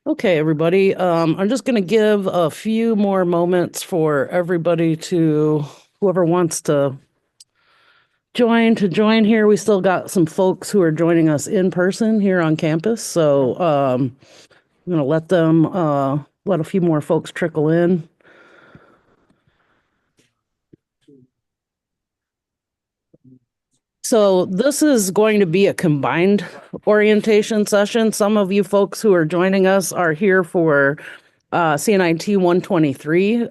Okay, everybody. I'm just going to give a few more moments for everybody to, whoever wants to join here. We still got some folks who are joining us in person here on campus. So I'm going to let a few more folks trickle in. So this is going to be a combined orientation session. Some of you folks who are joining us are here for CNIT 123,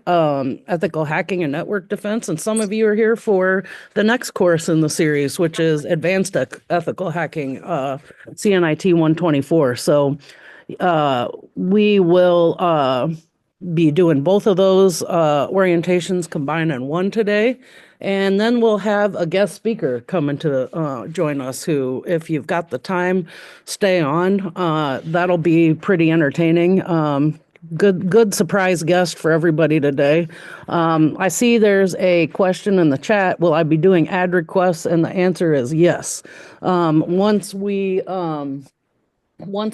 Ethical Hacking and Network Defense, and some of you are here for the next course in the series, which is Advanced Ethical Hacking, CNIT 124. So we will be doing both of those orientations combined in one today. And then we'll have a guest speaker coming to join us who, if you've got the time, stay on. That'll be pretty entertaining. Good surprise guest for everybody today. I see there's a question in the chat. Will I be doing ad requests? And the answer is yes. Once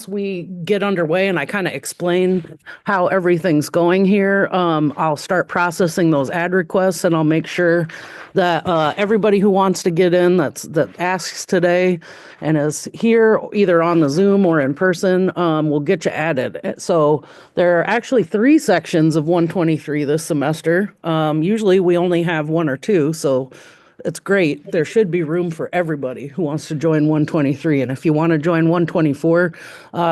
we get underway and I kind of explain how everything's going here, I'll start processing those ad requests and I'll make sure that everybody who wants to get in that asks today and is here either on the Zoom or in person will get you added. So there are actually 3 sections of 123 this semester. Usually we only have 1 or 2, so it's great. There should be room for everybody who wants to join 123. And if you want to join 124,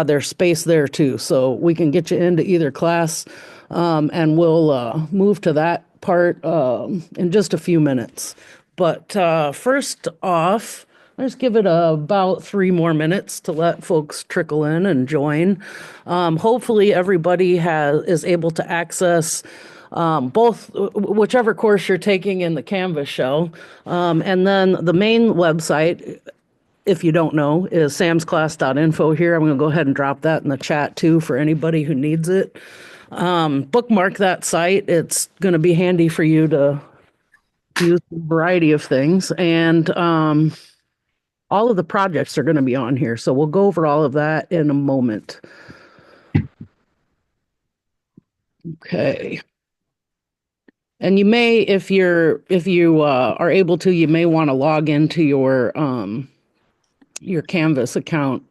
there's space there too. So we can get you into either class, and we'll move to that part in just a few minutes. But first off, let's give it about 3 more minutes to let folks trickle in and join. Hopefully, everybody is able to access both whichever course you're taking in the Canvas shell. And then the main website, if you don't know, is samsclass.info here. I'm going to go ahead and drop that in the chat too for anybody who needs it. Bookmark that site. It's going to be handy for you to use a variety of things. And all of the projects are going to be on here. So we'll go over all of that in a moment. Okay. And you may, if you are able to, you may want to log into your Canvas account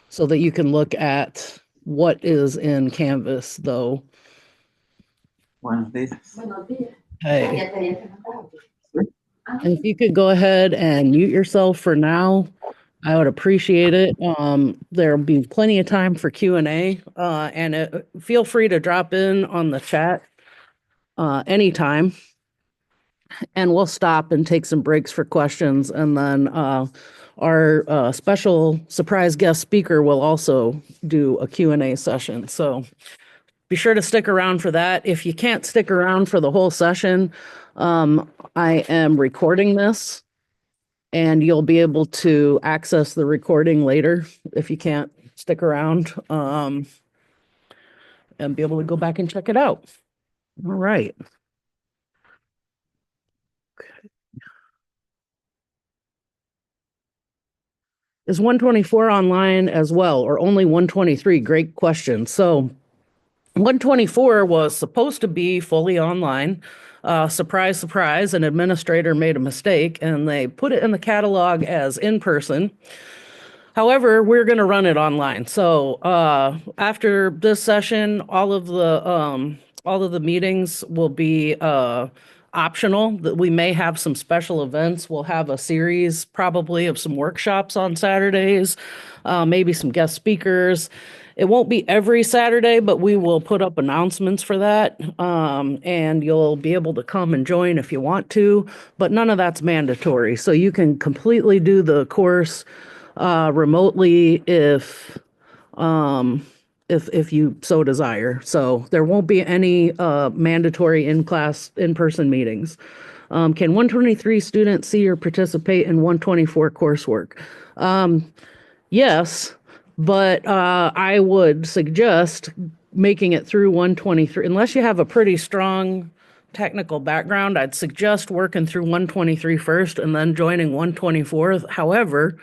so that you can look at what is in Canvas, though. Buenos días. Okay. And if you could go ahead and mute yourself for now, I would appreciate it. There'll be plenty of time for Q&A, and feel free to drop in on the chat anytime. And we'll stop and take some breaks for questions. And then our special surprise guest speaker will also do a Q&A session. So be sure to stick around for that. If you can't stick around for the whole session, I am recording this and you'll be able to access the recording later if you can't stick around, and be able to go back and check it out. All right. Is 124 online as well, or only 123? Great question. So 124 was supposed to be fully online. Surprise, surprise, an administrator made a mistake and they put it in the catalog as in person. However, we're going to run it online. So after this session, all of the meetings will be optional. That we may have some special events. We'll have a series probably of some workshops on Saturdays, maybe some guest speakers. It won't be every Saturday, but we will put up announcements for that. And you'll be able to come and join if you want to, but none of that's mandatory. So you can completely do the course remotely if you so desire. So there won't be any mandatory in-person meetings. Can 123 students see or participate in 124 coursework? Yes, but I would suggest making it through 123. Unless you have a pretty strong technical background, I'd suggest working through 123 first and then joining 124. However,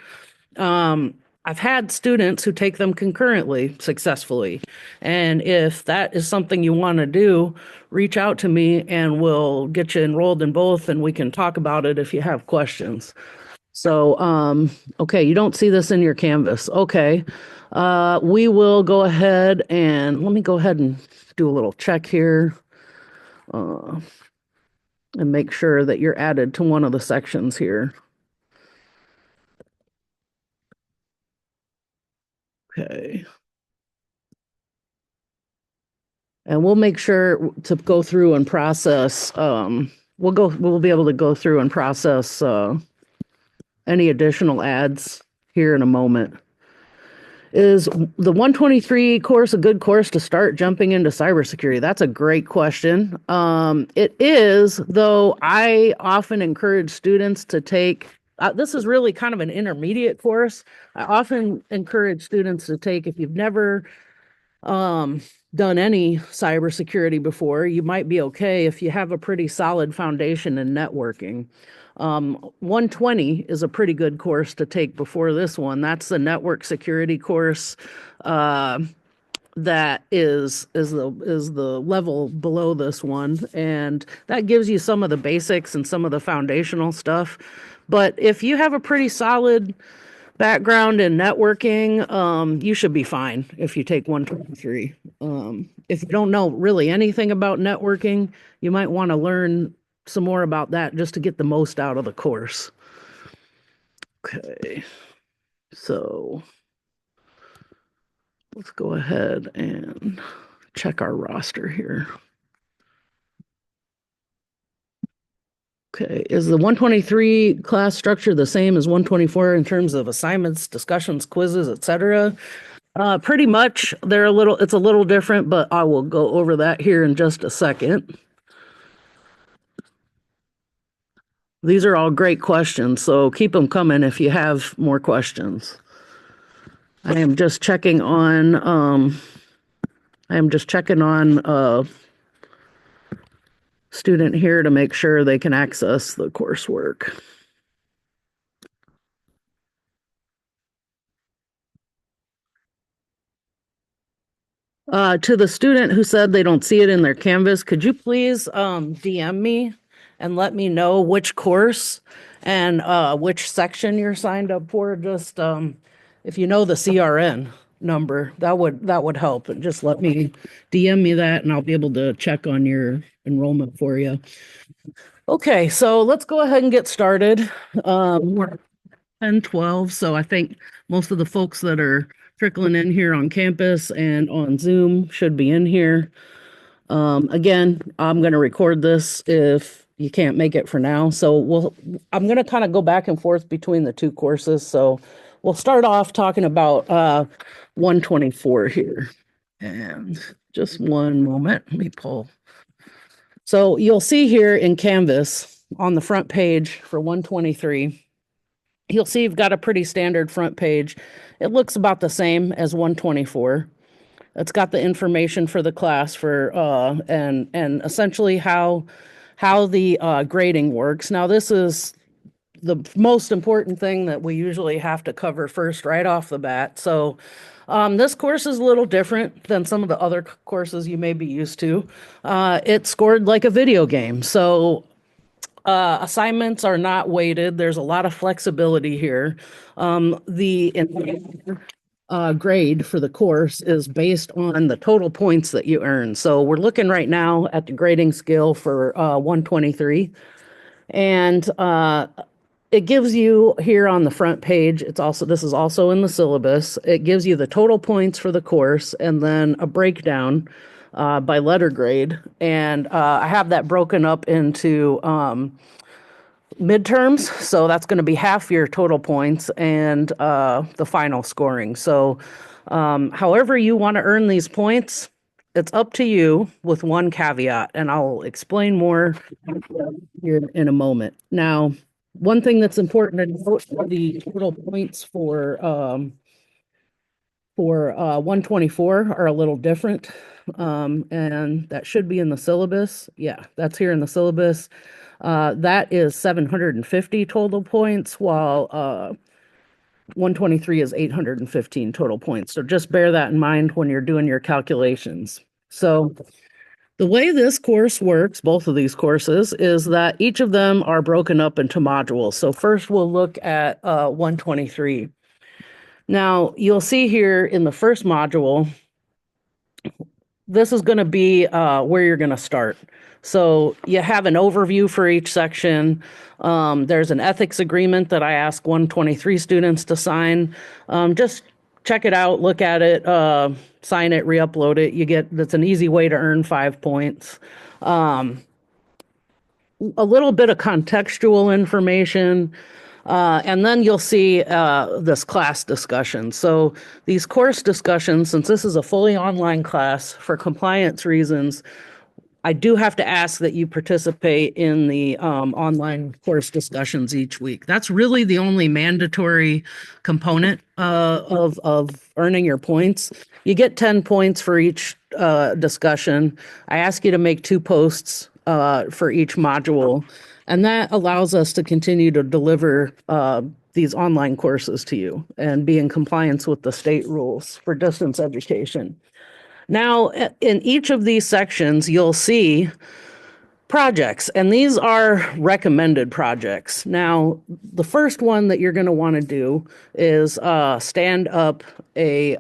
I've had students who take them concurrently successfully. And if that is something you want to do, reach out to me and we'll get you enrolled in both and we can talk about it if you have questions. So, okay, you don't see this in your Canvas. Okay. We will go ahead and let me go ahead and do a little check here. And make sure that you're added to one of the sections here. Okay. And we'll make sure to go through and process, we'll be able to go through and process, any additional ads here in a moment. Is the 123 course a good course to start jumping into cybersecurity? That's a great question. It is, though I often encourage students to take, this is really kind of an intermediate course. I often encourage students to take, if you've never done any cybersecurity before, you might be okay if you have a pretty solid foundation in networking. 120 is a pretty good course to take before this one. That's the network security course. That is the level below this one, and that gives you some of the basics and some of the foundational stuff. But if you have a pretty solid background in networking, you should be fine if you take 123. If you don't know really anything about networking, you might want to learn some more about that just to get the most out of the course. Okay, so let's go ahead and check our roster here. Okay, is the 123 class structure the same as 124 in terms of assignments, discussions, quizzes, etc.? Pretty much. It's a little different, but I will go over that here in just a second. These are all great questions, so keep them coming if you have more questions. I am just checking on student here to make sure they can access the coursework. To the student who said they don't see it in their Canvas, could you please DM me and let me know which course and which section you're signed up for? Just if you know the CRN number, that would help. And just let me DM me that and I'll be able to check on your enrollment for you. Okay, so let's go ahead and get started. We're 10:12, so I think most of the folks that are trickling in here on campus and on Zoom should be in here. Again, I'm going to record this if you can't make it for now. So I'm going to kind of go back and forth between the two courses. So we'll start off talking about 124 here. And just one moment, let me pull. So you'll see here in Canvas on the front page for 123, you'll see you've got a pretty standard front page. It looks about the same as 124. It's got the information for the class for and essentially how the grading works. Now this is the most important thing that we usually have to cover first right off the bat. So this course is a little different than some of the other courses you may be used to. It's scored like a video game. So assignments are not weighted. There's a lot of flexibility here. The grade for the course is based on the total points that you earn. So we're looking right now at the grading scale for 123. And it gives you here on the front page, this is also in the syllabus. It gives you the total points for the course and then a breakdown by letter grade. And I have that broken up into midterms. So that's going to be half your total points and the final scoring. So however you want to earn these points, it's up to you with one caveat. And I'll explain more here in a moment. Now, one thing that's important to note, the total points for 124 are a little different. And that should be in the syllabus. Yeah, that's here in the syllabus. That is 750 total points, while 123 is 815 total points. So just bear that in mind when you're doing your calculations. So the way this course works, both of these courses, is that each of them are broken up into modules. So first we'll look at 123. Now you'll see here in the first module, this is going to be where you're going to start. So you have an overview for each section. There's an ethics agreement that I ask 123 students to sign. Just check it out, look at it, sign it, re-upload it. That's an easy way to earn 5 points. A little bit of contextual information. And then you'll see this class discussion. So these course discussions, since this is a fully online class for compliance reasons, I do have to ask that you participate in the online course discussions each week. That's really the only mandatory component of earning your points. You get 10 points for each discussion. I ask you to make 2 posts for each module, and that allows us to continue to deliver these online courses to you and be in compliance with the state rules for distance education. Now, in each of these sections, you'll see projects, and these are recommended projects. Now, the first one that you're going to want to do is stand up a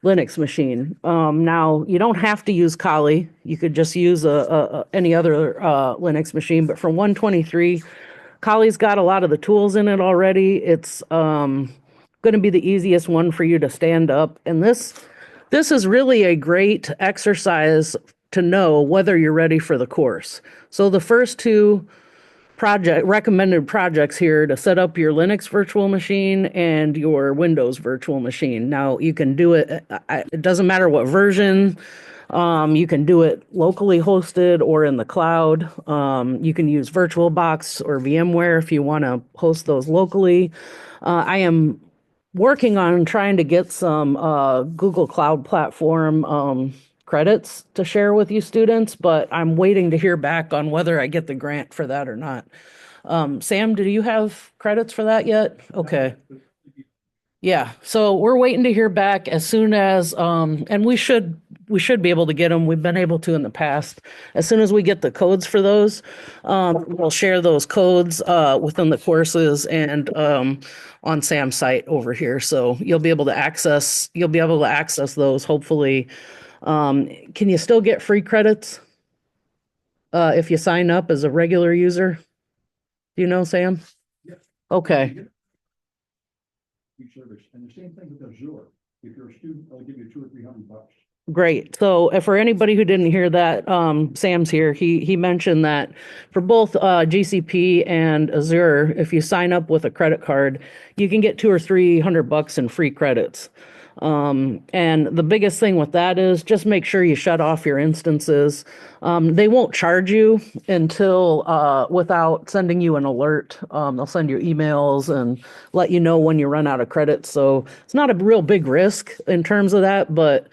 Linux machine. Now, you don't have to use Kali. You could just use any other Linux machine, but for 123, Kali's got a lot of the tools in it already. It's going to be the easiest one for you to stand up, and this is really a great exercise to know whether you're ready for the course. So the first 2 recommended projects here to set up your Linux virtual machine and your Windows virtual machine. Now you can do it, it doesn't matter what version. You can do it locally hosted or in the cloud. You can use VirtualBox or VMware if you want to host those locally. I am working on trying to get some Google Cloud Platform credits to share with you students, but I'm waiting to hear back on whether I get the grant for that or not. Sam, do you have credits for that yet? Okay. Yeah, so we're waiting to hear back as soon as, and we should be able to get them. We've been able to in the past. As soon as we get the codes for those, we'll share those codes within the courses and on Sam's site over here. So you'll be able to access those hopefully. Can you still get free credits if you sign up as a regular user? Do you know, Sam? Yeah. Okay. Service, and the same thing with Azure. If you're a student, they'll give you $200 or $300. Great. So for anybody who didn't hear that, Sam's here. He mentioned that for both GCP and Azure, if you sign up with a credit card, you can get $200 or $300 in free credits. And the biggest thing with that is just make sure you shut off your instances. They won't charge you until without sending you an alert. They'll send you emails and let you know when you run out of credits. So it's not a real big risk in terms of that, but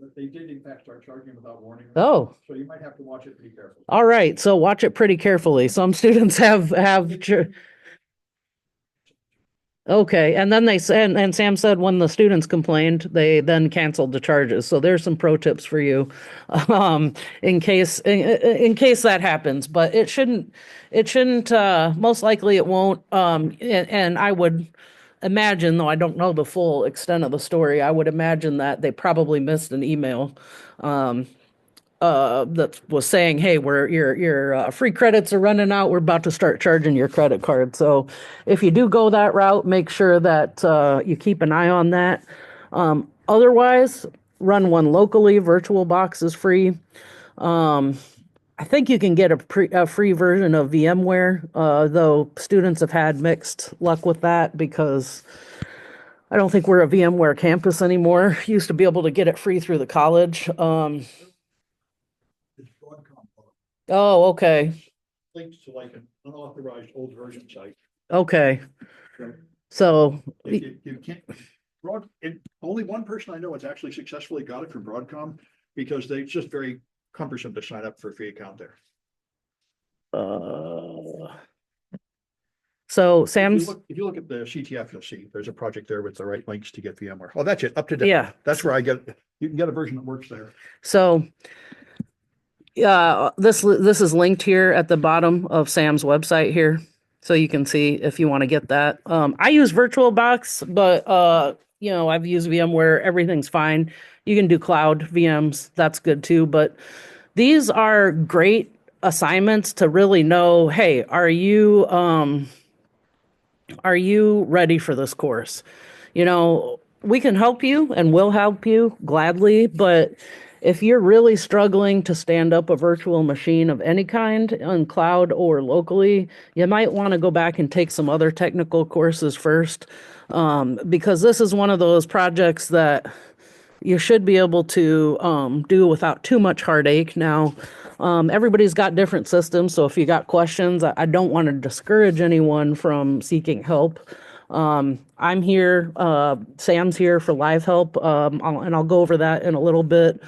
But they did in fact start charging without warning. oh, So you might have to watch it pretty carefully. all right. So watch it pretty carefully. Some students okay, and then they said, and Sam said when the students complained, they then canceled the charges. So there's some pro tips for you, in case that happens. But it shouldn't. Most likely, it won't. And I would imagine, though I don't know the full extent of the story, I would imagine that they probably missed an email. That was saying, "Hey, your free credits are running out. We're about to start charging your credit card." So, if you do go that route, make sure that you keep an eye on that. Otherwise, run one locally. VirtualBox is free. I think you can get a free version of VMware, though students have had mixed luck with that because I don't think we're a VMware campus anymore. Used to be able to get it free through the college. It's Broadcom Oh, okay. linked to like an unauthorized old version site. Okay. So So, you can't, only one person I know has actually successfully got it from Broadcom because it's just very cumbersome to sign up for a free account there. So If you Sam's, look, if you look at the CTF, you'll see there's a project there with the right links to get VMware. Oh, that's it, up to date. yeah, That's where I get, you can get a version that works there. so this is linked here at the bottom of Sam's website here. So you can see if you want to get that. I use VirtualBox, but I've used VMware, everything's fine. You can do cloud VMs, that's good too, but these are great assignments to really know, hey, are you ready for this course? We can help you and will help you gladly, but if you're really struggling to stand up a virtual machine of any kind on cloud or locally, you might want to go back and take some other technical courses first, because this is one of those projects that you should be able to do without too much heartache. Now, everybody's got different systems, so if you got questions, I don't want to discourage anyone from seeking help. I'm here, Sam's here for live help, and I'll go over that in a little bit.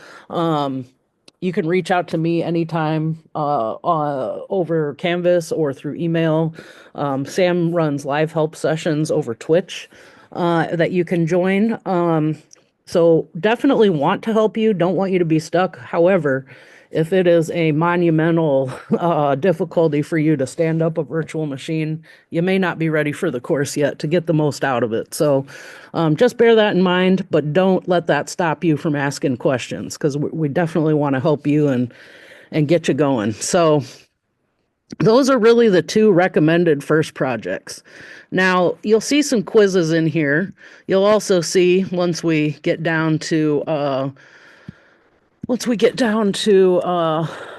You can reach out to me anytime over Canvas or through email. Sam runs live help sessions over Twitch that you can join. So definitely want to help you, don't want you to be stuck. However, if it is a monumental difficulty for you to stand up a virtual machine, you may not be ready for the course yet to get the most out of it. So just bear that in mind, but don't let that stop you from asking questions, because we definitely want to help you and get you going. So those are really the two recommended first projects. Now, you'll see some quizzes in here. You'll also see once we get down to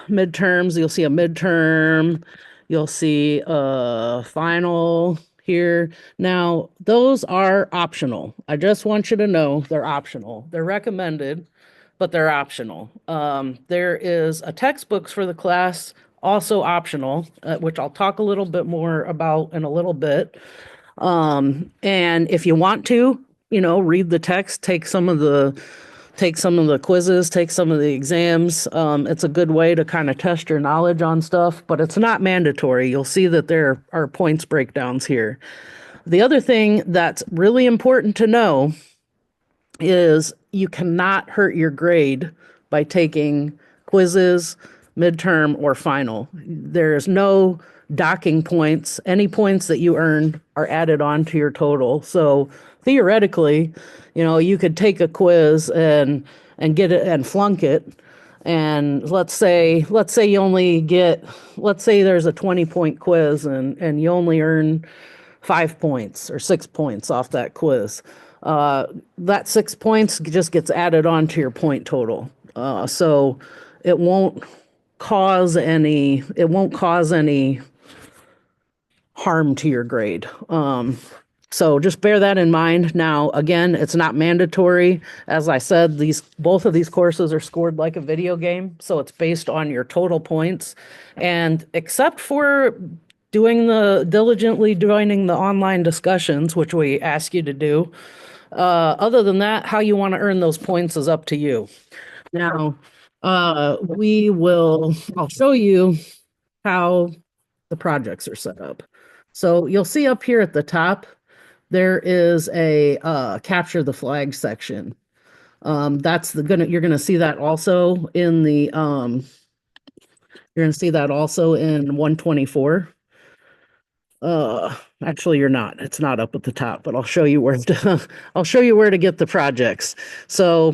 midterms, you'll see a midterm, you'll see a final here. Now, those are optional. I just want you to know they're optional. They're recommended, but they're optional. There is a textbooks for the class, also optional, which I'll talk a little bit more about in a little bit. And if you want to, read the text, take some of the quizzes, take some of the exams. It's a good way to kind of test your knowledge on stuff, but it's not mandatory. You'll see that there are points breakdowns here. The other thing that's really important to know is you cannot hurt your grade by taking quizzes, midterm, or final. There's no docking points. Any points that you earn are added on to your total. So theoretically, you could take a quiz and get it and flunk it. And let's say you only get, let's say there's a 20-point quiz and you only earn 5 points or 6 points off that quiz. That 6 points just gets added on to your point total. So it won't cause any harm to your grade. So just bear that in mind. Now, again, it's not mandatory. As I said, both of these courses are scored like a video game, so it's based on your total points. And except for diligently joining the online discussions, which we ask you to do, other than that, how you want to earn those points is up to you. Now, I'll show you how the projects are set up. So you'll see up here at the top, there is a capture the flag section. You're gonna see that also in the you're gonna see that also in 124. Actually, you're not. It's not up at the top, but I'll show you where to get the projects. So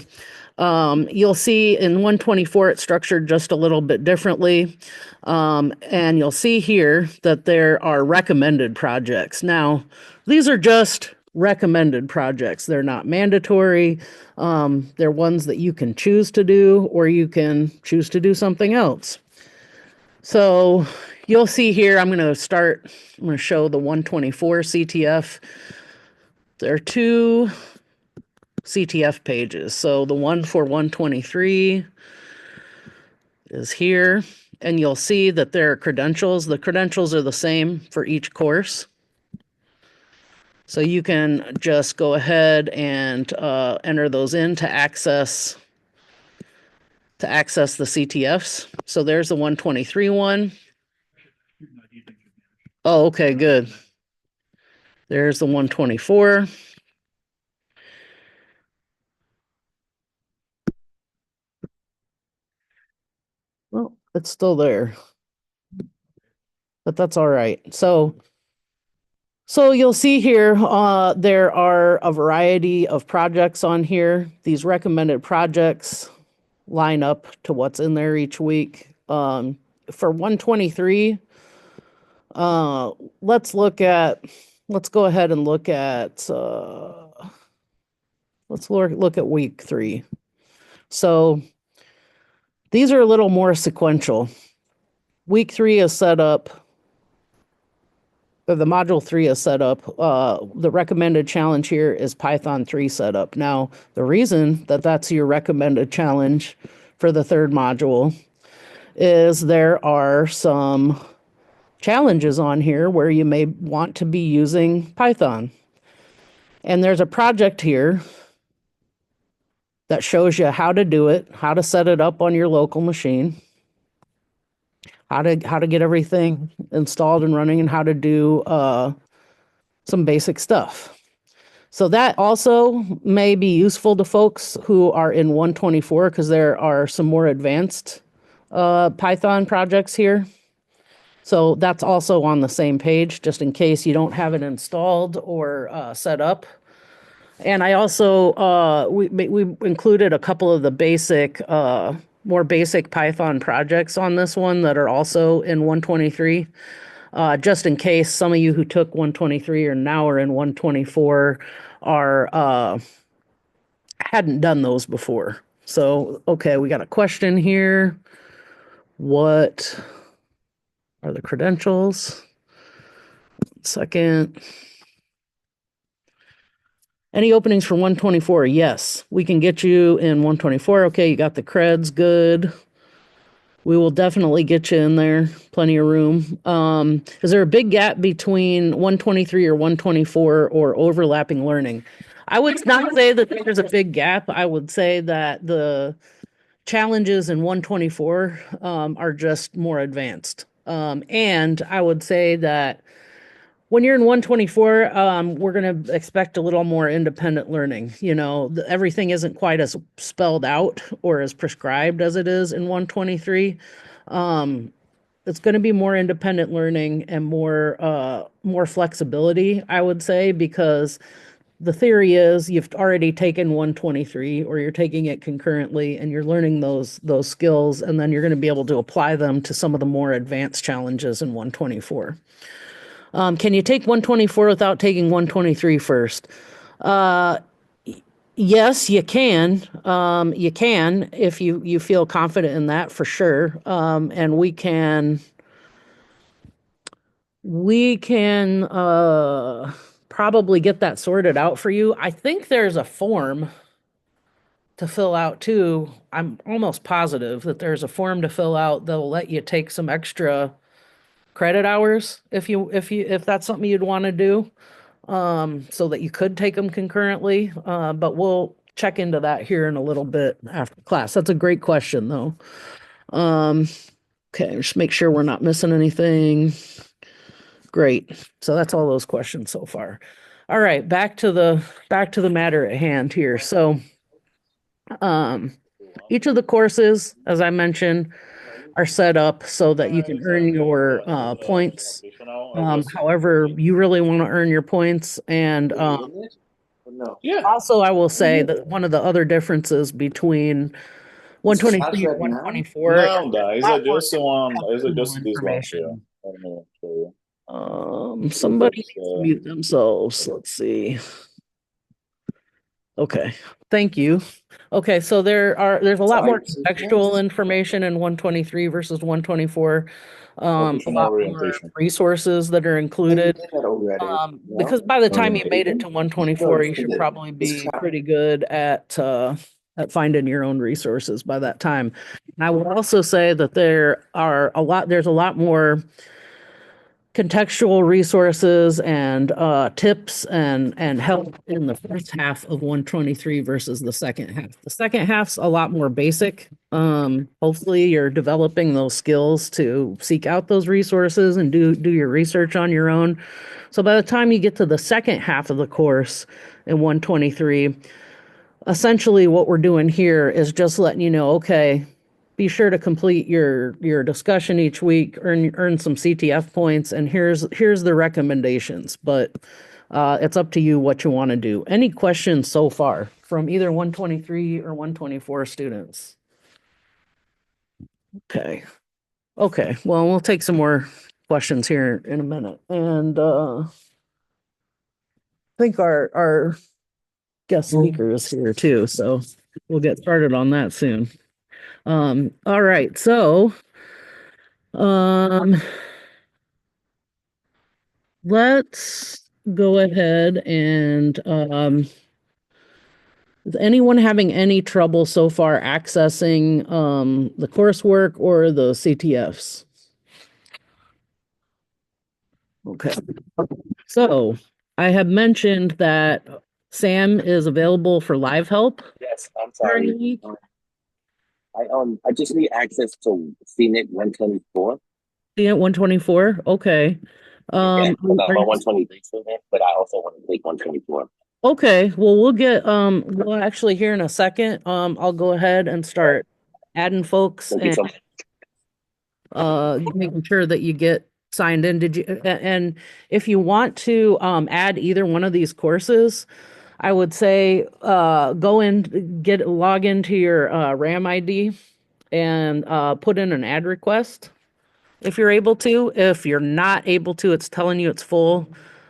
you'll see in 124 it's structured just a little bit differently. And you'll see here that there are recommended projects. Now, these are just recommended projects. They're not mandatory. They're ones that you can choose to do, or you can choose to do something else. So you'll see here, I'm going to show the 124 CTF. There are two CTF pages. So the one for 123 is here, and you'll see that there are credentials. The credentials are the same for each course. So you can just go ahead and enter those in to access the CTFs. So there's the 123 one. Oh, okay, good. There's the 124. Well, it's still there, but that's all right. So you'll see here, there are a variety of projects on here. These recommended projects line up to what's in there each week. For 123, let's go ahead and look at, let's look at week 3. So these are a little more sequential. Week 3 is set up, or the module 3 is set up. The recommended challenge here is Python 3 setup. Now, the reason that that's your recommended challenge for the third module is there are some challenges on here where you may want to be using Python. And there's a project here that shows you how to do it, how to set it up on your local machine, how to get everything installed and running, and how to do some basic stuff. So that also may be useful to folks who are in 124 because there are some more advanced Python projects here. So that's also on the same page, just in case you don't have it installed or set up. And I also, we included a couple of the basic, more basic Python projects on this one that are also in 123. Just in case some of you who took 123 or now are in 124 are, hadn't done those before. So, okay, we got a question here. What are the credentials? 1 second. Any openings for 124? Yes, we can get you in 124. Okay, you got the creds, good. We will definitely get you in there. Plenty of room. Is there a big gap between 123 or 124 or overlapping learning? I would not say that there's a big gap. I would say that the challenges in 124 are just more advanced. And I would say that when you're in 124, we're going to expect a little more independent learning. You know, everything isn't quite as spelled out or as prescribed as it is in 123. It's going to be more independent learning and more flexibility, I would say, because the theory is you've already taken 123 or you're taking it concurrently and you're learning those skills, and then you're going to be able to apply them to some of the more advanced challenges in 124. Can you take 124 without taking 123 first? Yes, you can. You can if you feel confident in that for sure. And we can probably get that sorted out for you. I think there's a form to fill out too. I'm almost positive that there's a form to fill out that'll let you take some extra credit hours if that's something you'd want to do, so that you could take them concurrently. But we'll check into that here in a little bit after class. That's a great question though. Okay, just make sure we're not missing anything. Great. So that's all those questions so far. All right, back to the matter at hand here. So each of the courses, as I mentioned, are set up so that you can earn your points however you really want to earn your points. And also, I will say that one of the other differences between 123 and 124 is Não dá, a isso é lot more just one, isso é contextual just this one here. information. Let me show you. Somebody It's, needs to mute themselves. Let's see. Okay, thank you. Okay, so there's a lot more contextual information in 123 versus 124. A lot more orientation. resources that are included. Because by the time you made it to 124, you should probably be pretty good at finding your own resources by that time. And I would also say that there's a lot more contextual resources and tips and help in the first half of 123 versus the second half. The second half's a lot more basic. Hopefully you're developing those skills to seek out those resources and do your research on your own. So by the time you get to the second half of the course in 123, essentially what we're doing here is just letting you know, okay, be sure to complete your discussion each week, earn some CTF points, and here's the recommendations. But it's up to you what you want to do. Any questions so far from either 123 or 124 students? Okay. Okay. Well, we'll take some more questions here in a minute. And I think our guest speaker is here too, so we'll get started on that soon. All right, so let's go ahead and is anyone having any trouble so far accessing the coursework or the CTFs? Okay. So I have mentioned that Sam is available for live help Yes, I'm during the sorry. week. I just need access to CNIC 124. At 124. Okay. Yeah, Are I'm a you- 123 student, but I also want to take 124. Okay, well, we'll actually here in a second, I'll go ahead and start adding folks Thank you and so much. making sure that you get signed in. And if you want to add either one of these courses, I would say go in, log into your RAM ID and put in an ad request if you're able to. If you're not able to, it's telling you it's full,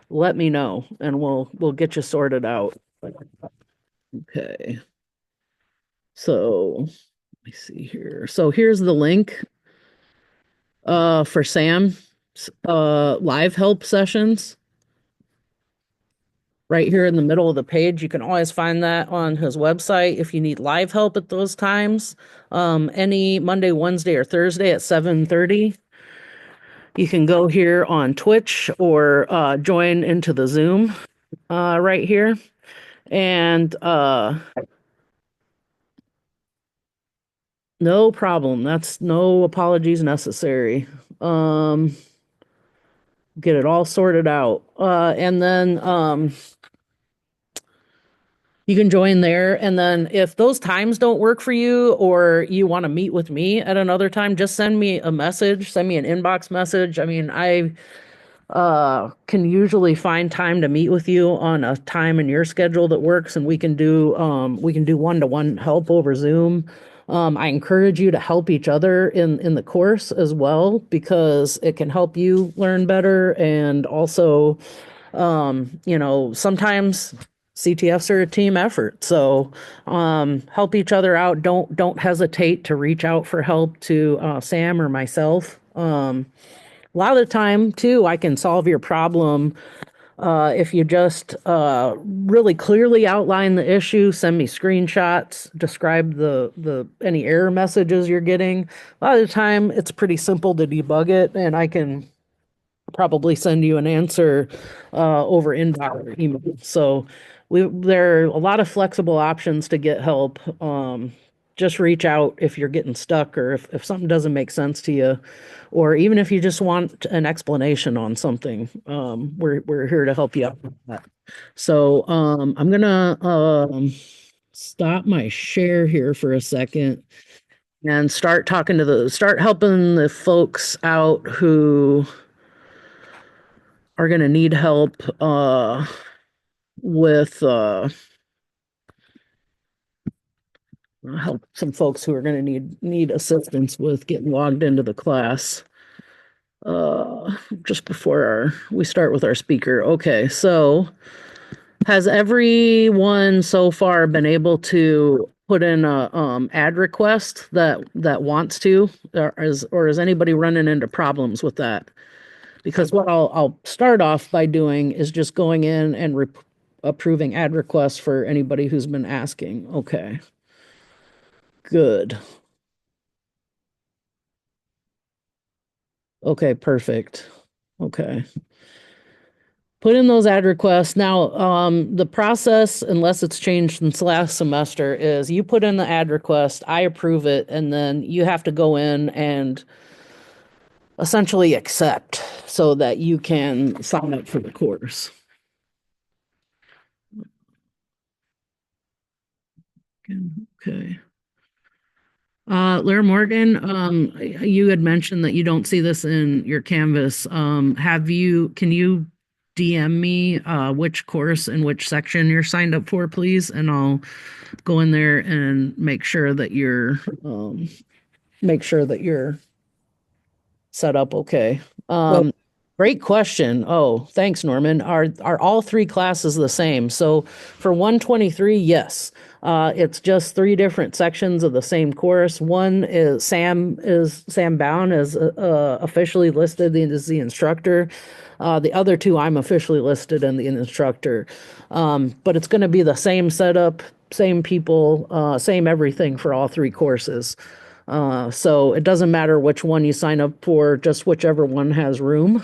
let me know and we'll get you sorted out. Okay. So let me see here. So here's the link for Sam live help sessions. Right here in the middle of the page. You can always find that on his website if you need live help at those times. Any Monday, Wednesday, or Thursday at 7:30. You can go here on Twitch or join into the Zoom right here. And no problem. That's no apologies necessary. Get it all sorted out. And then you can join there. And then if those times don't work for you or you want to meet with me at another time, just send me a message, send me an inbox message. I mean, I can usually find time to meet with you on a time in your schedule that works and we can do one-to-one help over Zoom. I encourage you to help each other in the course as well because it can help you learn better and also sometimes CTFs are a team effort. So help each other out. Don't hesitate to reach out for help to Sam or myself. A lot of the time, too, I can solve your problem if you just really clearly outline the issue, send me screenshots, describe the any error messages you're getting. A lot of the time, it's pretty simple to debug it, and I can probably send you an answer over inbox or email. So there are a lot of flexible options to get help. Just reach out if you're getting stuck or if something doesn't make sense to you, or even if you just want an explanation on something. We're here to help you out with that. So I'm gonna stop my share here for a second and start helping the folks out who are going to need help with help some folks who are going to need assistance with getting logged into the class. Just before we start with our speaker. Okay, so has everyone so far been able to put in a ad request that wants to, or is anybody running into problems with that? Because what I'll start off by doing is just going in and approving ad requests for anybody who's been asking. Okay. Good. Okay, perfect. Okay. Put in those ad requests. Now, the process, unless it's changed since last semester, is you put in the ad request, I approve it, and then you have to go in and essentially accept so that you can sign up for the course. Okay. Lara Morgan, you had mentioned that you don't see this in your Canvas. Can you DM me, which course and which section you're signed up for, please? And I'll go in there and make sure that you're set up okay. Great question. Oh, thanks, Norman. Are all three classes the same? So for 123, yes. It's just three different sections of the same course. One is Sam Bound is officially listed as the instructor. The other two I'm officially listed and the instructor. But it's going to be the same setup, same people, same everything for all three courses. So it doesn't matter which one you sign up for, just whichever one has room.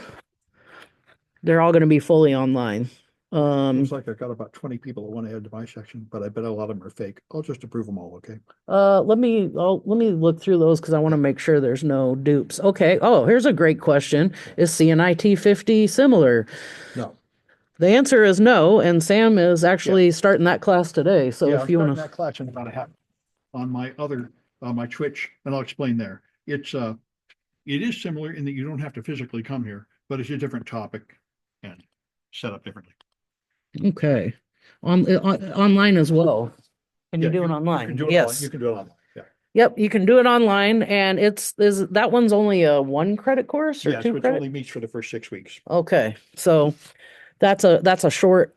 They're all going to be fully online. Looks like I've got about 20 people that want to add to my section, but I bet a lot of them are fake. I'll just approve them all, okay? Let me look through those because I want to make sure there's no dupes. Okay. Oh, here's a great question. Is CNIT 50 similar? No. The answer is no, and Sam is actually starting that class today. So Yeah, if you I'm want starting to, that class in about a half on my other, my Twitch, and I'll explain there. It is similar in that you don't have to physically come here, but it's a different topic and set up differently. okay, online as well. Can you Yeah, do it You online? can do it Yes. You can do it online, yeah. Yep, you can do it online, and that one's only a 1 credit course or Yes, 2 which credit? only meets for the first 6 weeks. Okay, so that's a short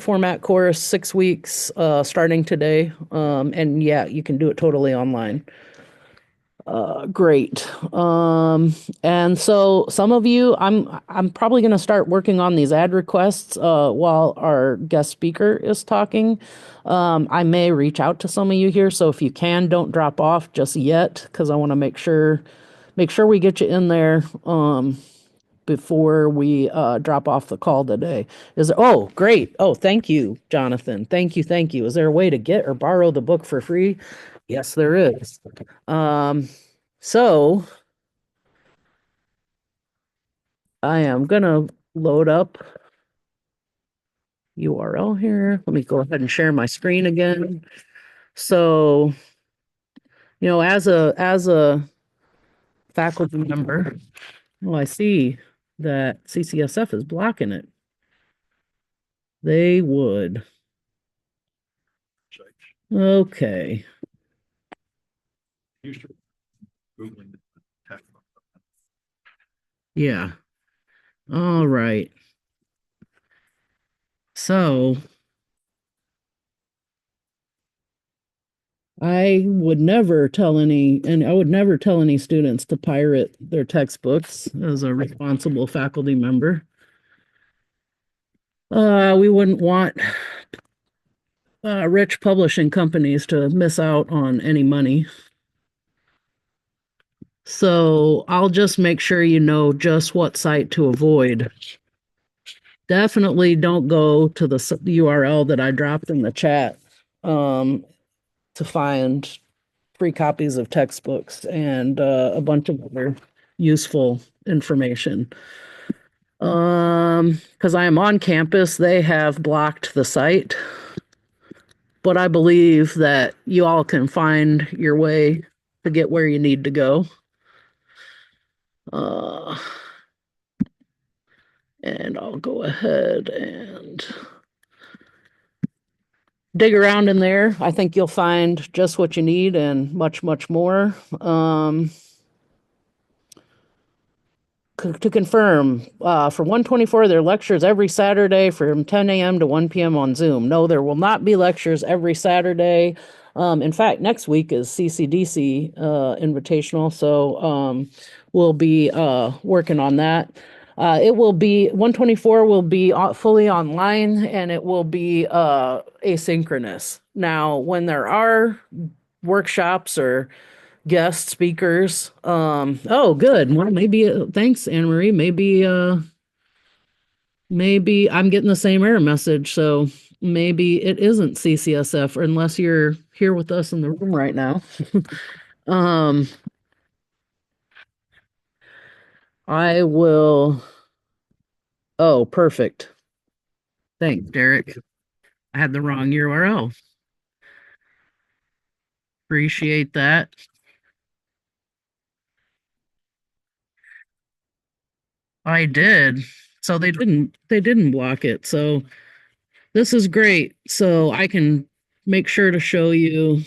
format course, 6 weeks, starting today. And yeah, you can do it totally online. Great. And so some of you, I'm probably going to start working on these ad requests while our guest speaker is talking. I may reach out to some of you here, so if you can, don't drop off just yet, because I want to make sure we get you in there before we drop off the call today. Oh, great. Oh, thank you, Jonathan. Thank you. Is there a way to get or borrow the book for free? Yes, there is. So I am gonna load up URL here. Let me go ahead and share my screen again. So, as a faculty member, well, I see that CCSF is blocking it. They would. Okay. Used to Googling the textbook. Yeah. All right. So I would never tell any students to pirate their textbooks as a responsible faculty member. We wouldn't want rich publishing companies to miss out on any money. So I'll just make sure you know just what site to avoid. Definitely don't go to the URL that I dropped in the chat to find free copies of textbooks and a bunch of other useful information. Because I am on campus, they have blocked the site, but I believe that you all can find your way to get where you need to go. And I'll go ahead and dig around in there. I think you'll find just what you need and much, much more. To confirm, for 124, there are lectures every Saturday from 10 a.m. to 1 p.m. on Zoom. No, there will not be lectures every Saturday. In fact, next week is CCDC invitational, so we'll be working on that. It will be 124 will be fully online, and it will be asynchronous. Now, when there are workshops or guest speakers, oh, good. Well, maybe thanks, Anne Marie. Maybe maybe I'm getting the same error message, so maybe it isn't CCSF unless you're here with us in the room right now. Um, I will. Oh, perfect. Thanks, Derek. I had the wrong URL. Appreciate that. I did. So they didn't block it. So this is great. So I can make sure to show you.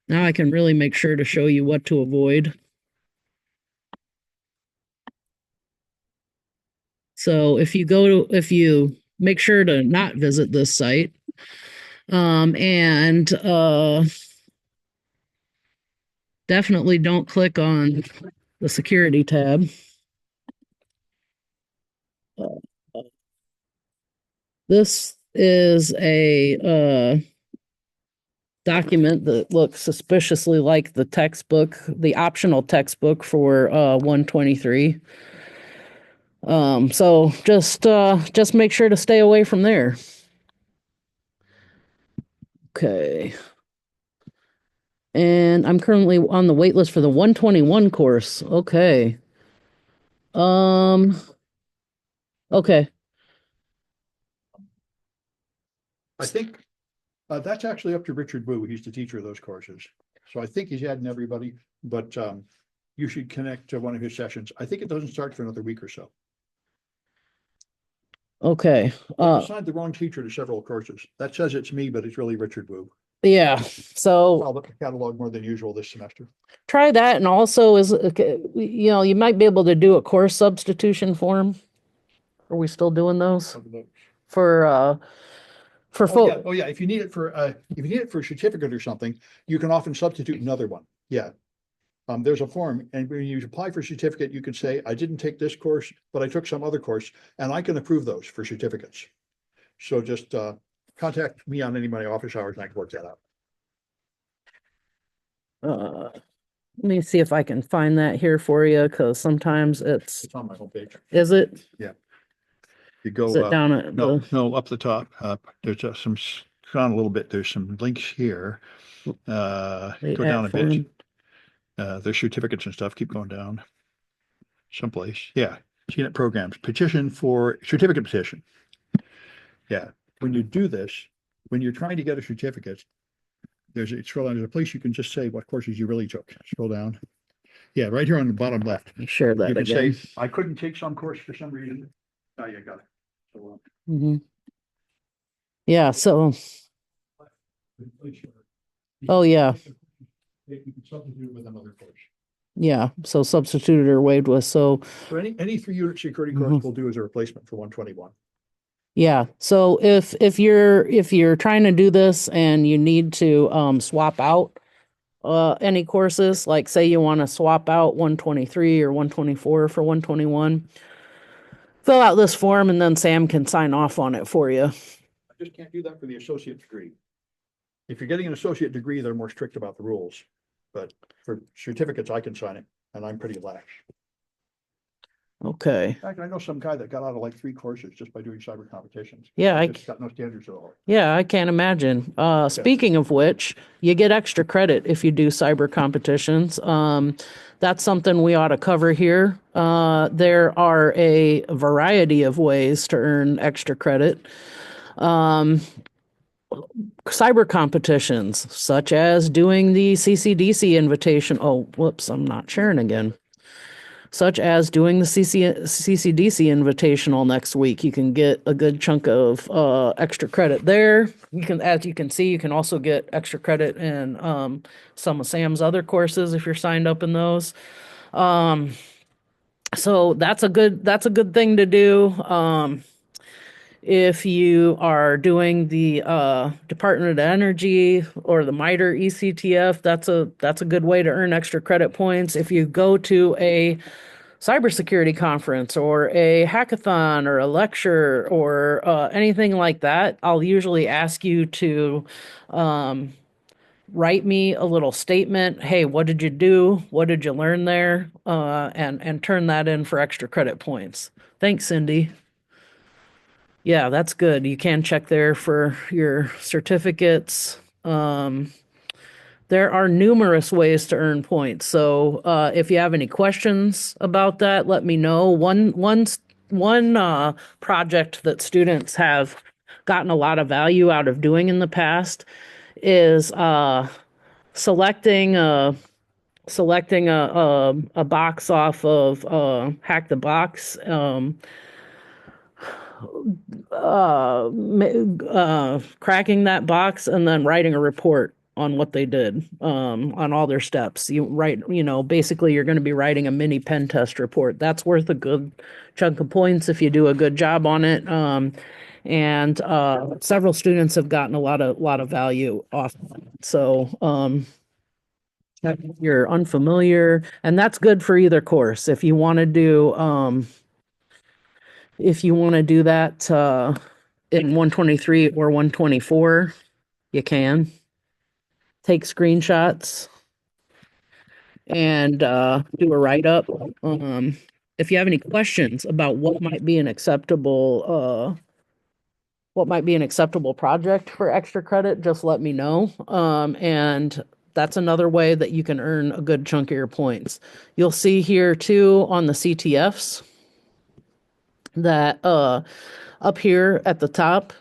Now I can really make sure to show you what to avoid. So if you make sure to not visit this site, and definitely don't click on the security tab. This is a document that looks suspiciously like the textbook, the optional textbook for 123. So just make sure to stay away from there. Okay. And I'm currently on the wait list for the 121 course. Okay. Okay. I think that's actually up to Richard Wu. He's the teacher of those courses. So I think he's adding everybody, but you should connect to one of his sessions. I think it doesn't start for another week or so. Okay. I assigned the wrong teacher to several courses. That says it's me, but it's really Richard Wu. Yeah. So I'll look at the catalog more than usual this semester. try that, and also you might be able to do a course substitution form. Are we still doing those for Oh, yeah. folk? Oh, yeah. If you need it for a certificate or something, you can often substitute another one. Yeah. There's a form, and when you apply for a certificate, you can say, I didn't take this course, but I took some other course, and I can approve those for certificates. So just contact me on any of my office hours and I can work that out. Let me see if I can find that here for you, because sometimes It's on my homepage. is it? You go, Is it down at no, the, no, up the top, there's some, gone a little bit, there's some links here. Go the down a app bit. form? There's certificates and stuff, keep going down. Someplace, yeah, CNET programs, petition for certificate petition. Yeah, when you do this, when you're trying to get a certificate, scroll down, there's a place you can just say what courses you really took. Scroll down. Yeah, right here on the bottom left. Let me share You that can say, again. I couldn't take some course for some reason. Oh, you got it. So, Mhm. Yeah, so, oh, yeah, You can substitute with another course. yeah, so substituted or waived with, so, So any 3-unit security Mhm. course will do as a replacement for 121. yeah, so if you're trying to do this and you need to swap out any courses, like say you want to swap out 123 or 124 for 121, fill out this form and then Sam can sign off on it for you. I just can't do that for the associate degree. If you're getting an associate degree, they're more strict about the rules. But for certificates, I can sign it, and I'm pretty lax. Okay. In fact, I know some guy that got out of like 3 courses just by doing cyber competitions. Yeah, Just got no standards at all. yeah, I can't imagine. Speaking of which, you get extra credit if you do cyber competitions. That's something we ought to cover here. There are a variety of ways to earn extra credit. Cyber competitions, such as doing the CCDC invitation. Oh, whoops, I'm not sharing again. Such as doing the CCDC invitational next week. You can get a good chunk of extra credit there. You can, as you can see, you can also get extra credit in some of Sam's other courses if you're signed up in those. So that's a good thing to do. If you are doing the Department of Energy or the MITRE ECTF, that's a good way to earn extra credit points. If you go to a cybersecurity conference or a hackathon or a lecture or anything like that, I'll usually ask you to write me a little statement. Hey, what did you do? What did you learn there? And turn that in for extra credit points. Thanks, Cindy. Yeah, that's good. You can check there for your certificates. There are numerous ways to earn points. So if you have any questions about that, let me know. One project that students have gotten a lot of value out of doing in the past is selecting a box off of Hack the Box. Cracking that box and then writing a report on what they did, on all their steps. You write, basically you're going to be writing a mini pen test report. That's worth a good chunk of points if you do a good job on it. And several students have gotten a lot of value off of it. So, if you're unfamiliar, and that's good for either course. If you want to do that in 123 or 124, you can take screenshots and do a write-up. If you have any questions about what might be an acceptable project for extra credit, just let me know. And that's another way that you can earn a good chunk of your points. You'll see here too on the CTFs that up here at the top,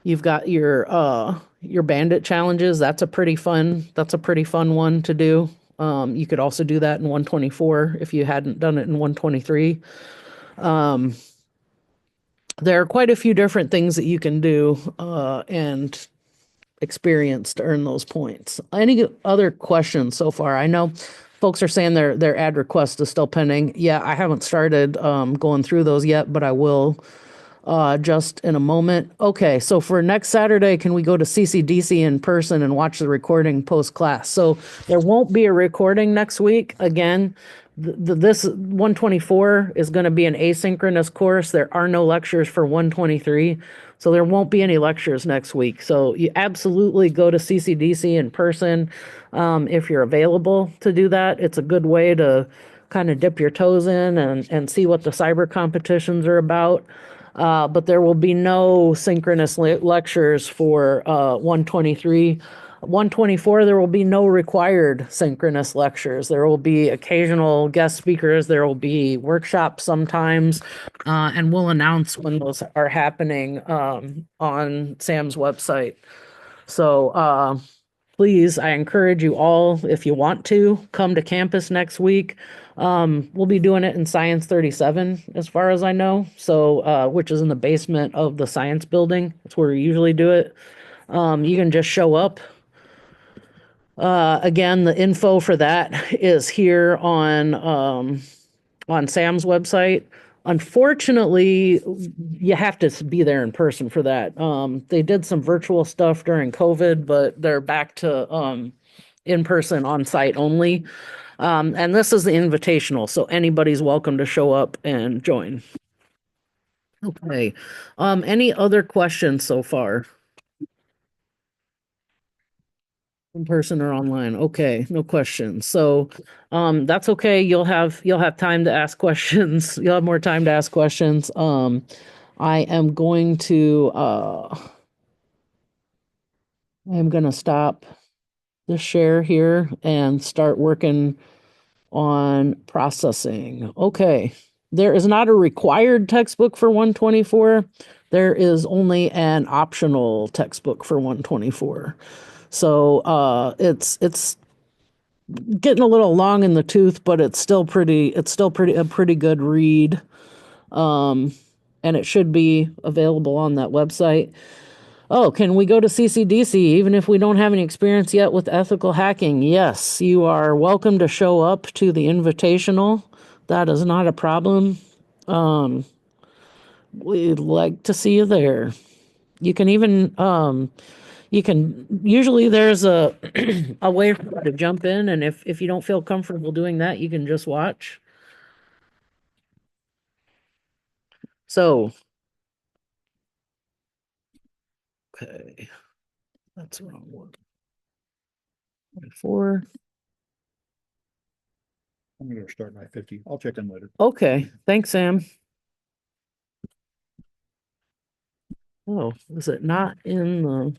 you've got your bandit challenges. That's a pretty fun one to do. You could also do that in 124 if you hadn't done it in 123. There are quite a few different things that you can do and experience to earn those points. Any other questions so far? I know folks are saying their ad request is still pending. Yeah, I haven't started going through those yet, but I will just in a moment. Okay, so for next Saturday, can we go to CCDC in person and watch the recording post class? So there won't be a recording next week. Again, this 124 is going to be an asynchronous course. There are no lectures for 123. So there won't be any lectures next week. So you absolutely go to CCDC in person if you're available to do that. It's a good way to kind of dip your toes in and see what the cyber competitions are about. But there will be no synchronous lectures for 123. 124, there will be no required synchronous lectures. There will be occasional guest speakers. There will be workshops sometimes, and we'll announce when those are happening on Sam's website. So please, I encourage you all, if you want to, come to campus next week. We'll be doing it in Science 37, as far as I know. So, which is in the basement of the science building. That's where we usually do it. You can just show up. Again, the info for that is here on Sam's website. Unfortunately, you have to be there in person for that. They did some virtual stuff during COVID, but they're back to in person on site only. And this is the invitational, so anybody's welcome to show up and join. Okay. Any other questions so far? In person or online? Okay, no questions. So, that's okay. You'll have time to ask questions. You'll have more time to ask questions. I am going to stop the share here and start working on processing. Okay. There is not a required textbook for 124. There is only an optional textbook for 124. So it's getting a little long in the tooth, but it's still a pretty good read. And it should be available on that website. Oh, can we go to CCDC even if we don't have any experience yet with ethical hacking? Yes, you are welcome to show up to the invitational. That is not a problem. We'd like to see you there. You can even usually there's a a way to jump in, and if you don't feel comfortable doing that, you can just watch. So, okay, that's the wrong one. 4. I'm gonna start my 50. I'll check in later. Okay, thanks, Sam. Oh, is it not in the,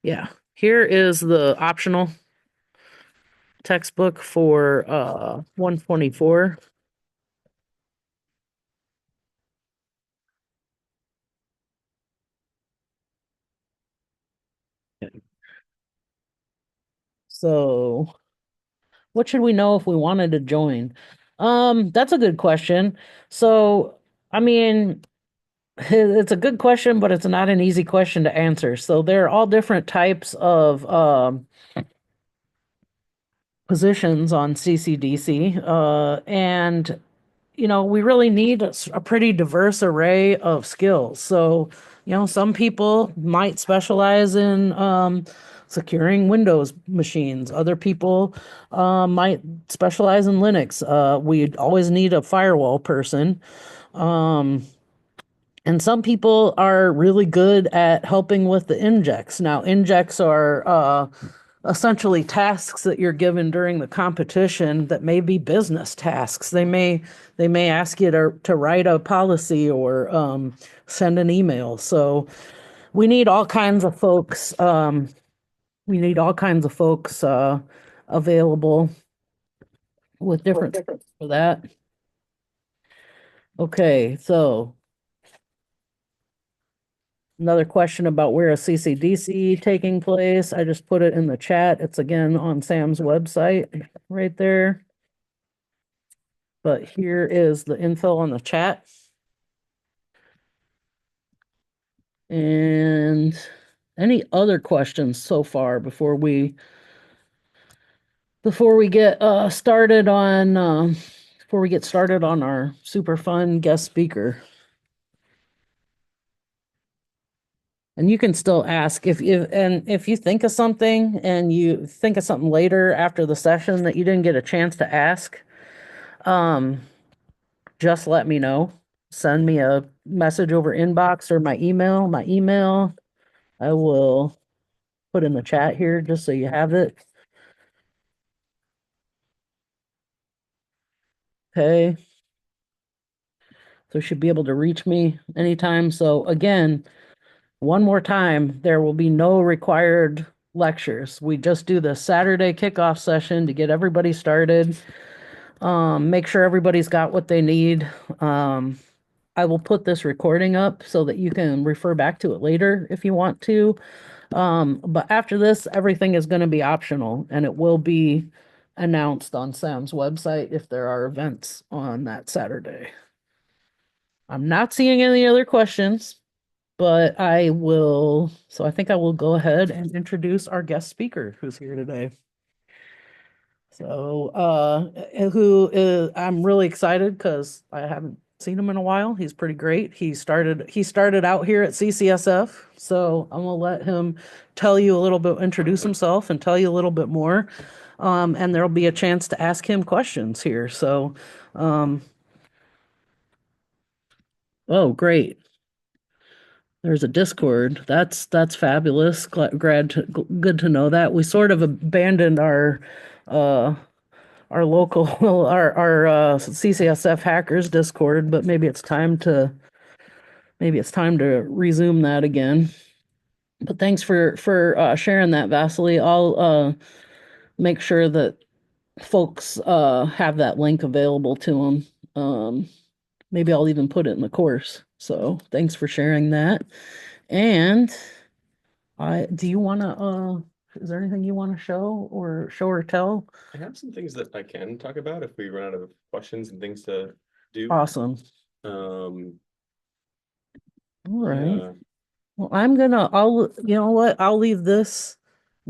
yeah, here is the optional textbook for 124. So what should we know if we wanted to join? That's a good question. So, I mean, it's a good question, but it's not an easy question to answer. So there are all different types of positions on CCDC, and we really need a pretty diverse array of skills. So, some people might specialize in securing Windows machines. Other people might specialize in Linux. We'd always need a firewall person. Um, and some people are really good at helping with the injects. Now, injects are essentially tasks that you're given during the competition that may be business tasks. They may ask you to write a policy or send an email. So we need all kinds of folks. We need all kinds of folks available with different skills for that. Okay, so another question about where a CCDC taking place. I just put it in the chat. It's again on Sam's website right there. But here is the info on the chat. And any other questions so far before we get started on our super fun guest speaker? And you can still ask if you think of something and you think of something later after the session that you didn't get a chance to ask, just let me know. Send me a message over inbox or my email. My email I will put in the chat here just so you have it. Okay. So you should be able to reach me anytime. So again, one more time, there will be no required lectures. We just do the Saturday kickoff session to get everybody started. Make sure everybody's got what they need. I will put this recording up so that you can refer back to it later if you want to. But after this, everything is going to be optional and it will be announced on Sam's website if there are events on that Saturday. I'm not seeing any other questions, but I think I will go ahead and introduce our guest speaker who's here today. So, I'm really excited because I haven't seen him in a while. He's pretty great. He started out here at CCSF. So I'm gonna let him tell you a little bit, introduce himself and tell you a little bit more. And there'll be a chance to ask him questions here. So, oh, great. There's a Discord. That's fabulous. Good to know that. We sort of abandoned uh our local our CCSF hackers Discord, but maybe it's time to resume that again. But thanks for sharing that, Vasily. I'll make sure that folks have that link available to them. Maybe I'll even put it in the course. So thanks for sharing that. And do you want to is there anything you want to show or tell? I have some things that I can talk about if we run out of questions and things to do. Awesome. Um, All right. yeah. Well, you know what? I'll leave this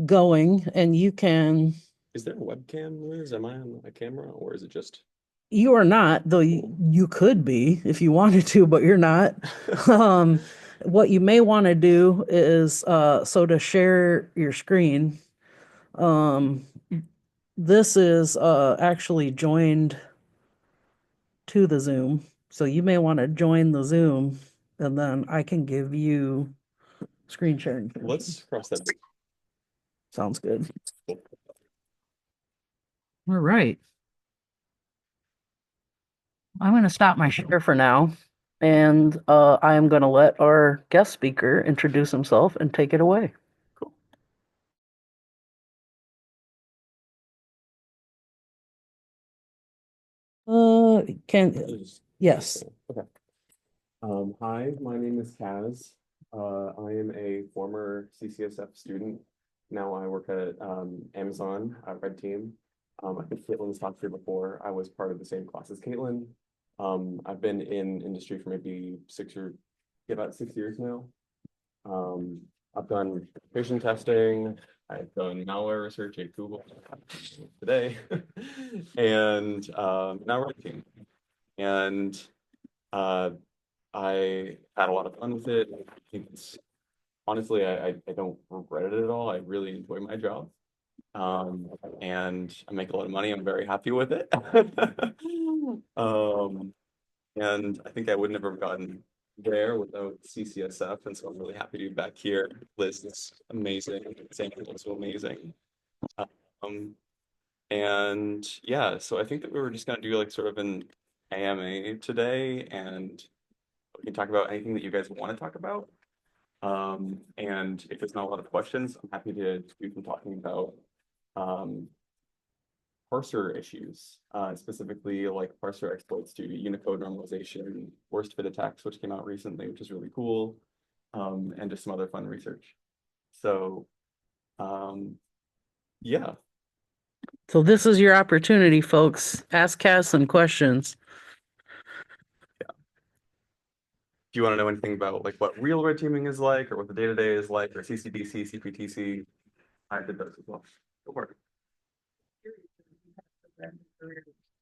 going and you can, Is there a webcam, Liz? Am I on a camera or is it just? you are not, though you could be if you wanted to, but you're not. What you may want to do is, so to share your screen, um, this is, actually joined to the Zoom. So you may want to join the Zoom and then I can give you screen sharing. Let's cross that. Sounds good. All right. I'm going to stop my share for now. And I am going to let our guest speaker introduce himself and take it away. Can yes. Okay. Hi, my name is Kaz. I am a former CCSF student. Now I work at Amazon Red Team. I think Caitlin's talked here before. I was part of the same class as Caitlin. I've been in industry for maybe about 6 years now. I've done patient testing. I've done malware research at Google today, and now Red Team. And I had a lot of fun with it. I think honestly, I don't regret it at all. I really enjoy my job. And I make a lot of money. I'm very happy with it. And I think I would never have gotten there without CCSF. And so I'm really happy to be back here. Liz is amazing. Sam is also amazing. Um, and yeah, so I think that we were just gonna do like sort of an AMA today, and we can talk about anything that you guys want to talk about. And if there's not a lot of questions, I'm happy to do some talking about parser issues, specifically like parser exploits to Unicode normalization, worst fit attacks, which came out recently, which is really cool, and just some other fun research. So, yeah. So this is your opportunity, folks. Ask Cass some questions. Do you want to know anything about like what real red teaming is like, or what the day-to-day is like, or CCDC, CPTC? I did those as well. Go for it.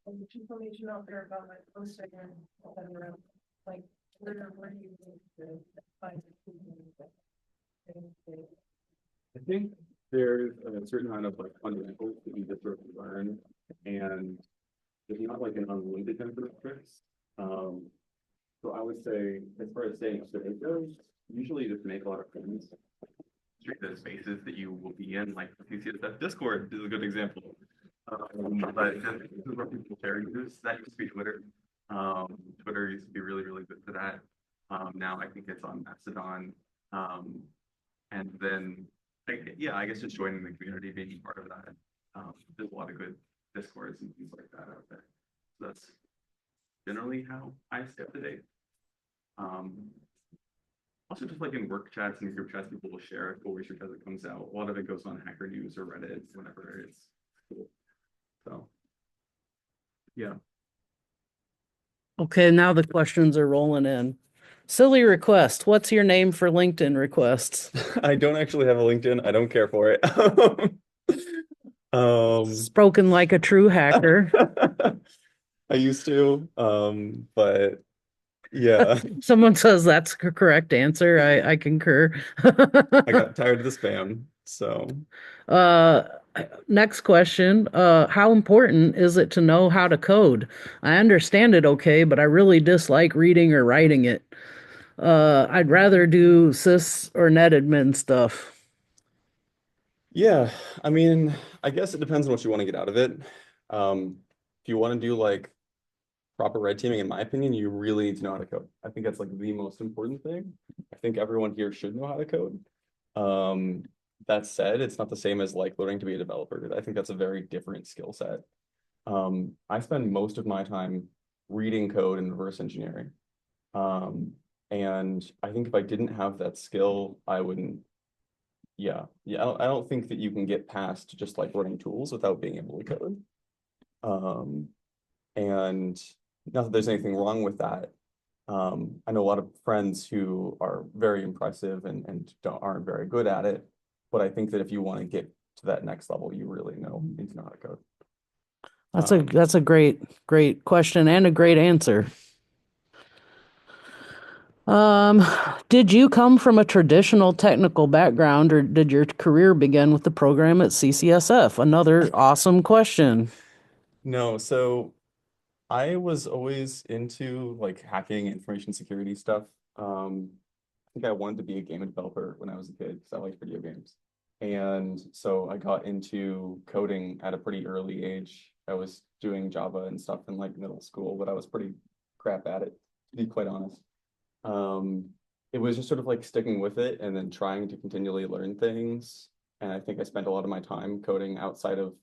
Much information out there about my posting and around, like where do you think to find I think there's a certain amount of like fundamentals that you just sort of learn, and there's not like an unlimited number of tricks. So I would say, as far as staying up to date goes, usually just make a lot of friends. Treat the spaces that you will be in, like CCSF Discord is a good example. But this is where people share news. That used to be Twitter. Twitter used to be really, really good for that. Now I think it's on Mastodon. And then, yeah, I guess just joining the community, being part of that. There's a lot of good Discords and things like that out there. So that's generally how I stay up to date. Also, just like in work chats and group chats, people will share cool research as it comes out. A lot of it goes on Hacker News or Reddit, whenever it's cool. So, yeah. Okay, now the questions are rolling in. Silly request. What's your name for LinkedIn requests? I don't actually have a LinkedIn. I don't care for it. Spoken like a true hacker. I used to, but yeah, Someone says that's the correct answer. I concur. I got tired of the spam. So, Next question. How important is it to know how to code? I understand it okay, but I really dislike reading or writing it. I'd rather do sys or netadmin stuff. yeah, I mean, I guess it depends on what you want to get out of it. If you want to do like proper red teaming, in my opinion, you really need to know how to code. I think that's like the most important thing. I think everyone here should know how to code. That said, it's not the same as like learning to be a developer. I think that's a very different skill set. I spend most of my time reading code and reverse engineering. And I think if I didn't have that skill, I wouldn't. Yeah. I don't think that you can get past just like running tools without being able to code. And not that there's anything wrong with that. I know a lot of friends who are very impressive and aren't very good at it. But I think that if you want to get to that next level, you really need to know how to code. That's a great question and a great answer. Did you come from a traditional technical background, or did your career begin with the program at CCSF? Another awesome question. No, so I was always into like hacking, information security stuff. I think I wanted to be a game developer when I was a kid because I liked video games. And so I got into coding at a pretty early age. I was doing Java and stuff in like middle school, but I was pretty crap at it, to be quite honest. It was just sort of like sticking with it and then trying to continually learn things. And I think I spent a lot of my time coding outside of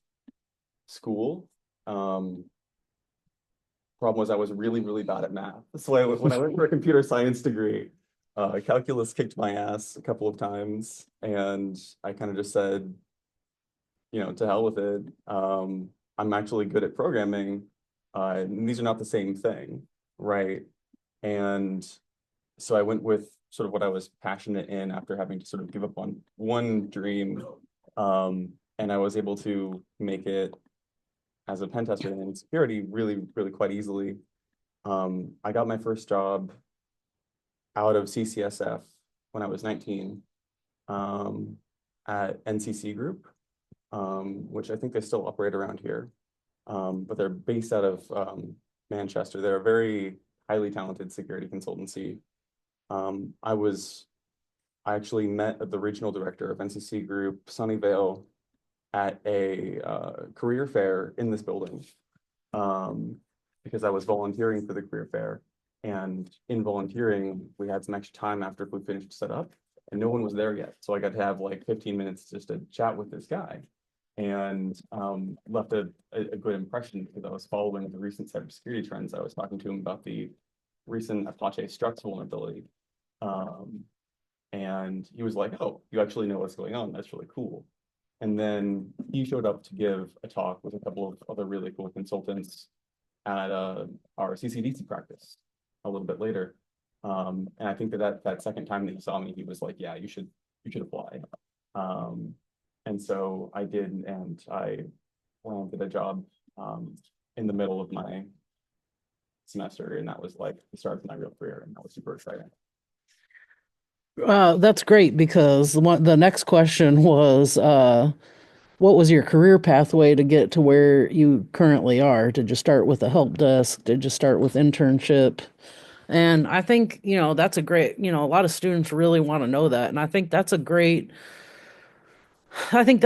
school. Problem was I was really, really bad at math. So when I went for a computer science degree, calculus kicked my ass a couple of times, and I kind of just said, to hell with it. I'm actually good at programming, and these are not the same thing, right? And so I went with sort of what I was passionate in after having to sort of give up on one dream. And I was able to make it as a pen tester in security really, really quite easily. I got my first job out of CCSF when I was 19 at NCC Group, which I think they still operate around here. But they're based out of Manchester. They're a very highly talented security consultancy. I actually met the regional director of NCC Group, Sunnyvale, at a career fair in this building, because I was volunteering for the career fair. And in volunteering, we had some extra time after we finished setup, and no one was there yet. So I got to have like 15 minutes just to chat with this guy, and left a good impression because I was following the recent cybersecurity trends. I was talking to him about the recent Apache Struts vulnerability. And he was like, "Oh, you actually know what's going on. That's really cool." And then he showed up to give a talk with a couple of other really cool consultants at our CCDC practice a little bit later. And I think that second time that he saw me, he was like, "Yeah, you should apply." And so I did, and I landed a job in the middle of my semester, and that was like the start of my real career, and that was super exciting. That's great because the next question was, what was your career pathway to get to where you currently are? Did you start with a help desk? Did you start with internship? And I think, that's a great, a lot of students really want to know that. And I think that was a great, kind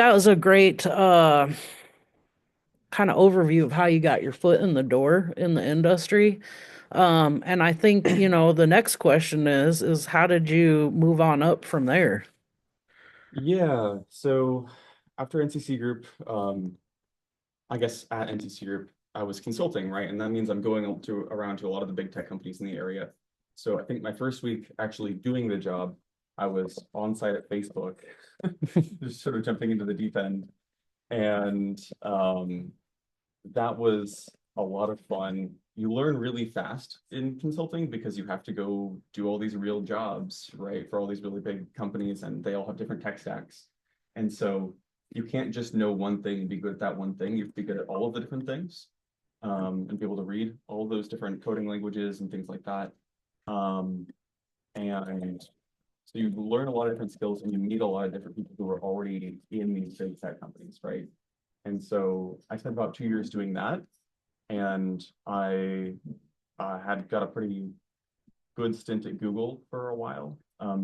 of overview of how you got your foot in the door in the industry. And I think, the next question is how did you move on up from there? Yeah, so after NCC Group, I guess at NCC Group, I was consulting, right? And that means I'm going around to a lot of the big tech companies in the area. So I think my first week actually doing the job, I was on site at Facebook, just sort of jumping into the deep end. And that was a lot of fun. You learn really fast in consulting because you have to go do all these real jobs, right, for all these really big companies, and they all have different tech stacks. And so you can't just know one thing and be good at that one thing. You have to be good at all of the different things, and be able to read all those different coding languages and things like that. And so you learn a lot of different skills, and you meet a lot of different people who are already in these big tech companies, right? And so I spent about 2 years doing that, and I had got a pretty good stint at Google for a while,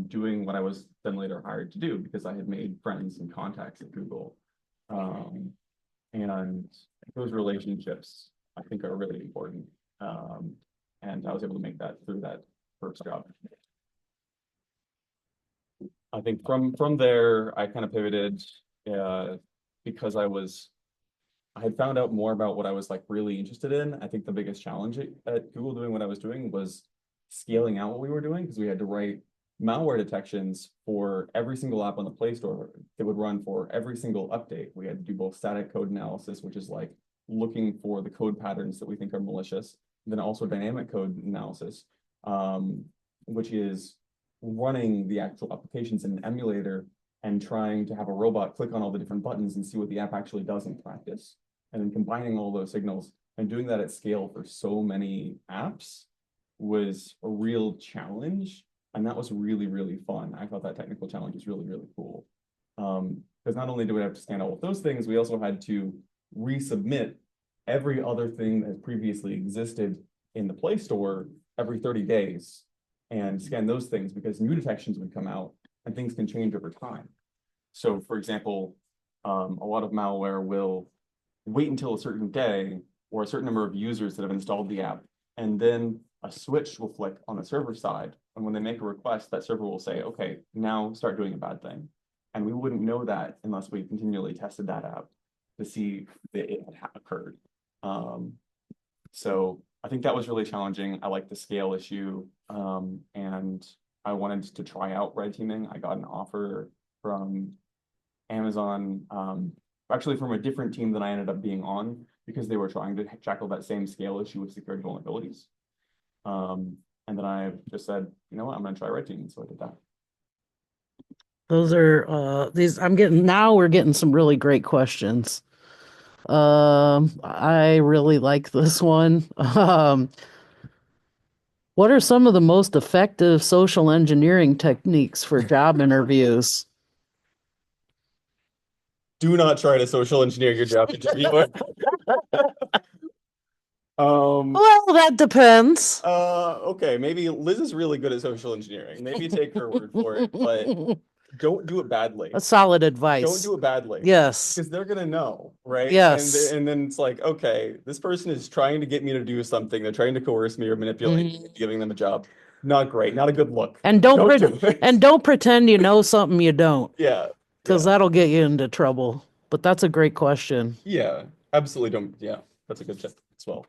doing what I was then later hired to do because I had made friends and contacts at Google. And those relationships, I think, are really important. And I was able to make that through that first job. I think from there, I kind of pivoted because I had found out more about what I was like really interested in. I think the biggest challenge at Google doing what I was doing was scaling out what we were doing, because we had to write malware detections for every single app on the Play Store. It would run for every single update. We had to do both static code analysis, which is like looking for the code patterns that we think are malicious, and then also dynamic code analysis, which is running the actual applications in an emulator and trying to have a robot click on all the different buttons and see what the app actually does in practice. And then combining all those signals and doing that at scale for so many apps was a real challenge. And that was really, really fun. I thought that technical challenge was really, really cool. Because not only do we have to scan all of those things, we also had to resubmit every other thing that has previously existed in the Play Store every 30 days and scan those things, because new detections would come out and things can change over time. So for example, a lot of malware will wait until a certain day or a certain number of users that have installed the app, and then a switch will flick on the server side. And when they make a request, that server will say, okay, now start doing a bad thing. And we wouldn't know that unless we continually tested that out to see that it had occurred. So I think that was really challenging. I like the scale issue. And I wanted to try out red teaming. I got an offer from Amazon, actually from a different team than I ended up being on, because they were trying to tackle that same scale issue with security vulnerabilities. And then I just said, you know what, I'm gonna try red teaming. So I did that. Those are we're getting some really great questions. I really like this one. What are some of the most effective social engineering techniques for job interviews? Do not try to social engineer your job interview. Well, that depends. Okay, maybe Liz is really good at social engineering. Maybe take her word for it, but don't do it badly. That's solid advice. Don't do it badly. Yes. Because they're gonna know, right? Yes. And then it's like, okay, this person is trying to get me to do something. They're trying to coerce me or manipulate me, giving them a job. Not great. Not a good look. And do it. don't pretend you know something you don't, Yeah. because that'll get you into trouble. But that's a great question. Yeah. Absolutely don't. Yeah. That's a good tip as well.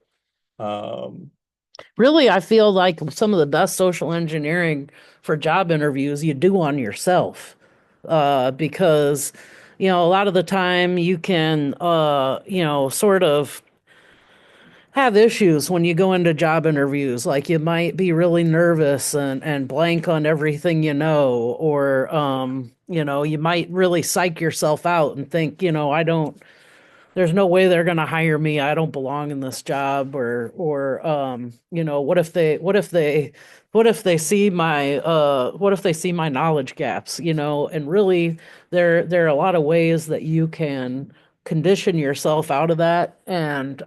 Really, I feel like some of the best social engineering for job interviews you do on yourself. Because, a lot of the time you can, sort of have issues when you go into job interviews. Like you might be really nervous and blank on everything or, you might really psych yourself out and think, there's no way they're going to hire me. I don't belong in this job. Or what if they see my knowledge gaps, and really there are a lot of ways that you can condition yourself out of that and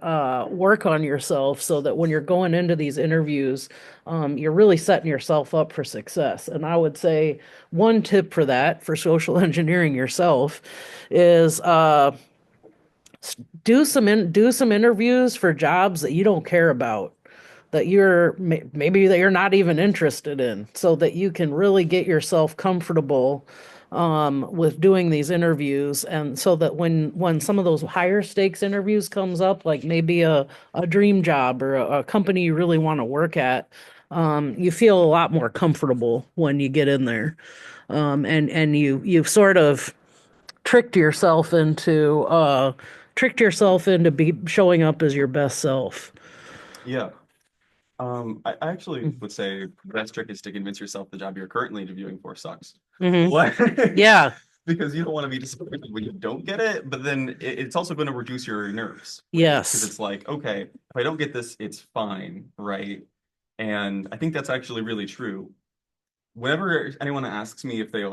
work on yourself so that when you're going into these interviews, you're really setting yourself up for success. And I would say one tip for that, for social engineering yourself, is do some interviews for jobs that you don't care about, that maybe that you're not even interested in, so that you can really get yourself comfortable with doing these interviews, and so that when some of those higher stakes interviews comes up, like maybe a dream job or a company you really want to work at, you feel a lot more comfortable when you get in there, and you've sort of tricked yourself into showing up as your best self. Yeah. I actually would say the best trick is to convince yourself the job you're currently interviewing for sucks. Yeah. Because you don't want to be disappointed when you don't get it, but then it's also going to reduce your nerves. Yes. Because it's like, okay, if I don't get this, it's fine, right? And I think that's actually really true. Whenever anyone asks me if they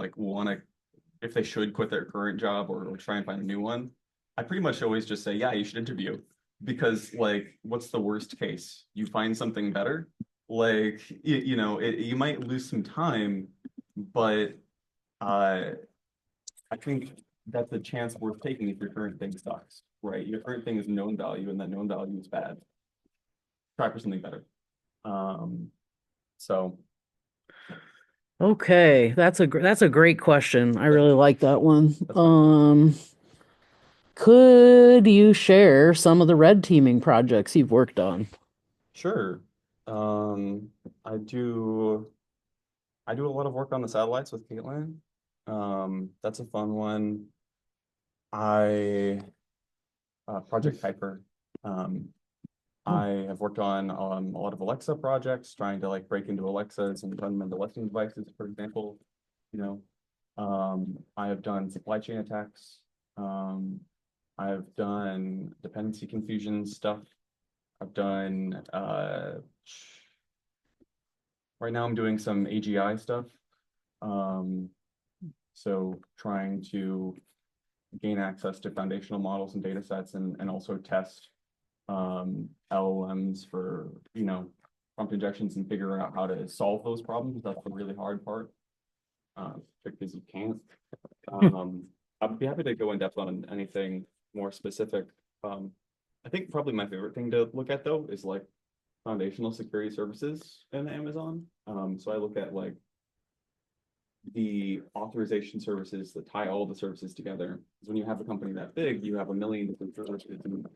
if they should quit their current job or try and find a new one, I pretty much always just say, yeah, you should interview. Because what's the worst case? You find something better? You might lose some time, but I think that's a chance worth taking if your current thing sucks, right? Your current thing is known value, and that known value is bad. Try for something better. So. Okay, that's a great question. I really like that one. Could you share some of the red teaming projects you've worked on? Sure. I do a lot of work on the satellites with Caitlin. That's a fun one. Project Kuiper. I have worked on a lot of Alexa projects, trying to break into Alexas and turn them into Listening devices, for example. I have done supply chain attacks. I've done dependency confusion stuff. I've done right now I'm doing some AGI stuff. So trying to gain access to foundational models and data sets, and also test LLMs for prompt injections and figure out how to solve those problems. That's the really hard part, because you can't. I'd be happy to go in depth on anything more specific. I think probably my favorite thing to look at though is foundational security services in Amazon. So I look at like the authorization services that tie all the services together. Because when you have a company that big, you have a million different services, and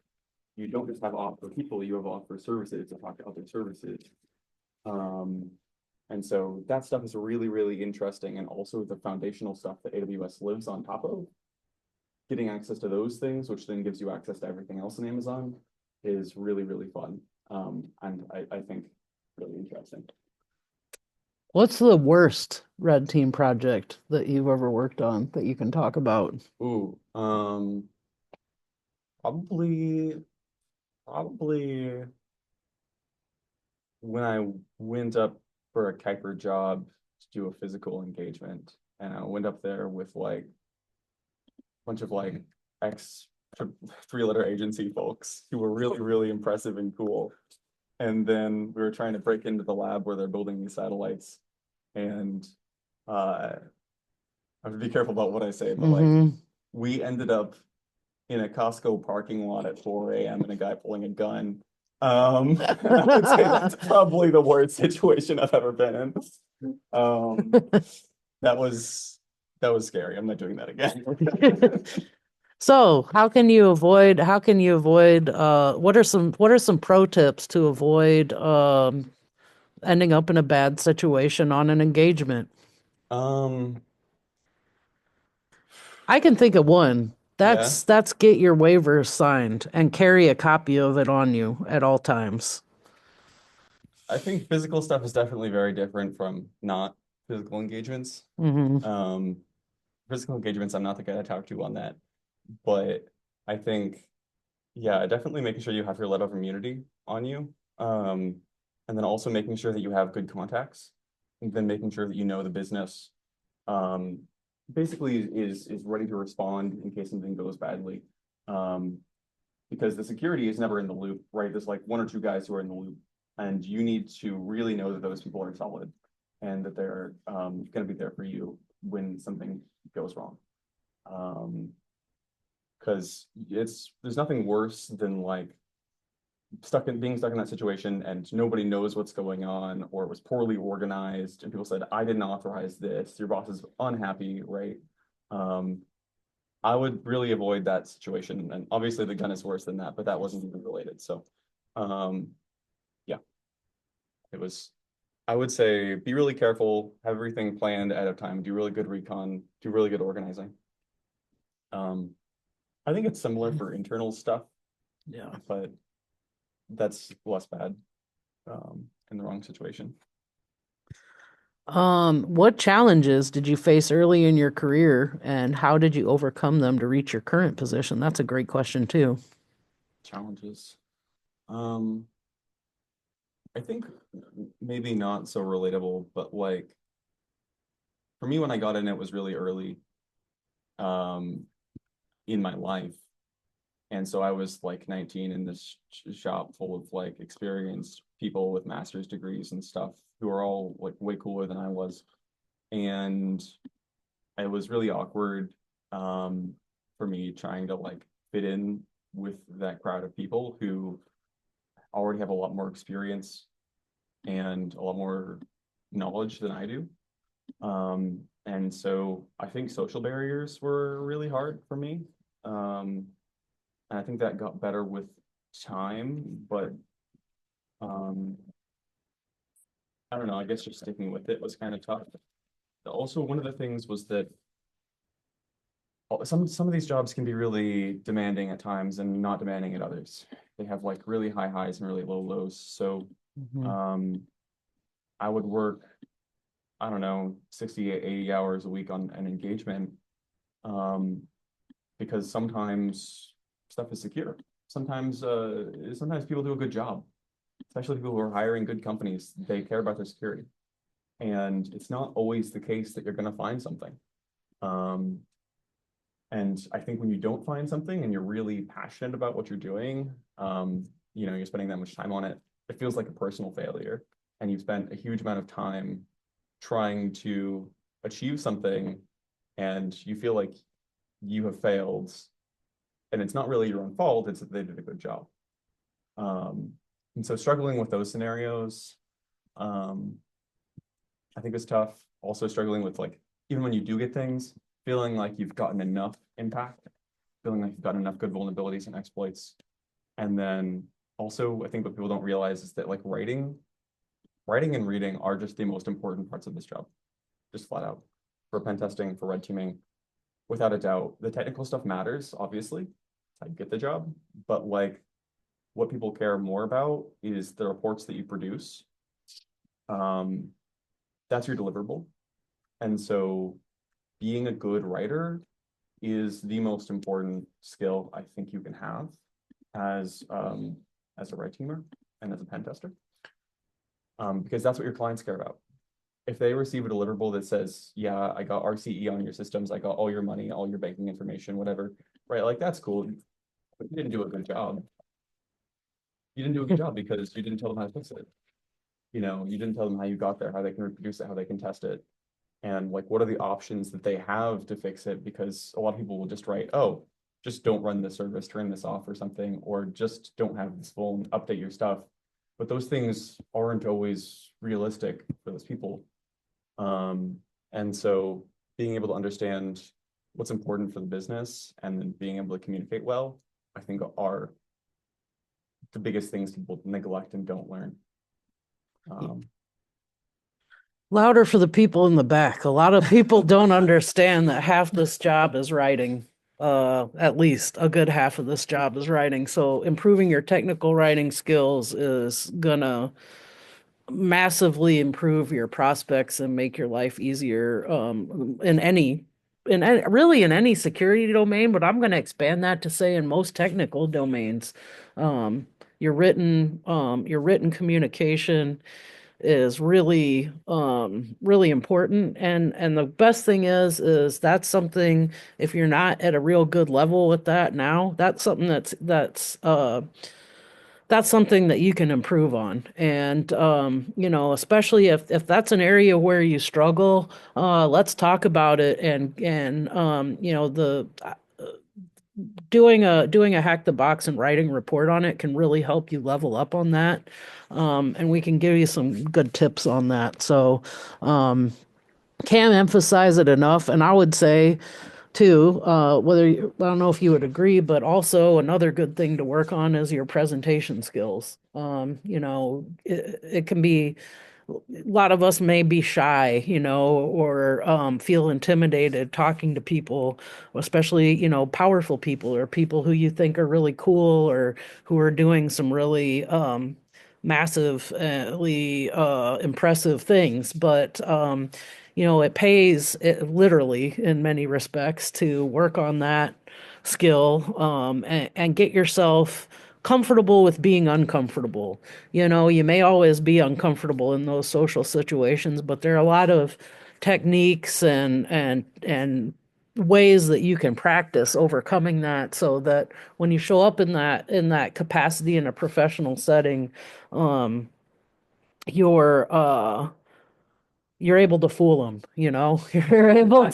you don't just have auth for people, you have auth for services to talk to other services. And so that stuff is really, really interesting, and also the foundational stuff that AWS lives on top of. Getting access to those things, which then gives you access to everything else in Amazon, is really, really fun. And I think really interesting. What's the worst red team project that you've ever worked on that you can talk about? Ooh, probably when I went up for a Kuiper job to do a physical engagement, and I went up there with like a bunch of like ex three-letter agency folks who were really, really impressive and cool. And then we were trying to break into the lab where they're building these satellites. And I have to be careful about what I say, but like Mhm. we ended up in a Costco parking lot at 4 a.m. and a guy pulling a gun. I would say that's probably the worst situation I've ever been in. That was scary. I'm not doing that again. So how can you avoid what are some pro tips to avoid ending up in a bad situation on an engagement? I can think of one. That's get your waivers signed and carry a copy of it on you at all times. I think physical stuff is definitely very different from not physical engagements. Hmm. Physical engagements, I'm not the guy to talk to on that, but I think, yeah, definitely making sure you have your letter of immunity on you. And then also making sure that you have good contacts, and then making sure that you know the business, basically is ready to respond in case something goes badly. Because the security is never in the loop, right? There's like one or two guys who are in the loop, and you need to really know that those people are solid and that they're going to be there for you when something goes wrong. Because there's nothing worse than like being stuck in that situation and nobody knows what's going on, or it was poorly organized and people said, I didn't authorize this, your boss is unhappy, right? I would really avoid that situation. And obviously the gun is worse than that, but that wasn't even related. So yeah, I would say be really careful, have everything planned ahead of time, do really good recon, do really good organizing. I think it's similar for internal stuff, Yeah. but that's less bad in the wrong situation. What challenges did you face early in your career and how did you overcome them to reach your current position? That's a great question too. Challenges. I think maybe not so relatable, but like for me, when I got in, it was really early in my life. And so I was like 19 in this shop full of like experienced people with master's degrees and stuff who are all like way cooler than I was. And it was really awkward for me trying to like fit in with that crowd of people who already have a lot more experience and a lot more knowledge than I do. And so I think social barriers were really hard for me. And I think that got better with time, but I don't know, I guess just sticking with it was kind of tough. Also, one of the things was that some of these jobs can be really demanding at times and not demanding at others. They have like really high highs and really low lows. So I would work, I don't know, 60, 80 hours a week on an engagement because sometimes stuff is secure. Sometimes people do a good job, especially people who are hiring good companies. They care about their security. And it's not always the case that you're going to find something. And I think when you don't find something and you're really passionate about what you're doing, you're spending that much time on it, it feels like a personal failure. And you've spent a huge amount of time trying to achieve something and you feel like you have failed. And it's not really your own fault, it's that they did a good job. And so struggling with those scenarios, I think is tough. Also struggling with like, even when you do get things, feeling like you've gotten enough impact, feeling like you've gotten enough good vulnerabilities and exploits. And then also, I think what people don't realize is that like writing and reading are just the most important parts of this job, just flat out. For pen testing, for red teaming, without a doubt, the technical stuff matters, obviously. I get the job, but like what people care more about is the reports that you produce. That's your deliverable. And so being a good writer is the most important skill I think you can have as a red teamer and as a pen tester. Because that's what your clients care about. If they receive a deliverable that says, yeah, I got RCE on your systems, I got all your money, all your banking information, whatever, right? Like that's cool, but you didn't do a good job. You didn't do a good job because you didn't tell them how to fix it. You know, you didn't tell them how you got there, how they can reproduce it, how they can test it. And like, what are the options that they have to fix it? Because a lot of people will just write, oh, just don't run the service, turn this off or something, or just don't have this phone, update your stuff. But those things aren't always realistic for those people. And so being able to understand what's important for the business and then being able to communicate well, I think are the biggest things people neglect and don't learn. Louder for the people in the back. A lot of people don't understand that half this job is writing. At least a good half of this job is writing. So improving your technical writing skills is gonna massively improve your prospects and make your life easier really in any security domain, but I'm going to expand that to say in most technical domains. Your written communication is really important, and the best thing is that's something, if you're not at a real good level with that now, that's something that's something that you can improve on. And especially if that's an area where you struggle, let's talk about it. And the doing a hack the box and writing a report on it can really help you level up on that. And we can give you some good tips on that. So can't emphasize it enough. And I would say too, I don't know if you would agree, but also another good thing to work on is your presentation skills. It can be, a lot of us may be shy, or feel intimidated talking to people, especially, powerful people or people who you think are really cool or who are doing some really massively impressive things. But it pays literally in many respects to work on that skill, and get yourself comfortable with being uncomfortable. You may always be uncomfortable in those social situations, but there are a lot of techniques and ways that you can practice overcoming that, so that when you show up in that capacity in a professional setting, um, you're you're able to fool them, you're able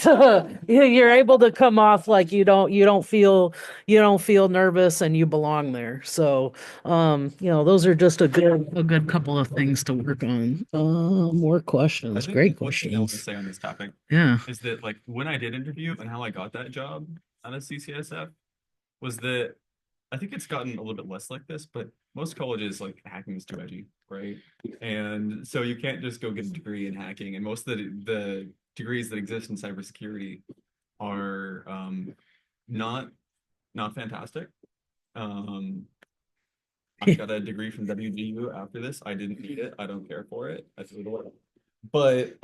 to come off like you don't feel nervous and you belong there. So those are just a good couple of things to work on. More questions. Great one thing I want to questions. say on this topic Yeah. is that like when I did interview and how I got that job out of CCSF was that I think it's gotten a little bit less like this, but most colleges like hacking is too edgy, right? And so you can't just go get a degree in hacking. And most of the degrees that exist in cybersecurity are not fantastic. I got a degree from WGU after this. I didn't need it. I don't care for it. I threw it away. But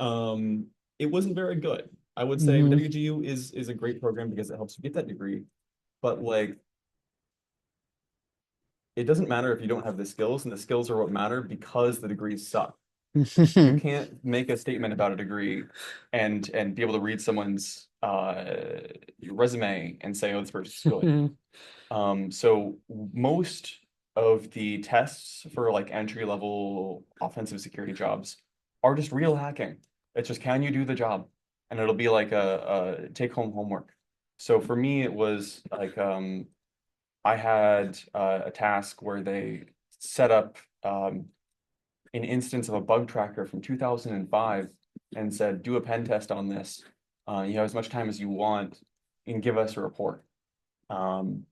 it wasn't very good. I would say Mhm. WGU is a great program because it helps you get that degree. But like it doesn't matter if you don't have the skills, and the skills are what matter because the degrees suck. You can't make a statement about a degree and be able to read someone's resume and say, oh, this person's good. So most of the tests for like entry level offensive security jobs are just real hacking. It's just, can you do the job? And it'll be like a take home homework. So for me, it was like I had a task where they set up an instance of a bug tracker from 2005 and said, do a pen test on this. You have as much time as you want and give us a report. And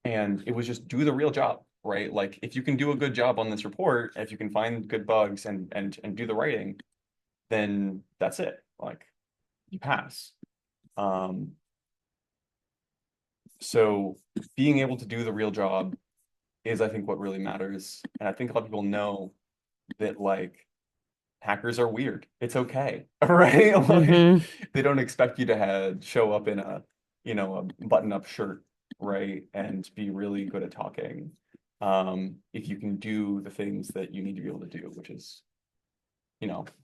it was just do the real job, right? Like if you can do a good job on this report, if you can find good bugs and do the writing, then that's it. Like you pass. So being able to do the real job is, I think, what really matters. And I think a lot of people know that like hackers are weird. It's okay, right? Like Mhm. they don't expect you to show up in a, a button-up shirt, right? And be really good at talking. If you can do the things that you need to be able to do, which is,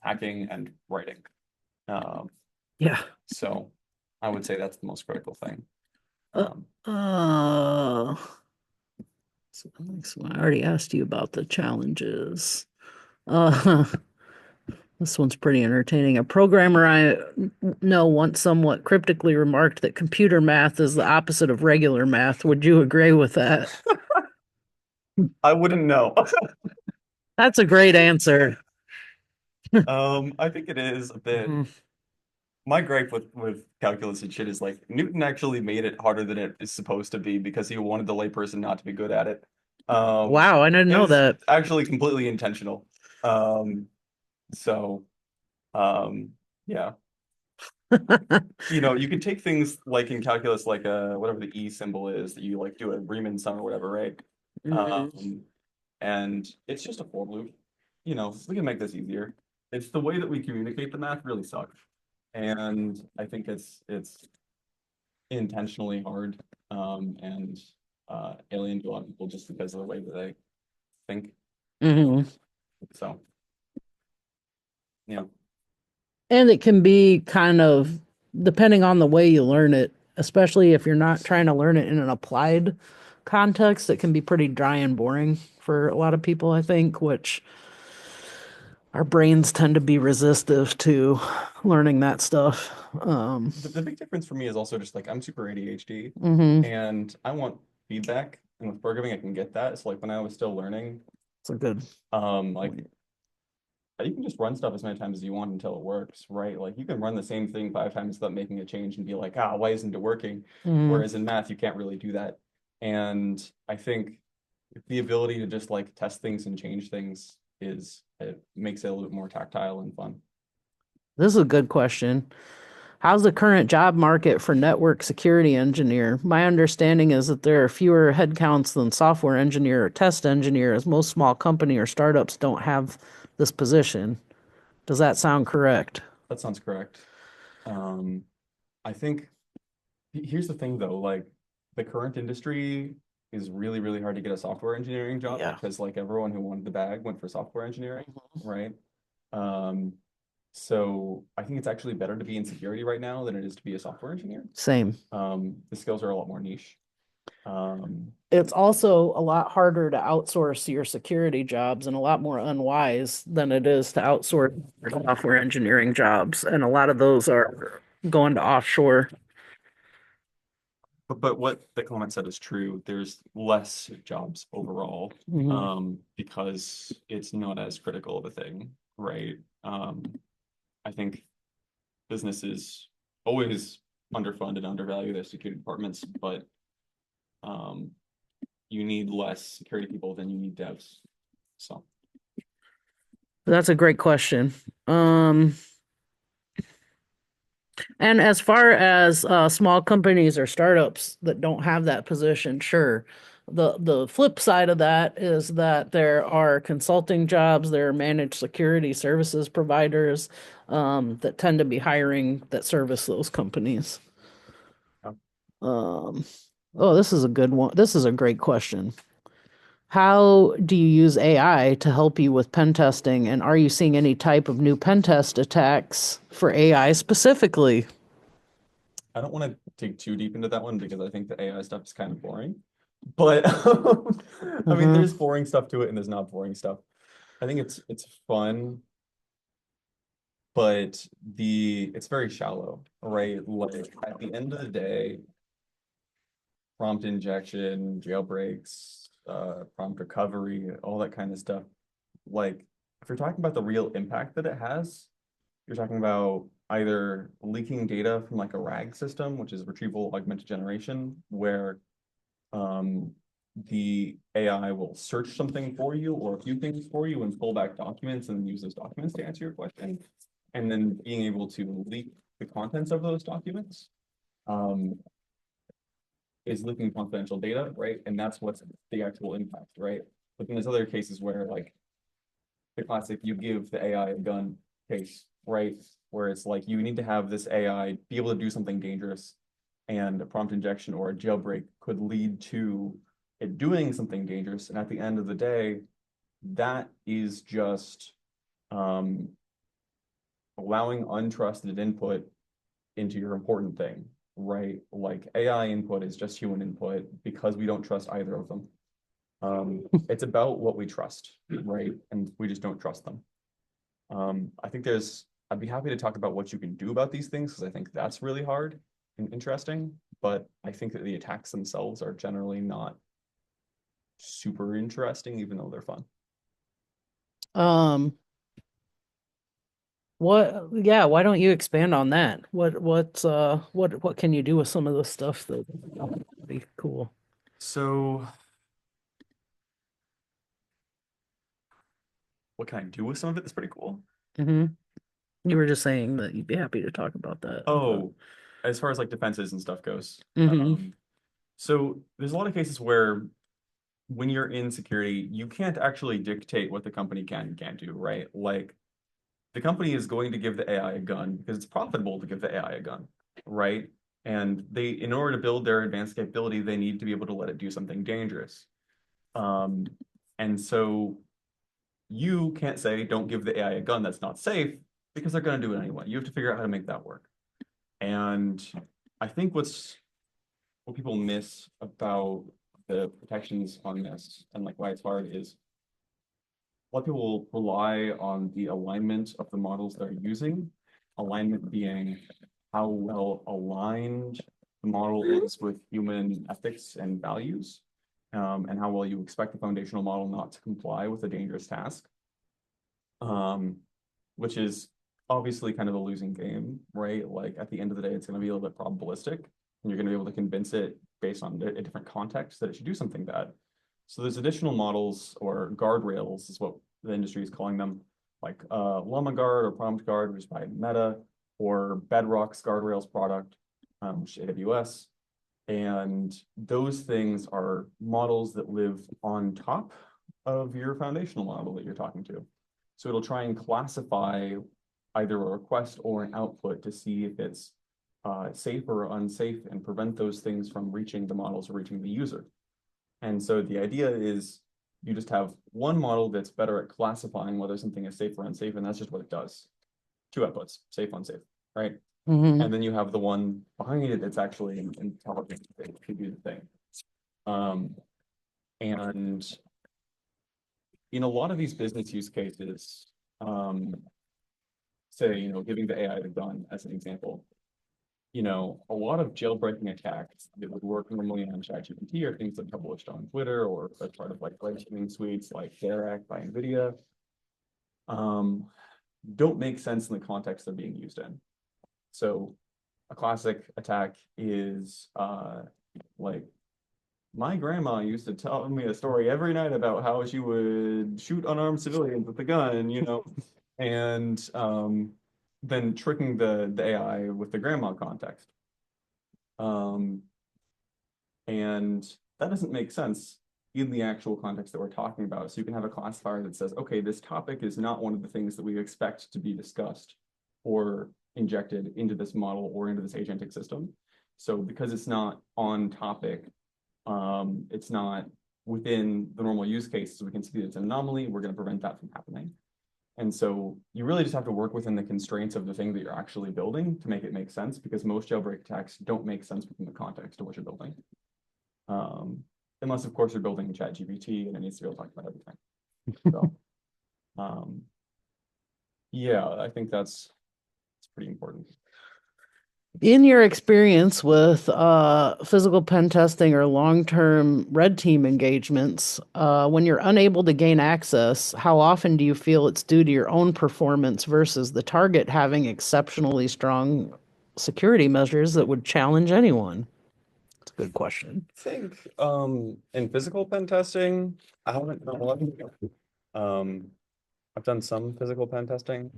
hacking and writing. Yeah. So I would say that's the most critical thing. Uh, uh, so I already asked you about the challenges. This one's pretty entertaining. A programmer I know once somewhat cryptically remarked that computer math is the opposite of regular math. Would you agree with that? I wouldn't know. That's a great answer. I think it is a bit. Mhm. My gripe with calculus and shit is like Newton actually made it harder than it is supposed to be because he wanted the layperson not to be good at it. Wow, I didn't It know was that. actually completely intentional. So yeah. You can take things like in calculus, like whatever the E symbol is that you like do a Riemann sum or whatever, right? Mhm. And it's just a for loop. We can make this easier. It's the way that we communicate the math really sucks. And I think it's intentionally hard and alien to a lot of people just because of the way that they think. Mhm. So yeah. And it can be kind of, depending on the way you learn it, especially if you're not trying to learn it in an applied context, it can be pretty dry and boring for a lot of people, I think, which our brains tend to be resistive to learning that stuff. The big difference for me is also just like I'm super ADHD Mhm. and I want feedback. And with programming, I can get that. So like when I was still learning, It's a good. like you can just run stuff as many times as you want until it works, right? Like you can run the same thing 5 times without making a change and be like, why isn't it working? Mhm. Whereas in math, you can't really do that. And I think the ability to just like test things and change things it makes it a little bit more tactile and fun. This is a good question. How's the current job market for network security engineer? My understanding is that there are fewer headcounts than software engineer or test engineer, as most small company or startups don't have this position. Does that sound correct? That sounds correct. I think here's the thing though, like the current industry is really, really hard to get a software engineering job Yeah. because like everyone who wanted the bag went for software engineering, right? Um, so I think it's actually better to be in security right now than it is to be a software engineer. Same. The skills are a lot more niche. It's also a lot harder to outsource your security jobs and a lot more unwise than it is to outsource your software engineering jobs. And a lot of those are going to offshore. But what the comment said is true. There's less jobs overall, Mhm. because it's not as critical of a thing, right? I think businesses always underfund and undervalue their security departments, but you need less security people than you need devs. So That's a great question. And as far as small companies or startups that don't have that position, sure. The flip side of that is that there are consulting jobs, there are managed security services providers that tend to be hiring that service those companies. yeah. Um, oh, this is a good one. This is a great question. How do you use AI to help you with pen testing? And are you seeing any type of new pen test attacks for AI specifically? I don't want to dig too deep into that one because I think the AI stuff is kind of boring. But I mean, there's boring stuff to it and there's not boring stuff. I think it's fun, but it's very shallow, right? Like at the end of the day, prompt injection, jailbreaks, prompt recovery, all that kind of stuff like, if you're talking about the real impact that it has, you're talking about either leaking data from like a RAG system, which is retrieval augmented generation, where the AI will search something for you or a few things for you and pull back documents and use those documents to answer your question. And then being able to leak the contents of those documents is leaking confidential data, right? And that's what's the actual impact, right? But then there's other cases where like the classic, you give the AI a gun case, right? Where it's like you need to have this AI be able to do something dangerous, and a prompt injection or a jailbreak could lead to it doing something dangerous. And at the end of the day, that is just allowing untrusted input into your important thing, right? Like AI input is just human input because we don't trust either of them. It's about what we trust, right? And we just don't trust them. I think I'd be happy to talk about what you can do about these things because I think that's really hard and interesting, but I think that the attacks themselves are generally not super interesting, even though they're fun. Why don't you expand on that? What can you do with some of the stuff that would be cool? So what can I do with some of it that's pretty cool? Mm-hmm. You were just saying that you'd be happy to talk about that. Oh, as far as like defenses and stuff goes. Mhm. So there's a lot of cases where when you're in security, you can't actually dictate what the company can and can't do, right? Like the company is going to give the AI a gun because it's profitable to give the AI a gun, right? And in order to build their advanced capability, they need to be able to let it do something dangerous. And so you can't say, don't give the AI a gun that's not safe because they're going to do it anyway. You have to figure out how to make that work. And I think what people miss about the protections on this and like why it's hard is a lot of people rely on the alignment of the models they're using, alignment being how well aligned the model is with human ethics and values, and how well you expect the foundational model not to comply with a dangerous task, which is obviously kind of a losing game, right? Like at the end of the day, it's going to be a little bit probabilistic, and you're going to be able to convince it based on a different context that it should do something bad. So there's additional models or guardrails is what the industry is calling them, like Llama Guard or Prompt Guard, which is by Meta, or Bedrock's guardrails product, which is AWS. And those things are models that live on top of your foundational model that you're talking to. So it'll try and classify either a request or an output to see if it's safe or unsafe and prevent those things from reaching the models or reaching the user. And so the idea is you just have one model that's better at classifying whether something is safe or unsafe, and that's just what it does. Two outputs, safe, unsafe, right? Mhm. And then you have the one behind it that's actually intelligent to do the thing. And in a lot of these business use cases, say, giving the AI the gun as an example, a lot of jailbreaking attacks that would work normally on ChatGPT are things that are published on Twitter or as part of like red-teaming suites like Derek by NVIDIA, don't make sense in the context they're being used in. So a classic attack is like, my grandma used to tell me a story every night about how she would shoot unarmed civilians with a gun, and then tricking the AI with the grandma context. And that doesn't make sense in the actual context that we're talking about. So you can have a classifier that says, okay, this topic is not one of the things that we expect to be discussed or injected into this model or into this agentic system. So because it's not on topic, it's not within the normal use cases, we can see that it's an anomaly, we're going to prevent that from happening. And so you really just have to work within the constraints of the thing that you're actually building to make it make sense, because most jailbreak attacks don't make sense within the context of what you're building. Unless, of course, you're building ChatGPT and it needs to be able to talk about everything. So, yeah, I think that's pretty important. In your experience with physical pen testing or long-term red team engagements, when you're unable to gain access, how often do you feel it's due to your own performance versus the target having exceptionally strong security measures that would challenge anyone? It's a good question. Think in physical pen testing, I haven't done a lot. I've done some physical pen testing.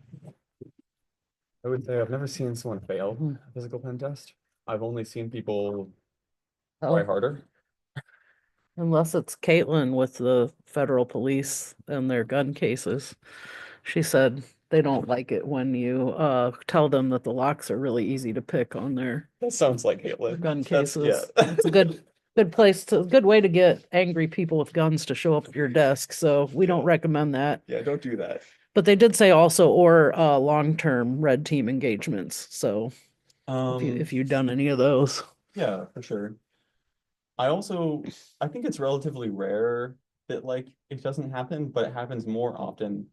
I would say I've never seen someone fail a physical pen test. I've only seen people try Oh, harder. unless it's Caitlin with the federal police and their gun cases. She said they don't like it when you tell them that the locks are really easy to pick on their That sounds like Caitlin. gun That's yeah. cases. It's a good way to get angry people with guns to show up at your desk. So we don't Yeah. recommend that. Yeah, don't do that. But they did say also or long-term red team engagements. So if you've done any of those. Yeah, for sure. I think it's relatively rare that like it doesn't happen, but it happens more often.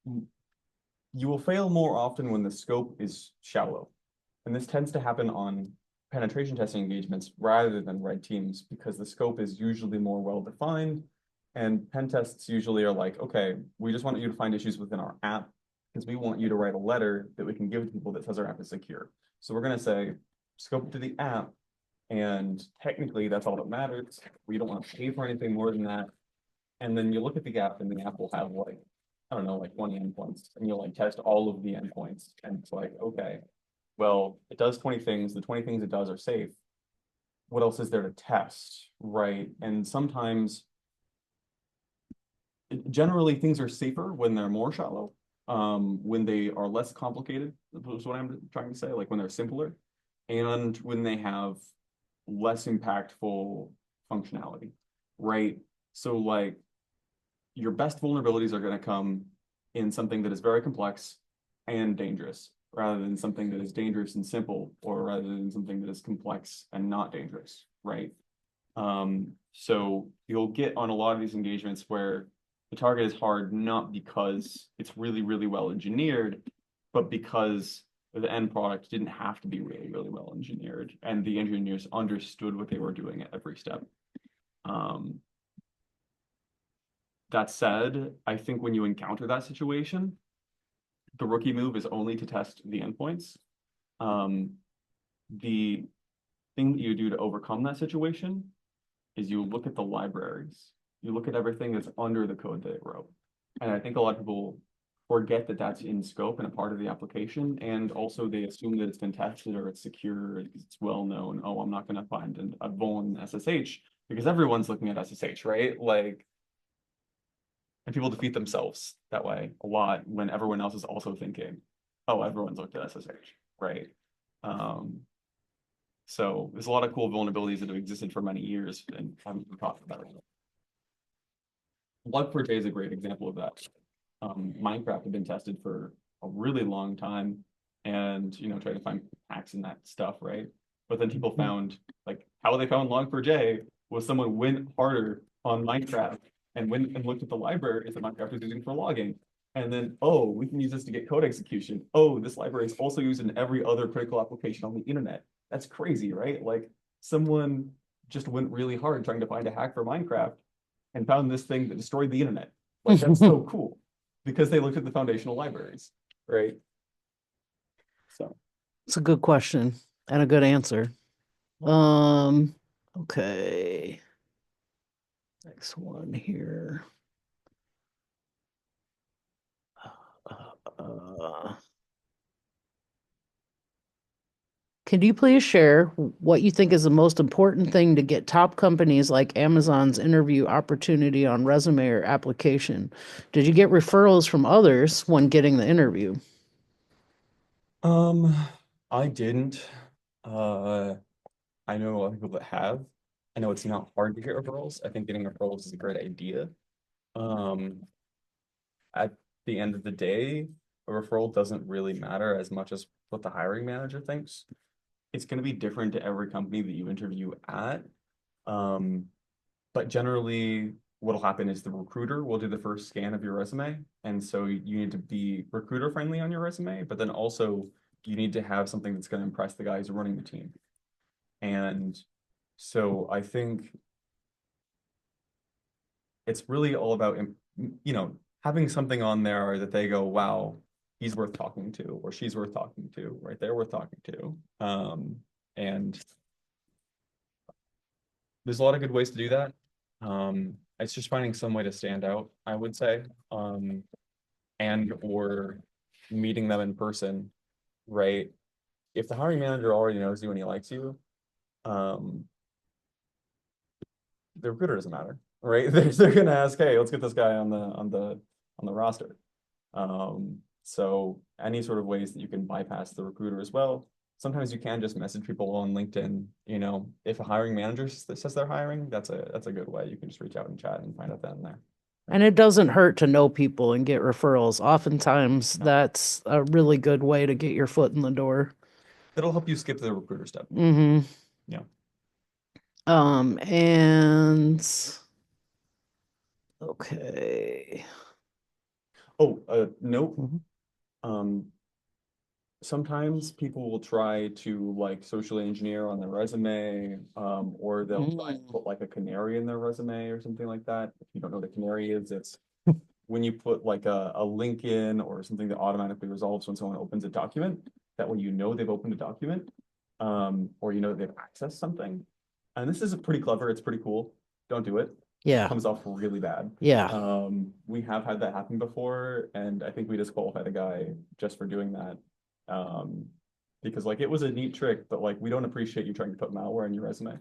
You will fail more often when the scope is shallow. And this tends to happen on penetration testing engagements rather than red teams because the scope is usually more well defined. And pen tests usually are like, okay, we just want you to find issues within our app because we want you to write a letter that we can give to people that says our app is secure. So we're going to say, scope to the app. And technically, that's all that matters. We don't want to pay for anything more than that. And then you look at the app, and the app will have like, I don't know, like 20 endpoints, and you'll like test all of the endpoints. And it's like, okay, well, it does 20 things. The 20 things it does are safe. What else is there to test, right? And sometimes, generally, things are safer when they're more shallow. When they are less complicated, is what I'm trying to say, like when they're simpler, and when they have less impactful functionality, right? So like your best vulnerabilities are going to come in something that is very complex and dangerous rather than something that is dangerous and simple or rather than something that is complex and not dangerous, right? So you'll get on a lot of these engagements where the target is hard not because it's really, really well engineered, but because the end product didn't have to be really, really well engineered, and the engineers understood what they were doing at every step. That said, I think when you encounter that situation, the rookie move is only to test the endpoints. The thing that you do to overcome that situation is you look at the libraries. You look at everything that's under the code that it wrote. And I think a lot of people forget that that's in scope and a part of the application. And also they assume that it's been tested or it's secure, it's well known. Oh, I'm not going to find a vuln in SSH because everyone's looking at SSH, right? Like, and people defeat themselves that way a lot when everyone else is also thinking, oh, everyone's looked at SSH, right? So there's a lot of cool vulnerabilities that have existed for many years and haven't been talked about. Log4j is a great example of that. Minecraft had been tested for a really long time and, trying to find hacks in that stuff, right? But then people found, like, how they found Log4j was someone went harder on Minecraft and went and looked at the libraries that Minecraft was using for logging. And then, oh, we can use this to get code execution. Oh, this library is also used in every other critical application on the internet. That's crazy, right? Like, someone just went really hard trying to find a hack for Minecraft and found this thing that destroyed the internet. Like, that's so cool because they looked at the foundational libraries, right? So It's a good question and a good answer. Okay. Next one here. Can you please share what you think is the most important thing to get top companies like Amazon's interview opportunity on resume or application? Did you get referrals from others when getting the interview? I didn't. I know a lot of people that have. I know it's not hard to get referrals. I think getting referrals is a great idea. At the end of the day, a referral doesn't really matter as much as what the hiring manager thinks. It's going to be different to every company that you interview at. But generally, what'll happen is the recruiter will do the first scan of your resume. And so you need to be recruiter friendly on your resume, but then also you need to have something that's going to impress the guys running the team. And so I think it's really all about, having something on there that they go, wow, he's worth talking to, or she's worth talking to, right? They're worth talking to. And there's a lot of good ways to do that. It's just finding some way to stand out, I would say, and or meeting them in person, right? If the hiring manager already knows you and he likes you, the recruiter doesn't matter, right? They're gonna ask, hey, let's get this guy on the roster. So any sort of ways that you can bypass the recruiter as well. Sometimes you can just message people on LinkedIn. If a hiring manager says they're hiring, that's a good way. You can just reach out and chat and find out then there. And it doesn't hurt to know people and get referrals. Oftentimes, that's a really good way to get your foot in the door. That'll help you skip the recruiter step. Mm-hmm. Yeah. And okay. Oh, note. Mhm. Sometimes people will try to like socially engineer on their resume, or they'll try and put like a canary in their resume or something like that. If you don't know what a canary is, it's when you put like a link in or something that automatically resolves when someone opens a document, that when they've opened a document, or that they've accessed something. And this is pretty clever, it's pretty cool. Don't do it. Yeah. It comes off really bad. Yeah. We have had that happen before, and I think we disqualified a guy just for doing that. Because like it was a neat trick, but like we don't appreciate you trying to put malware in your resume.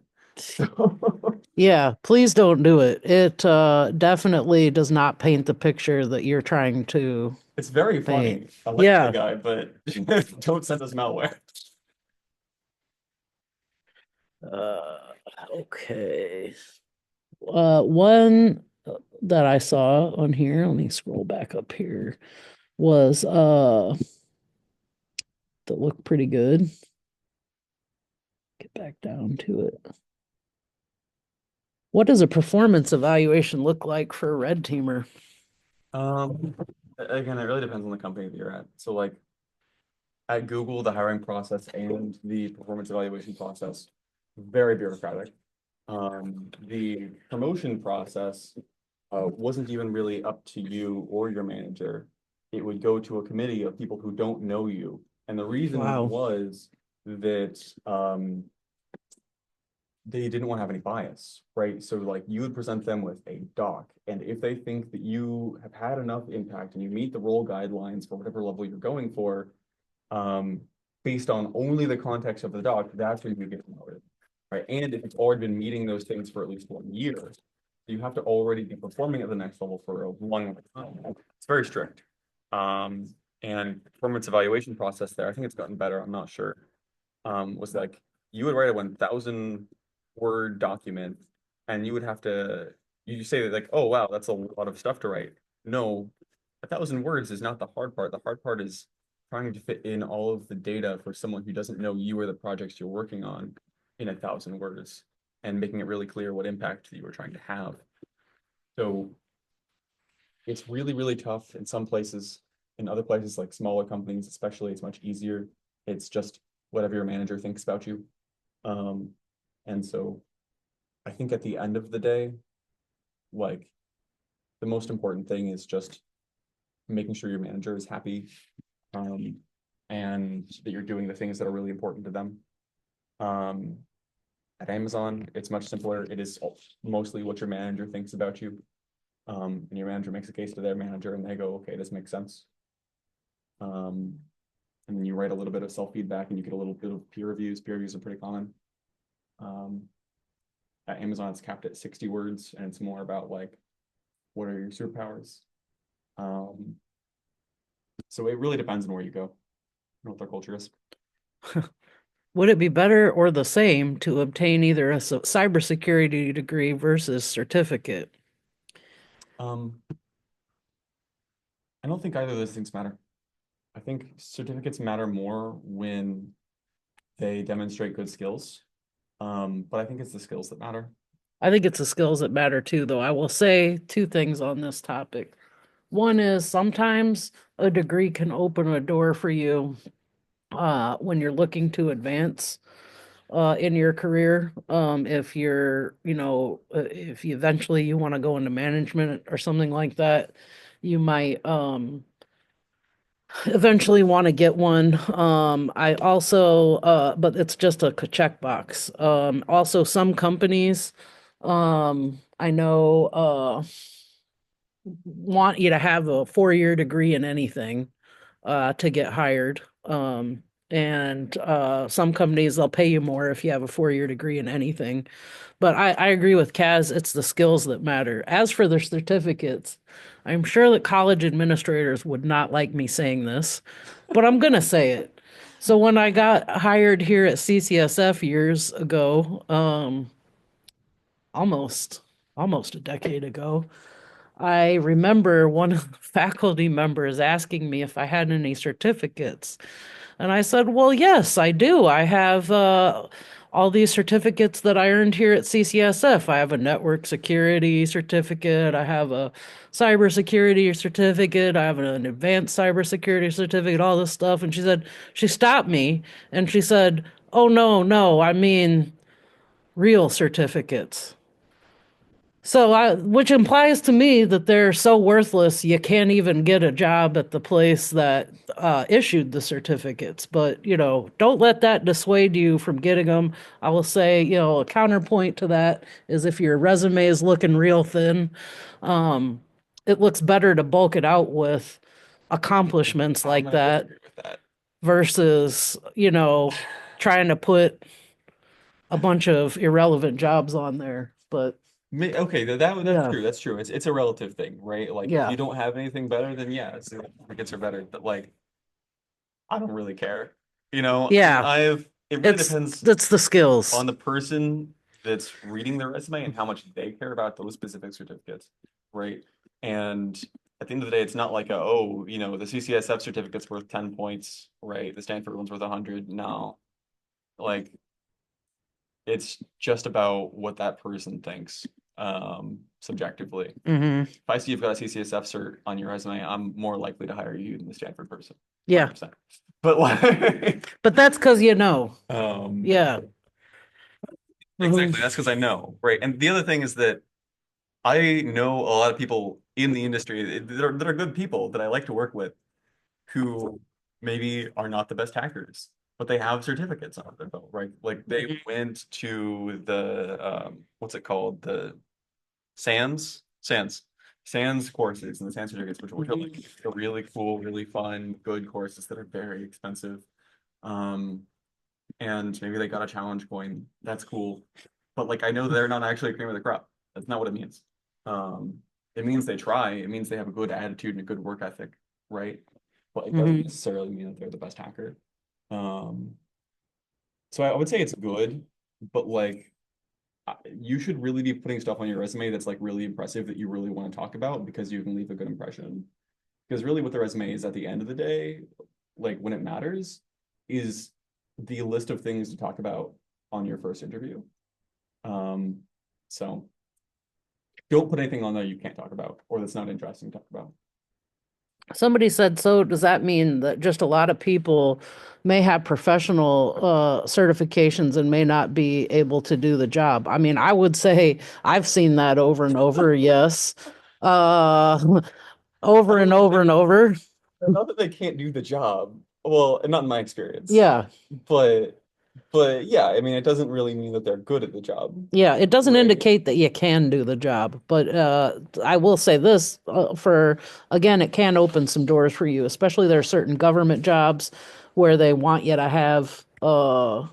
Yeah, please don't do it. It definitely does not paint the picture that you're trying to. It's very funny. Paint. I like Yeah. the guy, but don't send us malware. Okay. One that I saw on here, let me scroll back up here, was that looked pretty good. Get back down to it. What does a performance evaluation look like for a red teamer? Again, it really depends on the company that you're at. So like at Google, the hiring process and the performance evaluation process, very bureaucratic. The promotion process wasn't even really up to you or your manager. It would go to a committee of people who don't know you. And the reason Wow. was that they didn't want to have any bias, right? So like you would present them with a doc, and if they think that you have had enough impact and you meet the role guidelines for whatever level you're going for, based on only the context of the doc, that's where you get promoted, right? And if it's already been meeting those things for at least 1 year, you have to already be performing at the next level for a long time. It's very strict. And performance evaluation process there, I think it's gotten better, I'm not sure. Was like you would write a 1,000 word document and you would have to, you say that like, oh wow, that's a lot of stuff to write. No, 1,000 words is not the hard part. The hard part is trying to fit in all of the data for someone who doesn't know you or the projects you're working on in 1,000 words and making it really clear what impact you were trying to have. So it's really, really tough in some places. In other places, like smaller companies, especially, it's much easier. It's just whatever your manager thinks about you. And so I think at the end of the day, like the most important thing is just making sure your manager is happy, and that you're doing the things that are really important to them. At Amazon, it's much simpler. It is mostly what your manager thinks about you. And your manager makes a case to their manager and they go, okay, this makes sense. And then you write a little bit of self-feedback and you get a little bit of peer reviews. Peer reviews are pretty common. At Amazon, it's capped at 60 words, and it's more about like, what are your superpowers? So it really depends on where you go and what their culture is. Would it be better or the same to obtain either a cybersecurity degree versus certificate? I don't think either of those things matter. I think certificates matter more when they demonstrate good skills. But I think it's the skills that matter. I think it's the skills that matter too, though. I will say two things on this topic. One is sometimes a degree can open a door for you when you're looking to advance in your career. If you're, if you eventually you want to go into management or something like that, you might eventually want to get one. I also, but it's just a checkbox. Also some companies, I know, want you to have a 4-year degree in anything, to get hired. And some companies, they'll pay you more if you have a 4-year degree in anything. But I agree with Kaz, it's the skills that matter. As for the certificates, I'm sure that college administrators would not like me saying this, but I'm gonna say it. So when I got hired here at CCSF years ago, almost almost a decade ago, I remember one of the faculty members asking me if I had any certificates. And I said, well, yes, I do. I have all these certificates that I earned here at CCSF. I have a network security certificate. I have a cybersecurity certificate. I have an advanced cybersecurity certificate, all this stuff. And she stopped me and she said, oh, no, no, I mean real certificates. Which implies to me that they're so worthless you can't even get a job at the place that issued the certificates. But, don't let that dissuade you from getting them. I will say, a counterpoint to that is if your resume is looking real thin, um, it looks better to bulk it out with accomplishments like I'm gonna that disagree with that. versus, trying to put a bunch of irrelevant jobs on there. But Okay, that's yeah. true. That's true. It's a relative thing, right? Like if Yeah. you don't have anything better, then yeah, certificates are better. But like, I don't really care. Yeah. It really It's depends it's the skills. on the person that's reading their resume and how much they care about those specific certificates, right? And at the end of the day, it's not like the CCSF certificate's worth 10 points, right? The Stanford one's worth 100. No, like it's just about what that person thinks, subjectively. Hmm. If I see you've got a CCSF cert on your resume, I'm more likely to hire you than the Stanford person. Yeah. 100%. But like, But that's because Yeah. exactly. That's because I know, right? And the other thing is that I know a lot of people in the industry that are good people that I like to work with who maybe are not the best hackers, but they have certificates on their belt, right? Like they went to the what's it called? The SANS courses and the SANS certificates, which are like really cool, really fun, good courses that are very expensive. And maybe they got a challenge going. That's cool. But like I know they're not actually cream of the crop. That's not what it means. It means they try. It means they have a good attitude and a good work ethic, right? But it doesn't necessarily mean that they're the best hacker. So I would say it's good, but like you should really be putting stuff on your resume that's like really impressive that you really want to talk about because you can leave a good impression. Because really what the resume is at the end of the day, like when it matters, is the list of things to talk about on your first interview. So don't put anything on there you can't talk about or that's not interesting to talk about. Somebody said, so does that mean that just a lot of people may have professional certifications and may not be able to do the job? I mean, I would say I've seen that over and over, yes. Over and over and over. Not that they can't do the job. Well, not in my experience. Yeah. But yeah, I mean, it doesn't really mean that they're good at the job. Yeah, it doesn't Right. indicate that you can do the job, but I will say this again, it can open some doors for you, especially there are certain government jobs where they want you to have you'll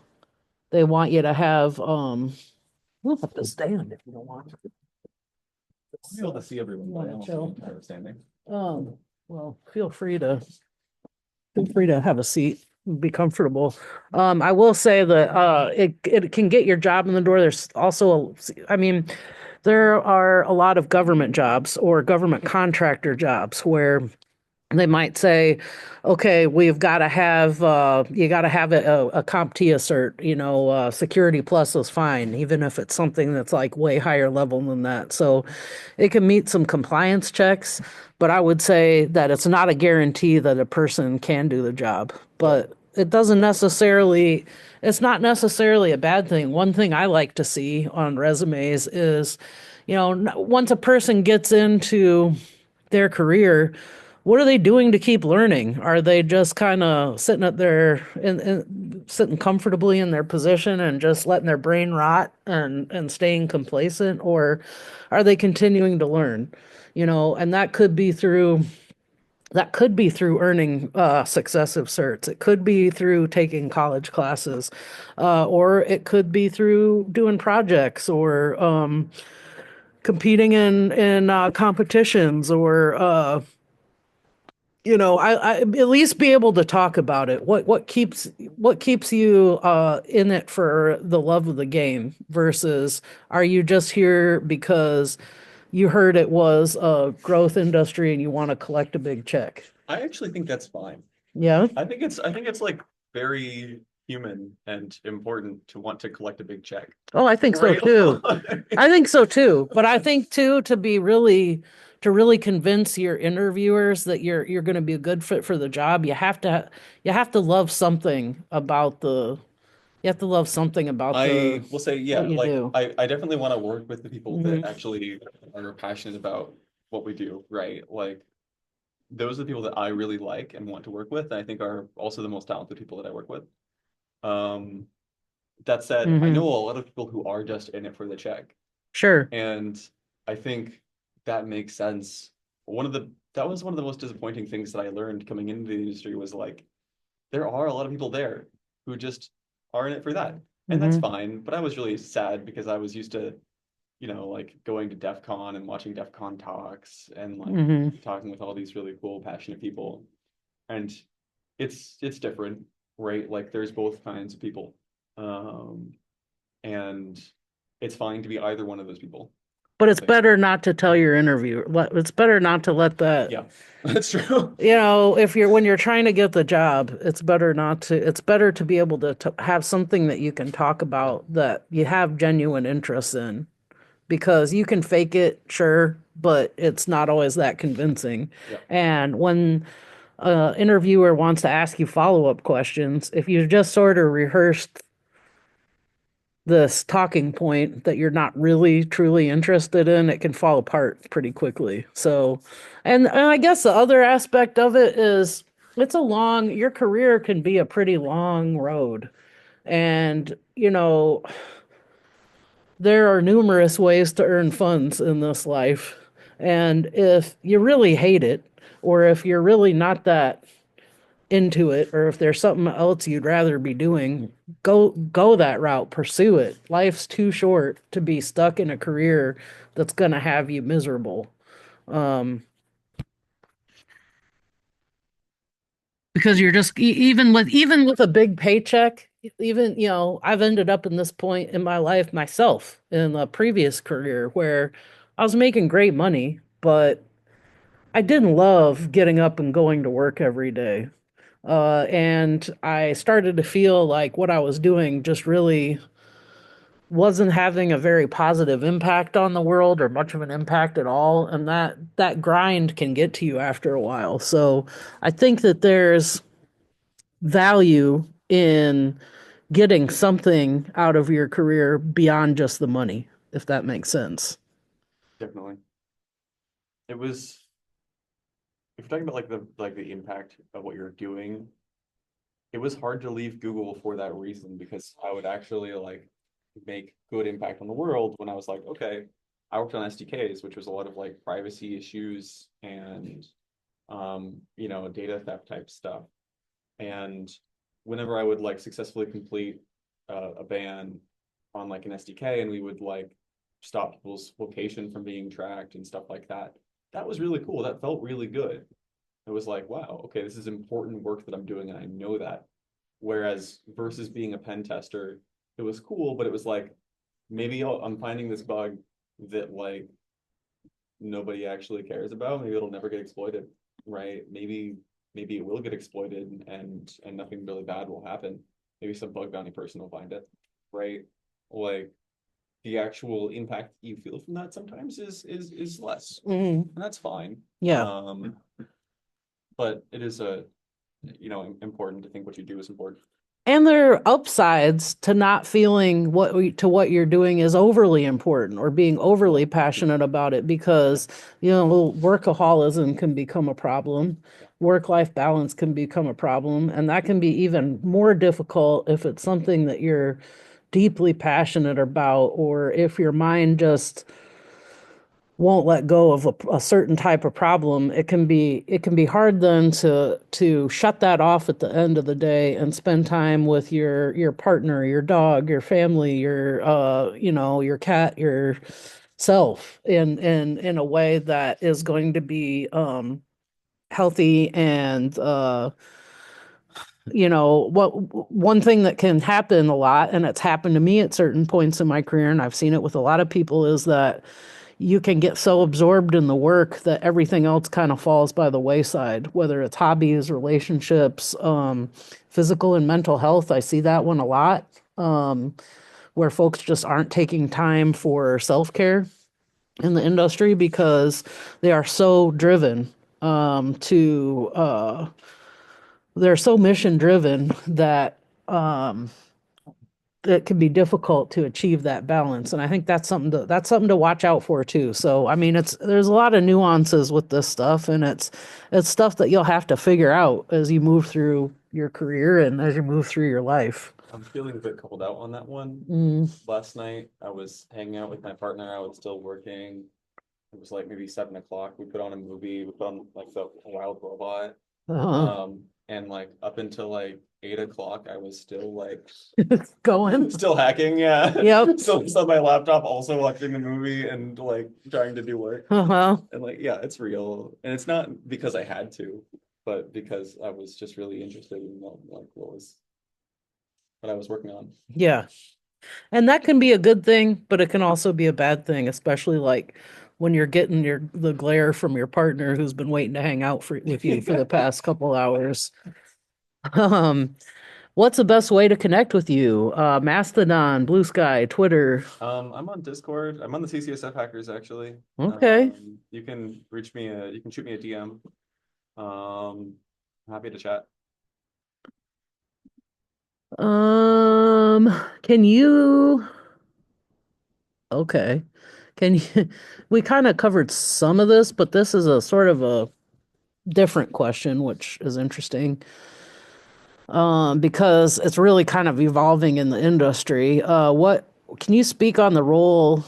have to stand if you don't want to. I'll be able to see everyone, but I don't Chill. think they're standing. Well, feel free to have a seat, be comfortable. I will say that it can get your job in the door. There's also, I mean, there are a lot of government jobs or government contractor jobs where they might say, okay, we've got to have you got to have a CompTIA cert, Security Plus is fine, even if it's something that's like way higher level than that. So it can meet some compliance checks, but I would say that it's not a guarantee that a person can do the job. But it doesn't necessarily, it's not necessarily a bad thing. One thing I like to see on resumes is, once a person gets into their career, what are they doing to keep learning? Are they just kind of sitting at their sitting comfortably in their position and just letting their brain rot and staying complacent, or are they continuing to learn? And that could be through earning successive certs. It could be through taking college classes, or it could be through doing projects or competing in competitions, or I at least be able to talk about it. What keeps you in it for the love of the game versus are you just here because you heard it was a growth industry and you want to collect a big check? I actually think that's fine. Yeah. I think it's like very human and important to want to collect a big check. Oh, I think so Right? too. I think so too. But I think too, to really convince your interviewers that you're going to be a good fit for the job, you have to love something about the you have to love something about I the will say, yeah, what you like do. I definitely want to work with the people that Mhm. actually are passionate about what we do, right? Like those are the people that I really like and want to work with, and I think are also the most talented people that I work with. Um, that said, I know Mhm. a lot of people who are just in it for the check. Sure. And I think that makes sense. That was one of the most disappointing things that I learned coming into the industry was like there are a lot of people there who just are in it for that. And that's Mhm. fine. But I was really sad because I was used to, like going to DEF CON and watching DEF CON talks and like Mhm. talking with all these really cool, passionate people. And it's different, right? Like there's both kinds of people. Um, and it's fine to be either one of those people. But I it's think. better not to tell your interviewer. It's better not to let that. Yeah, that's true. If when you're trying to get the job, it's better to be able to have something that you can talk about that you have genuine interest in, because you can fake it, sure, but it's not always that convincing. Yeah. And when interviewer wants to ask you follow-up questions, if you just sort of rehearsed this talking point that you're not really truly interested in, it can fall apart pretty quickly. So, and I guess the other aspect of it is your career can be a pretty long road. And, there are numerous ways to earn funds in this life. And if you really hate it, or if you're really not that into it, or if there's something else you'd rather be doing, go that route, pursue it. Life's too short to be stuck in a career that's going to have you miserable. um because you're just even with a big paycheck, even I've ended up in this point in my life myself in a previous career where I was making great money, but I didn't love getting up and going to work every day. And I started to feel like what I was doing just really wasn't having a very positive impact on the world, or much of an impact at all. And that grind can get to you after a while. So I think that there's value in getting something out of your career beyond just the money, if that makes sense. Definitely. It was, if you're talking about like the impact of what you're doing, it was hard to leave Google for that reason because I would actually like make good impact on the world when I was like, okay, I worked on SDKs, which was a lot of like privacy issues and data theft type stuff. And whenever I would like successfully complete a ban on like an SDK and we would like stop people's location from being tracked and stuff like that, that was really cool. That felt really good. It was like, wow, okay, this is important work that I'm doing and I know that. Whereas versus being a pen tester, it was cool, but it was like, maybe I'm finding this bug that like nobody actually cares about. Maybe it'll never get exploited, right? Maybe it will get exploited and nothing really bad will happen. Maybe some bug bounty person will find it, right? Like the actual impact you feel from that sometimes is less, Hmm. and that's fine. Yeah. But it is a you know, important, to think what you do is important. And there are upsides to not feeling what you're doing is overly important or being overly passionate about it, because workaholism can become a problem. Work-life balance can become a problem, and that can be even more difficult if it's something that you're deeply passionate about, or if your mind just won't let go of a certain type of problem. It can be hard then to shut that off at the end of the day and spend time with your partner, your dog, your family, your cat, yourself in a way that is going to be healthy. And one thing that can happen a lot, and it's happened to me at certain points in my career, and I've seen it with a lot of people, is that you can get so absorbed in the work that everything else kind of falls by the wayside, whether it's hobbies, relationships, physical and mental health. I see that one a lot, where folks just aren't taking time for self-care in the industry because they are so driven they're so mission driven that it can be difficult to achieve that balance. And I think that's something to watch out for too. So I mean, there's a lot of nuances with this stuff, and it's stuff that you'll have to figure out as you move through your career and as you move through your life. I'm feeling a bit called out on that one. Mm. Last night, I was hanging out with my partner. I was still working. It was like maybe 7 o'clock. We put on a movie. We put on like the Wild Robot. Uh-huh. And like up until like 8 o'clock, I was still like Going. still hacking. Yeah. Yep. So it's on my laptop, also watching the movie and like trying to do work. Uh-huh. And like, yeah, it's real. And it's not because I had to, but because I was just really interested in what I was working on. Yeah. And that can be a good thing, but it can also be a bad thing, especially like when you're getting the glare from your partner who's been waiting to hang out with you for the past couple hours. What's the best way to connect with you? Mastodon, Blue Sky, Twitter. I'm on Discord. I'm on the CCSF Hackers actually. Okay. You can reach me. You can shoot me a DM. Happy to chat. Can you? Okay. Can you? We kind of covered some of this, but this is a sort of a different question, which is interesting. Because it's really kind of evolving in the industry. What can you speak on the role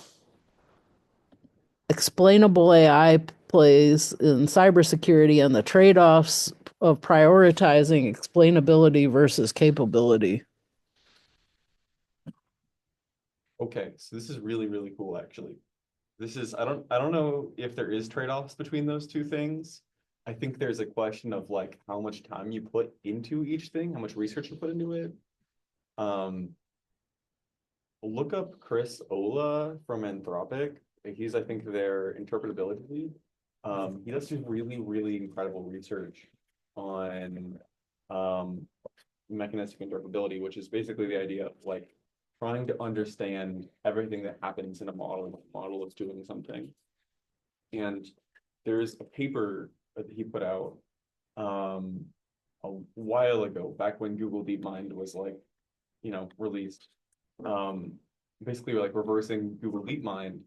explainable AI plays in cybersecurity and the trade-offs of prioritizing explainability versus capability? Okay, so this is really, really cool, actually. I don't know if there is trade-offs between those two things. I think there's a question of like how much time you put into each thing, how much research you put into it. Look up Chris Olah from Anthropic. He's, I think, their interpretability lead. He does some really, really incredible research on mechanistic interpretability, which is basically the idea of like trying to understand everything that happens in a model when the model is doing something. And there's a paper that he put out a while ago, back when Google DeepMind was like, released. Basically like reversing Google DeepMind.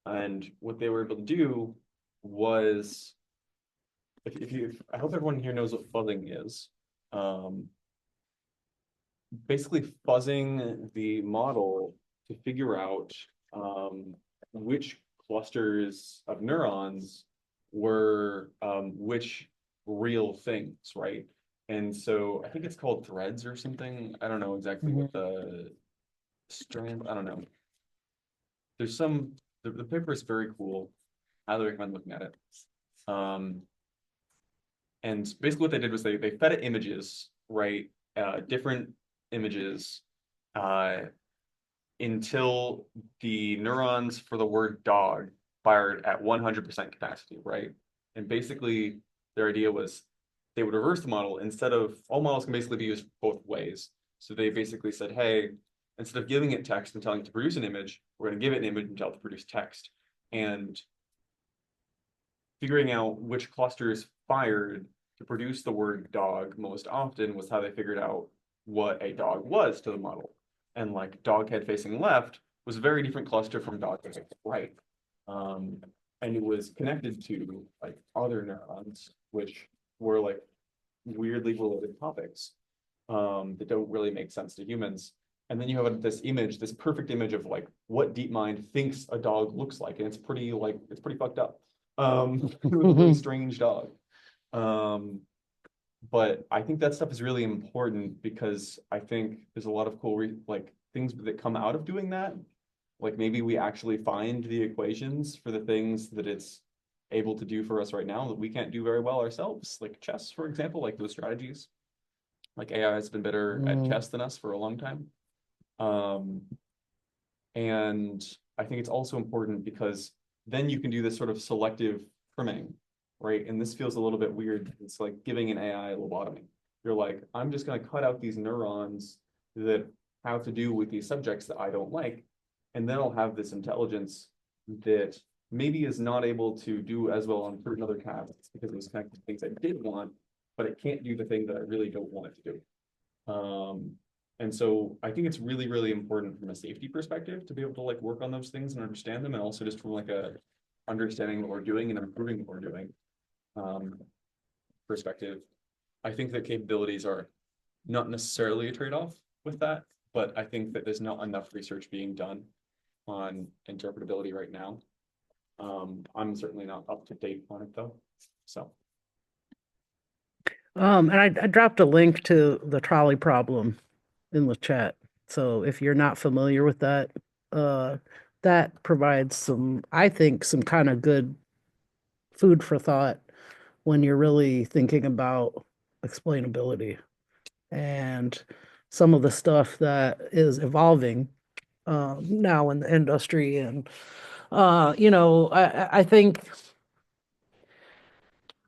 And what they were able to do was, I hope everyone here knows what fuzzing is. Basically fuzzing the model to figure out which clusters of neurons were which real things, right? And so I think it's called threads or something. I don't know exactly what the strand, I don't know. There's the paper is very cool. Highly recommend looking at it. And basically what they did was they fed it images, right? Different images until the neurons for the word dog fired at 100% capacity, right? And basically their idea was they would reverse the model. Instead of, all models can basically be used both ways. So they basically said, hey, instead of giving it text and telling it to produce an image, we're going to give it an image and tell it to produce text. And figuring out which clusters fired to produce the word dog most often was how they figured out what a dog was to the model. And like dog head facing left was a very different cluster from dog head facing right. And it was connected to like other neurons, which were like weirdly related topics that don't really make sense to humans. And then you have this image, this perfect image of like what DeepMind thinks a dog looks like, and it's pretty fucked up. It was a really strange dog. But I think that stuff is really important because I think there's a lot of cool like things that come out of doing that. Like maybe we actually find the equations for the things that it's able to do for us right now that we can't do very well ourselves, like chess, for example, like those strategies. Like AI has been better at chess than us for a long time. And I think it's also important because then you can do this sort of selective trimming, right? And this feels a little bit weird. It's like giving an AI lobotomy. You're like, I'm just going to cut out these neurons that have to do with these subjects that I don't like. And then I'll have this intelligence that maybe is not able to do as well on certain other tasks because it was connected to things I did want, but it can't do the thing that I really don't want it to do. And so I think it's really, really important from a safety perspective to be able to like work on those things and understand them, and also just from like a understanding what we're doing and improving what we're doing perspective. I think that capabilities are not necessarily a trade-off with that, but I think that there's not enough research being done on interpretability right now. I'm certainly not up to date on it though, so. And I dropped a link to the trolley problem in the chat. So if you're not familiar with that, that provides some, I think, some kind of good food for thought when you're really thinking about explainability and some of the stuff that is evolving now in the industry. And I think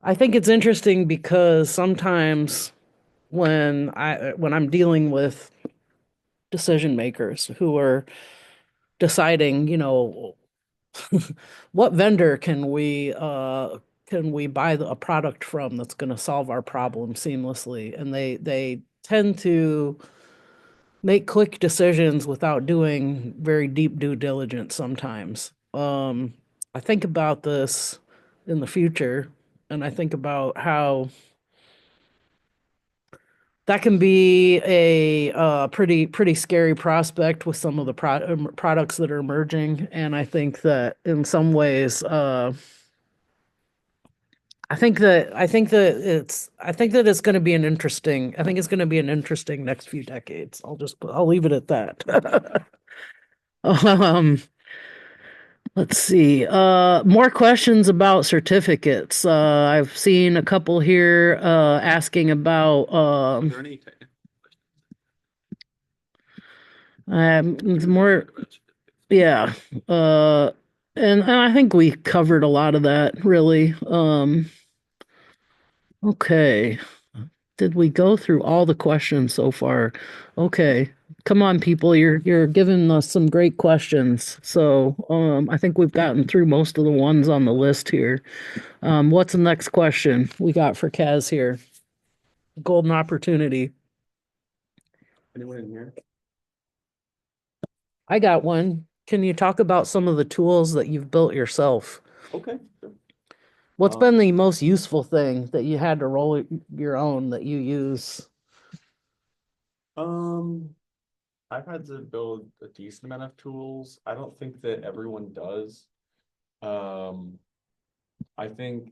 it's interesting because sometimes when I'm dealing with decision makers who are deciding, what vendor can we buy a product from that's going to solve our problem seamlessly, and they tend to make quick decisions without doing very deep due diligence sometimes. I think about this in the future, and I think about how that can be a pretty scary prospect with some of the products that are emerging. And I think that in some ways, I think that it's going to be an interesting next few decades. I'll leave it at that. Let's see. More questions about certificates. I've seen a couple here asking about Are there any technical more. Yeah. And I think we covered a lot of that, really. Okay. Did we go through all the questions so far? Okay. Come on, people. You're giving us some great questions. So I think we've gotten through most of the ones on the list here. What's the next question we got for Kaz here? Golden opportunity. anyone in here? I got one. Can you talk about some of the tools that you've built yourself? Okay, sure. What's been the most useful thing that you had to roll your own that you use? I've had to build a decent amount of tools. I don't think that everyone does. I think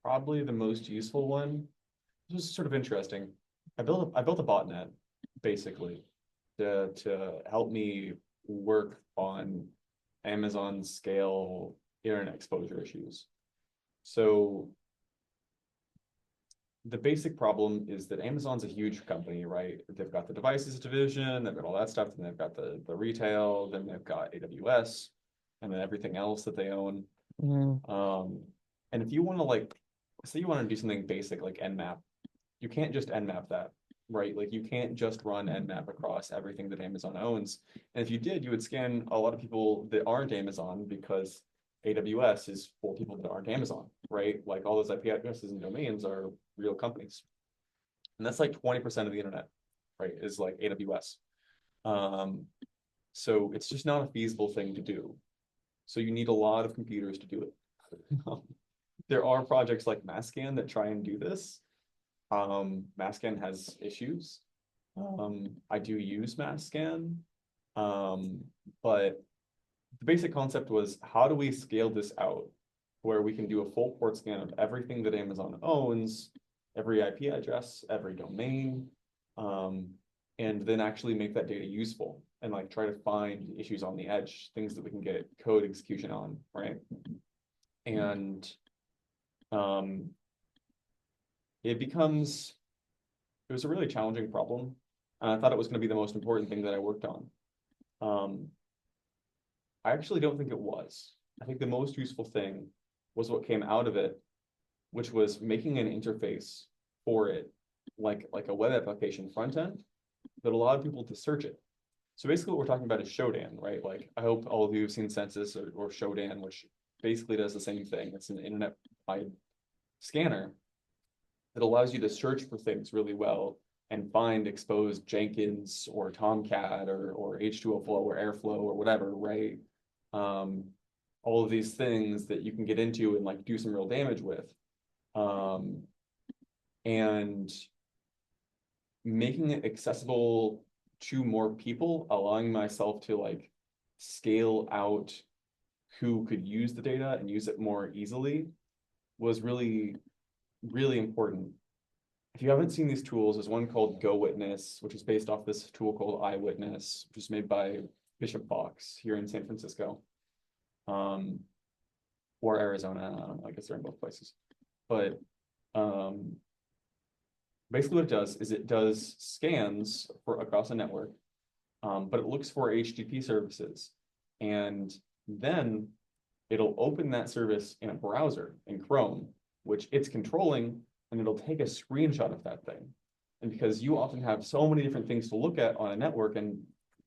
probably the most useful one, this is sort of interesting. I built a botnet basically to help me work on Amazon scale internet exposure issues. So the basic problem is that Amazon's a huge company, right? They've got the devices division, they've got all that stuff, and they've got the retail, then they've got AWS, and then everything else that they own. And if you want to like, say you want to do something basic like Nmap, you can't just Nmap that, right? Like you can't just run Nmap across everything that Amazon owns. And if you did, you would scan a lot of people that aren't Amazon because AWS is for people that aren't Amazon, right? Like all those IP addresses and domains are real companies. And that's like 20% of the internet, right? Is like AWS. So it's just not a feasible thing to do. So you need a lot of computers to do it. There are projects like Masscan that try and do this. Masscan has issues. I do use Masscan, but the basic concept was, how do we scale this out where we can do a full port scan of everything that Amazon owns, every IP address, every domain, and then actually make that data useful and like try to find issues on the edge, things that we can get code execution on, right? And it was a really challenging problem. And I thought it was going to be the most important thing that I worked on. I actually don't think it was. I think the most useful thing was what came out of it, which was making an interface for it, like a web application front end that allowed people to search it. So basically what we're talking about is Shodan, right? Like I hope all of you have seen Census or Shodan, which basically does the same thing. It's an internet-wide scanner that allows you to search for things really well and find exposed Jenkins or Tomcat or H2O Flow or Airflow or whatever, right? All of these things that you can get into and like do some real damage with. And making it accessible to more people, allowing myself to like scale out who could use the data and use it more easily was really, really important. If you haven't seen these tools, there's one called GoWitness, which is based off this tool called iWitness, which is made by Bishop Fox here in San Francisco, or Arizona. I don't know, I guess they're in both places. But basically what it does is it does scans for across a network, but it looks for HTTP services. And then it'll open that service in a browser in Chrome, which it's controlling, and it'll take a screenshot of that thing. And because you often have so many different things to look at on a network, and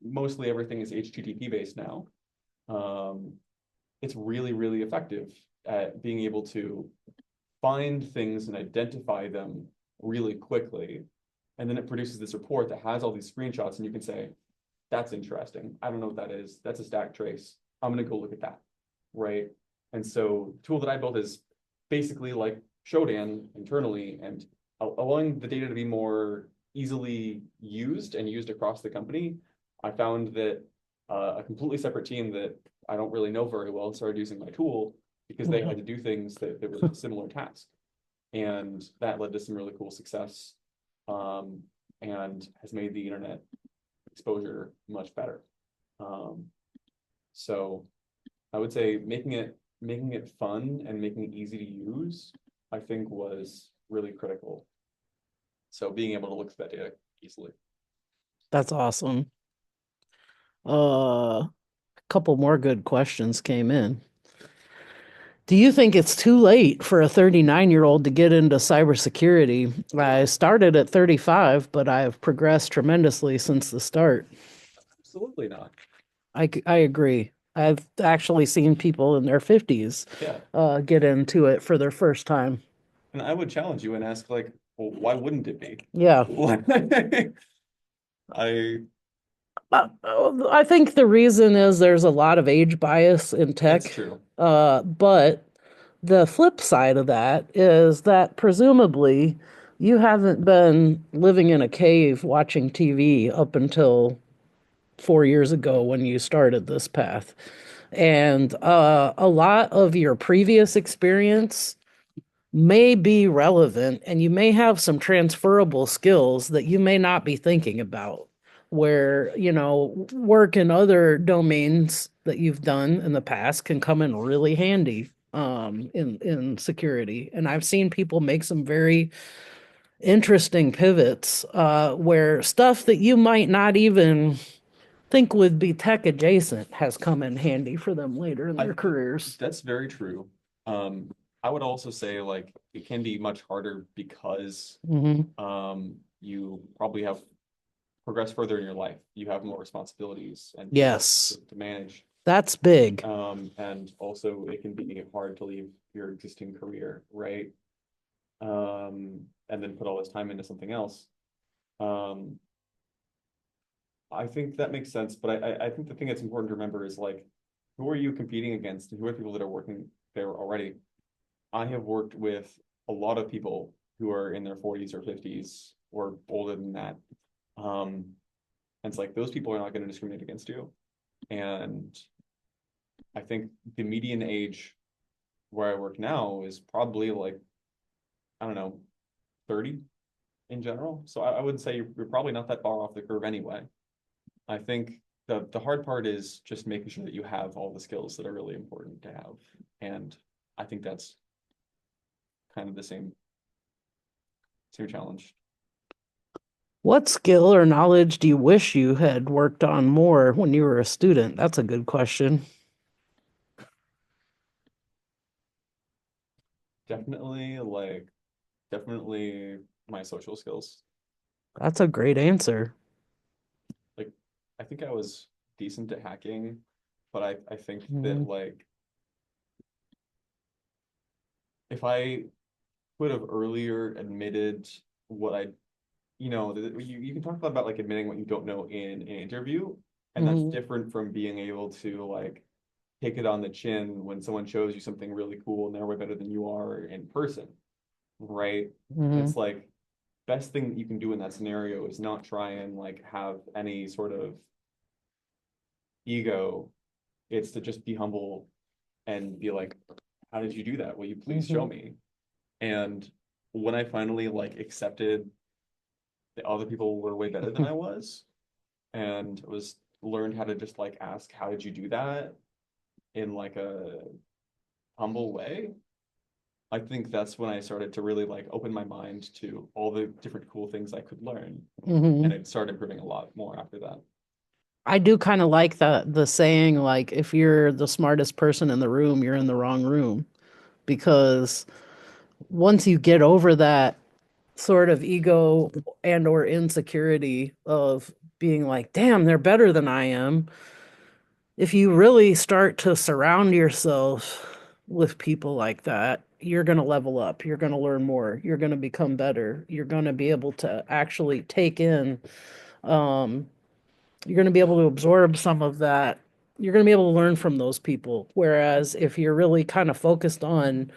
mostly everything is HTTP based now, it's really, really effective at being able to find things and identify them really quickly. And then it produces this report that has all these screenshots, and you can say, that's interesting. I don't know what that is. That's a stack trace. I'm going to go look at that, right? And so the tool that I built is basically like Shodan internally, and allowing the data to be more easily used and used across the company. I found that a completely separate team that I don't really know very well started using my tool because they had to do things that were a similar task. And that led to some really cool success, and has made the internet exposure much better. So I would say making it fun and making it easy to use, I think, was really critical. So being able to look at that data easily. That's awesome. A couple more good questions came in. Do you think it's too late for a 39-year-old to get into cybersecurity? I started at 35, but I've progressed tremendously since the start. Absolutely not. I agree. I've actually seen people in their 50s Yeah. get into it for their first time. And I would challenge you and ask, like, well, why wouldn't it be? Yeah. I think the reason is there's a lot of age bias in tech. That's true. But the flip side of that is that presumably you haven't been living in a cave watching TV up until 4 years ago when you started this path. And a lot of your previous experience may be relevant, and you may have some transferable skills that you may not be thinking about, where, work in other domains that you've done in the past can come in really handy in security. And I've seen people make some very interesting pivots where stuff that you might not even think would be tech adjacent has come in handy for them later in their careers. That's very true. I would also say, like, it can be much harder because you probably have progressed further in your life. You have more responsibilities and Yes. to manage. That's big. And also it can be hard to leave your existing career, right? And then put all this time into something else. I think that makes sense, but I think the thing that's important to remember is like, who are you competing against and who are the people that are working there already? I have worked with a lot of people who are in their 40s or 50s or older than that. And it's like those people are not going to discriminate against you. And I think the median age where I work now is probably like, I don't know, 30 in general. So I would say you're probably not that far off the curve anyway. I think the hard part is just making sure that you have all the skills that are really important to have. And I think that's kind of the same challenge. What skill or knowledge do you wish you had worked on more when you were a student? That's a good question. Definitely my social skills. That's a great answer. Like, I think I was decent at hacking, but I think that Mhm. like if I would have earlier admitted what you can talk about like admitting what you don't know in an interview, and that's Mhm. different from being able to like take it on the chin when someone shows you something really cool and they're way better than you are in person, right? Mhm. It's like best thing that you can do in that scenario is not try and like have any sort of ego. It's to just be humble and be like, how did you do that? Will you please show me? And when I finally like accepted that other people were way better than I was and was learned how to just like ask, how did you do that in like a humble way? I think that's when I started to really like open my mind to all the different cool things I could learn. Mhm. And it started improving a lot more after that. I do kind of like the saying, like, if you're the smartest person in the room, you're in the wrong room. Because once you get over that sort of ego and or insecurity of being like, damn, they're better than I am, if you really start to surround yourself with people like that, you're going to level up. You're going to learn more. You're going to become better. You're going to be able to actually take in, um, you're going to be able to absorb some of that. You're going to be able to learn from those people. Whereas if you're really kind of focused on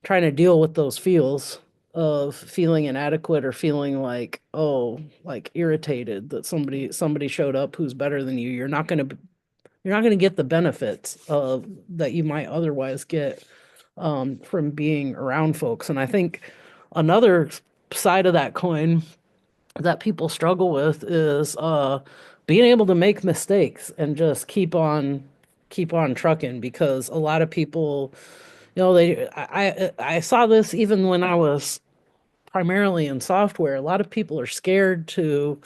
trying to deal with those feels of feeling inadequate or feeling like, oh, like irritated that somebody showed up who's better than you, you're not going to get the benefits of that you might otherwise get from being around folks. And I think another side of that coin that people struggle with is being able to make mistakes and just keep on trucking, because a lot of people, I saw this even when I was primarily in software. A lot of people are scared to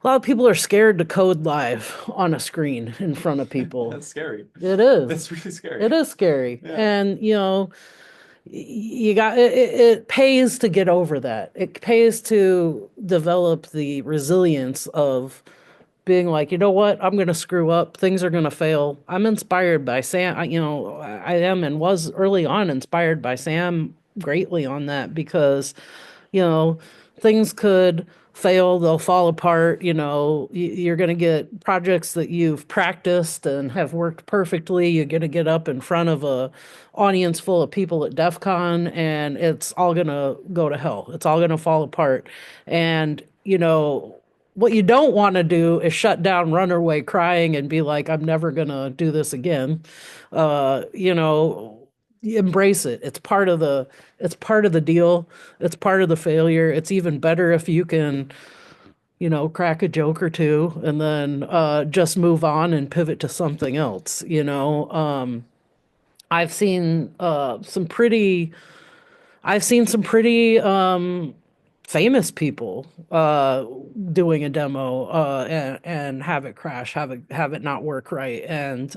code live on a screen in front of people. That's scary. It is. That's really scary. It is scary. Yeah. And, it pays to get over that. It pays to develop the resilience of being like, you know what, I'm going to screw up. Things are going to fail. I'm inspired by Sam. I am and was early on inspired by Sam greatly on that, because you know, things could fail, they'll fall apart. You're going to get projects that you've practiced and have worked perfectly. You're going to get up in front of a audience full of people at DEF CON, and it's all going to go to hell. It's all going to fall apart. And, what you don't want to do is shut down, run away crying, and be like, I'm never going to do this again. Embrace it. It's part of the deal. It's part of the failure. It's even better if you can, crack a joke or two and then just move on and pivot to something else. I've seen some pretty famous people doing a demo and have it crash, have it not work right. And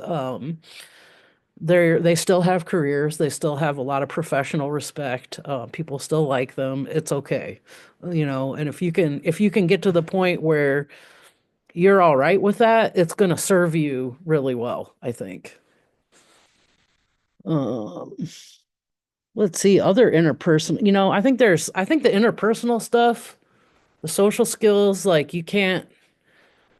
they still have careers. They still have a lot of professional respect. People still like them. It's okay, and if you can get to the point where you're all right with that, it's going to serve you really well, I think. Um, let's see, other interpersonal, I think the interpersonal stuff, the social skills, like you can't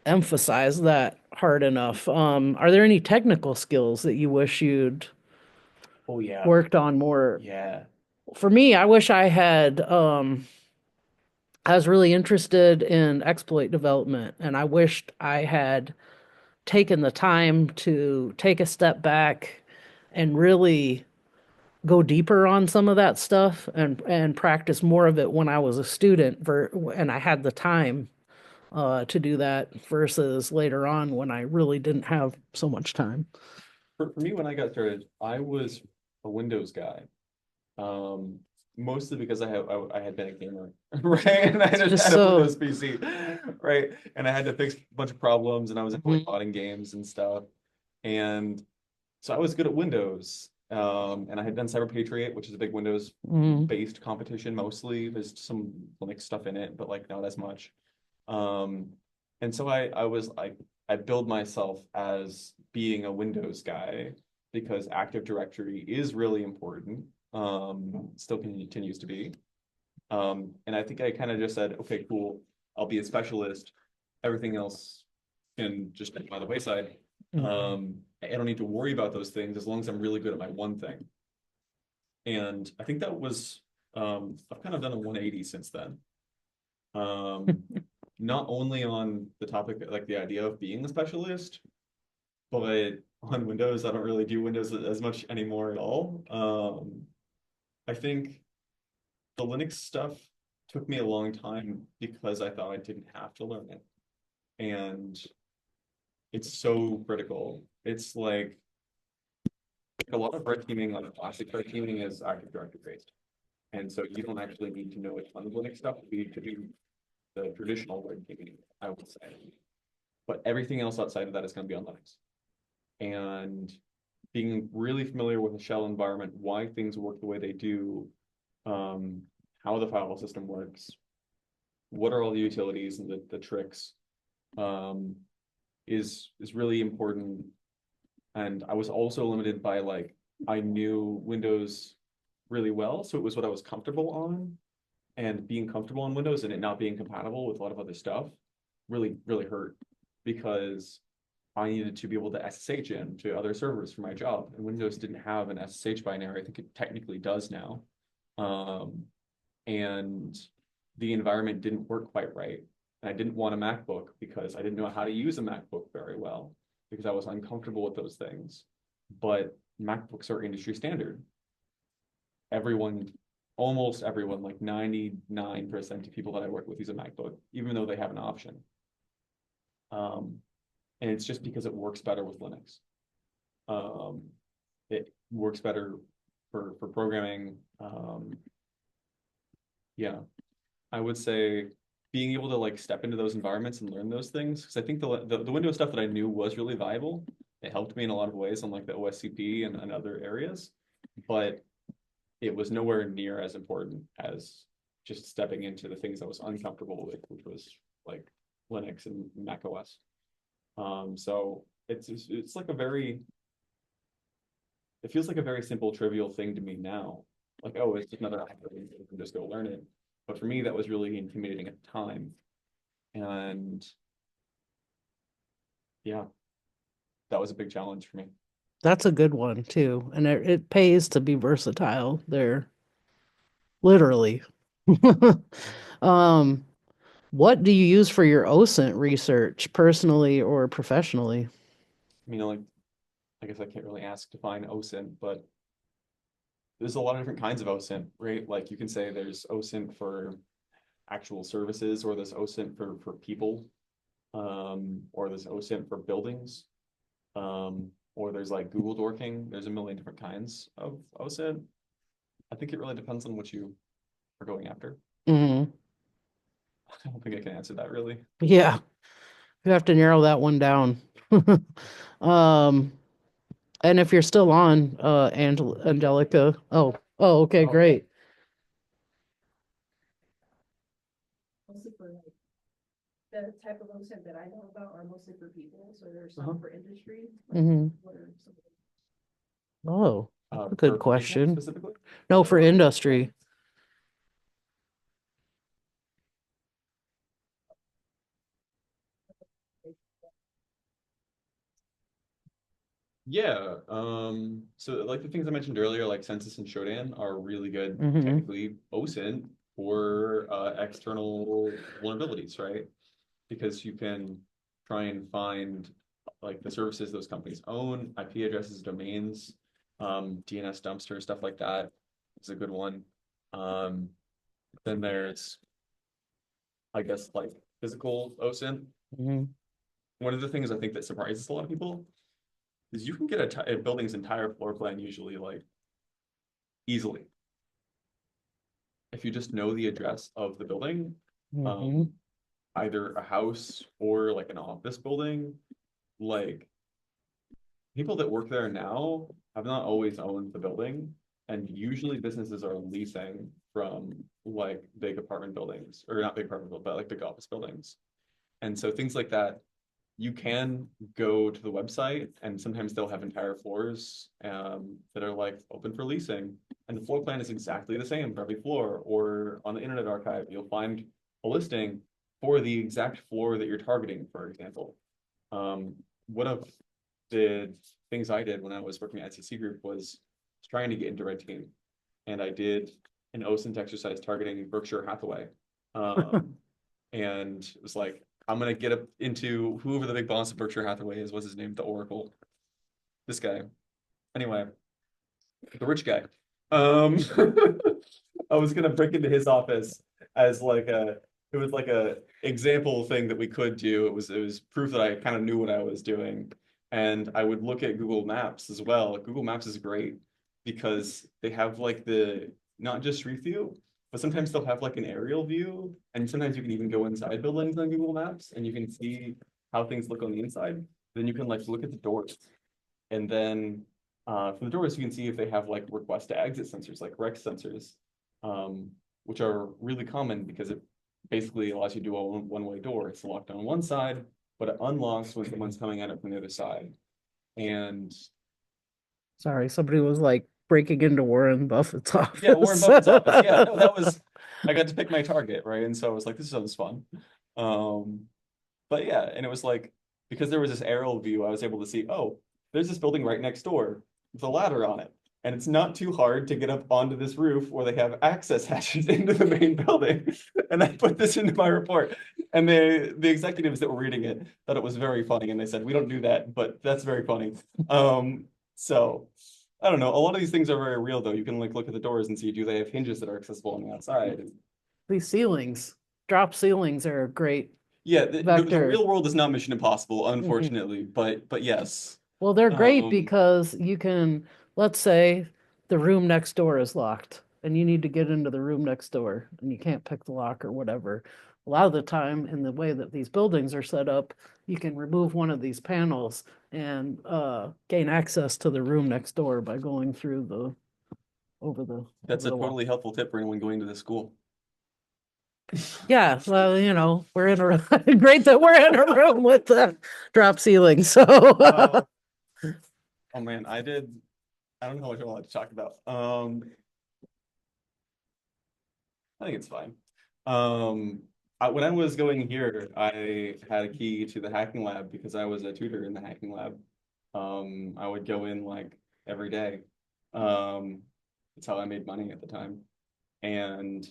emphasize that hard enough. Are there any technical skills that you wish you'd Oh, yeah. worked on more? Yeah. For me, I wish I was really interested in exploit development, and I wished I had taken the time to take a step back and really go deeper on some of that stuff and practice more of it when I was a student and I had the time to do that versus later on when I really didn't have so much time. For me, when I got started, I was a Windows guy. Um, Mostly because I had been a gamer, right? And I just Just had a so- Windows PC, right? And I had to fix a bunch of problems, and I was into like Mhm. modding games and stuff. And so I was good at Windows. And I had done Cyber Patriot, which is a big Windows Mhm. based competition mostly. There's some Linux stuff in it, but like not as much. Um, and so I build myself as being a Windows guy because Active Directory is really important. Still continues to be. And I think I kind of just said, okay, cool, I'll be a specialist. Everything else can just be by the wayside. I don't need to worry about those things as long as I'm really good at my one thing. And I think that was, I've kind of done a 180 since then. Not only on the topic, like the idea of being a specialist, but on Windows, I don't really do Windows as much anymore at all. I think the Linux stuff took me a long time because I thought I didn't have to learn it. And it's so critical. It's like a lot of red teaming, like classic red teaming is Active Directory based. And so you don't actually need to know a ton of Linux stuff. You need to do the traditional red teaming, I would say. But everything else outside of that is going to be on Linux. And being really familiar with the shell environment, why things work the way they do, how the file system works, what are all the utilities and the tricks, is really important. And I was also limited by like I knew Windows really well, so it was what I was comfortable on. And being comfortable on Windows and it not being compatible with a lot of other stuff really, really hurt because I needed to be able to SSH in to other servers for my job. And Windows didn't have an SSH binary. I think it technically does now. And the environment didn't work quite right. And I didn't want a MacBook because I didn't know how to use a MacBook very well because I was uncomfortable with those things. But MacBooks are industry standard. Everyone, almost everyone, like 99% of people that I work with use a MacBook, even though they have an option. And it's just because it works better with Linux. It works better for programming. Yeah, I would say being able to like step into those environments and learn those things, because I think the Windows stuff that I knew was really viable. It helped me in a lot of ways on like the OSCP and other areas, but it was nowhere near as important as just stepping into the things I was uncomfortable with, which was like Linux and Mac OS. So it's like it feels like a very simple, trivial thing to me now. Like, oh, it's just another operating system, you can just go learn it. But for me, that was really intimidating at the time. And yeah, that was a big challenge for me. That's a good one too. And it pays to be versatile there. Literally. Um, what do you use for your OSINT research, personally or professionally? I mean, like, I guess I can't really define OSINT, but there's a lot of different kinds of OSINT, right? Like you can say there's OSINT for actual services, or there's OSINT for people, or there's OSINT for buildings, or there's like Google dorking. There's a million different kinds of OSINT. I think it really depends on what you are going after. Mhm. I don't think I can answer that really. Yeah, you have to narrow that one down. Um, and if you're still on, Angelica. Oh, okay, great. Mostly for like the type of OSINT that I know about are mostly for people, so there's Uh-huh. some for industry. Mhm. What are some- Oh, For good people question. Specifically? No, for industry. Yeah, so like the things I mentioned earlier, like Census and Shodan are really good Mhm. technically OSINT for external vulnerabilities, right? Because you can try and find like the services those companies own, IP addresses, domains, DNS dumpster, stuff like that is a good one. Um, then there's, I guess, like physical OSINT. Mhm. One of the things I think that surprises a lot of people is you can get a building's entire floor plan usually like easily. If you just know the address of the building, Mhm. either a house or like an office building, like people that work there now have not always owned the building. And usually businesses are leasing from like big apartment buildings, or not big apartment buildings, but like big office buildings. And so things like that, you can go to the website and sometimes they'll have entire floors that are like open for leasing. And the floor plan is exactly the same for every floor, or on the Internet Archive, you'll find a listing for the exact floor that you're targeting, for example. One of the things I did when I was working at SEC Group was trying to get into Red Team. And I did an OSINT exercise targeting Berkshire Hathaway. And it was like, I'm gonna get up into whoever the big boss of Berkshire Hathaway is. What's his name? The Oracle. This guy. Anyway, the rich guy. I was gonna break into his office as like it was like a example thing that we could do. It was proof that I kind of knew what I was doing. And I would look at Google Maps as well. Google Maps is great because they have like the not just street view, but sometimes they'll have like an aerial view, and sometimes you can even go inside buildings on Google Maps and you can see how things look on the inside. Then you can like look at the doors, and then from the doors you can see if they have like request to exit sensors, like REX sensors, which are really common because it basically allows you to do a one-way door. It's locked on one side, but it unlocks when someone's coming at it from the other side. And Sorry, somebody was like breaking into Warren Buffett's office. yeah, Warren Buffett's office. Yeah, no, that was, I got to pick my target, right? And so I was like, this sounds fun. But yeah, and it was like, because there was this aerial view, I was able to see, oh, there's this building right next door with a ladder on it. And it's not too hard to get up onto this roof where they have access hatches into the main building. And I put this into my report. And the executives that were reading it thought it was very funny. And they said, we don't do that, but that's very funny. So I don't know. A lot of these things are very real though. You can like look at the doors and see, do they have hinges that are accessible on the outside? These ceilings, drop ceilings are a great. Yeah, the Vector. real world is not Mission Impossible, unfortunately, but yes. Well, they're great Um, because you can, let's say the room next door is locked and you need to get into the room next door and you can't pick the lock or whatever. A lot of the time, in the way that these buildings are set up, you can remove one of these panels and gain access to the room next door by going through the That's over a the wall. totally helpful tip for anyone going to the school. Yeah, well, we're in a great that we're in a room with the drop ceiling. So Oh man, I don't know how much I want to talk about. I think it's fine. When I was going here, I had a key to the hacking lab because I was a tutor in the hacking lab. I would go in like every day. That's how I made money at the time. And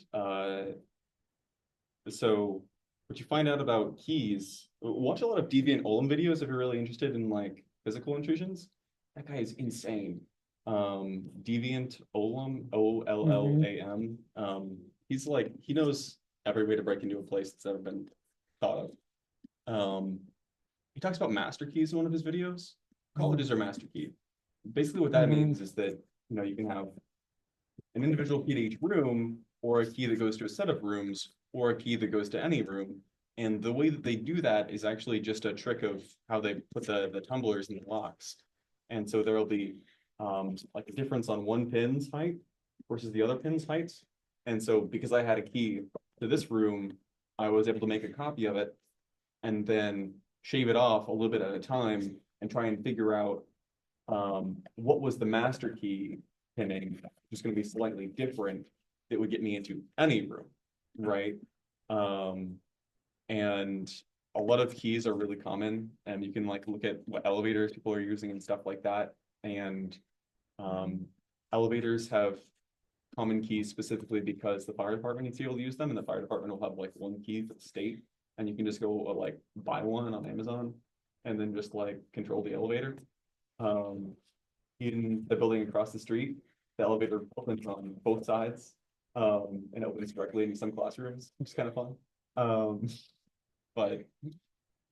so what you find out about keys, watch a lot of Deviant Ollam videos if you're really interested in like physical intrusions. That guy is insane. Deviant Ollam, Ollam. He's like, he knows every way to break into a place that's ever been thought of. He talks about master keys in one of his videos. Colleges are master key. Basically what that means is that, you can have an individual key to each room, or a key that goes to a set of rooms, or a key that goes to any room. And the way that they do that is actually just a trick of how they put the tumblers in the locks. And so there will be like a difference on one pin's height versus the other pin's heights. And so because I had a key to this room, I was able to make a copy of it and then shave it off a little bit at a time and try and figure out what was the master key pinning, which is going to be slightly different, that would get me into any room, right? And a lot of keys are really common, and you can like look at what elevators people are using and stuff like that. And elevators have common keys specifically because the fire department needs to be able to use them, and the fire department will have like one key for the state, and you can just go like buy one on Amazon and then just like control the elevator. In the building across the street, the elevator opens on both sides, and opens directly into some classrooms, which is kind of fun. But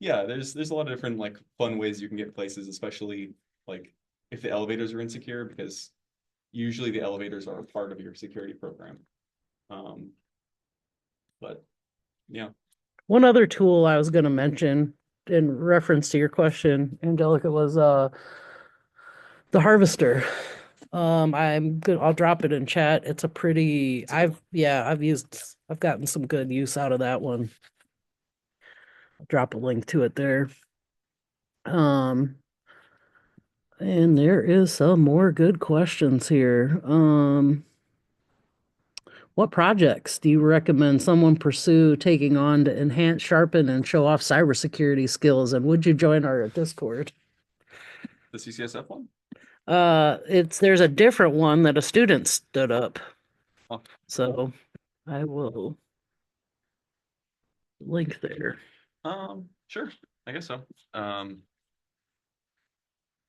yeah, there's a lot of different like fun ways you can get places, especially like if the elevators are insecure, because usually the elevators are a part of your security program. But yeah. One other tool I was gonna mention in reference to your question, Angelica, was the harvester. I'll drop it in chat. It's a pretty, I've gotten some good use out of that one. I'll drop a link to it there. And there is some more good questions here. What projects do you recommend someone pursue taking on to enhance, sharpen, and show off cybersecurity skills? And would you join our Discord? The CCSF one? There's a different one that a student stood up. Oh. So I will link there. Sure, I guess so.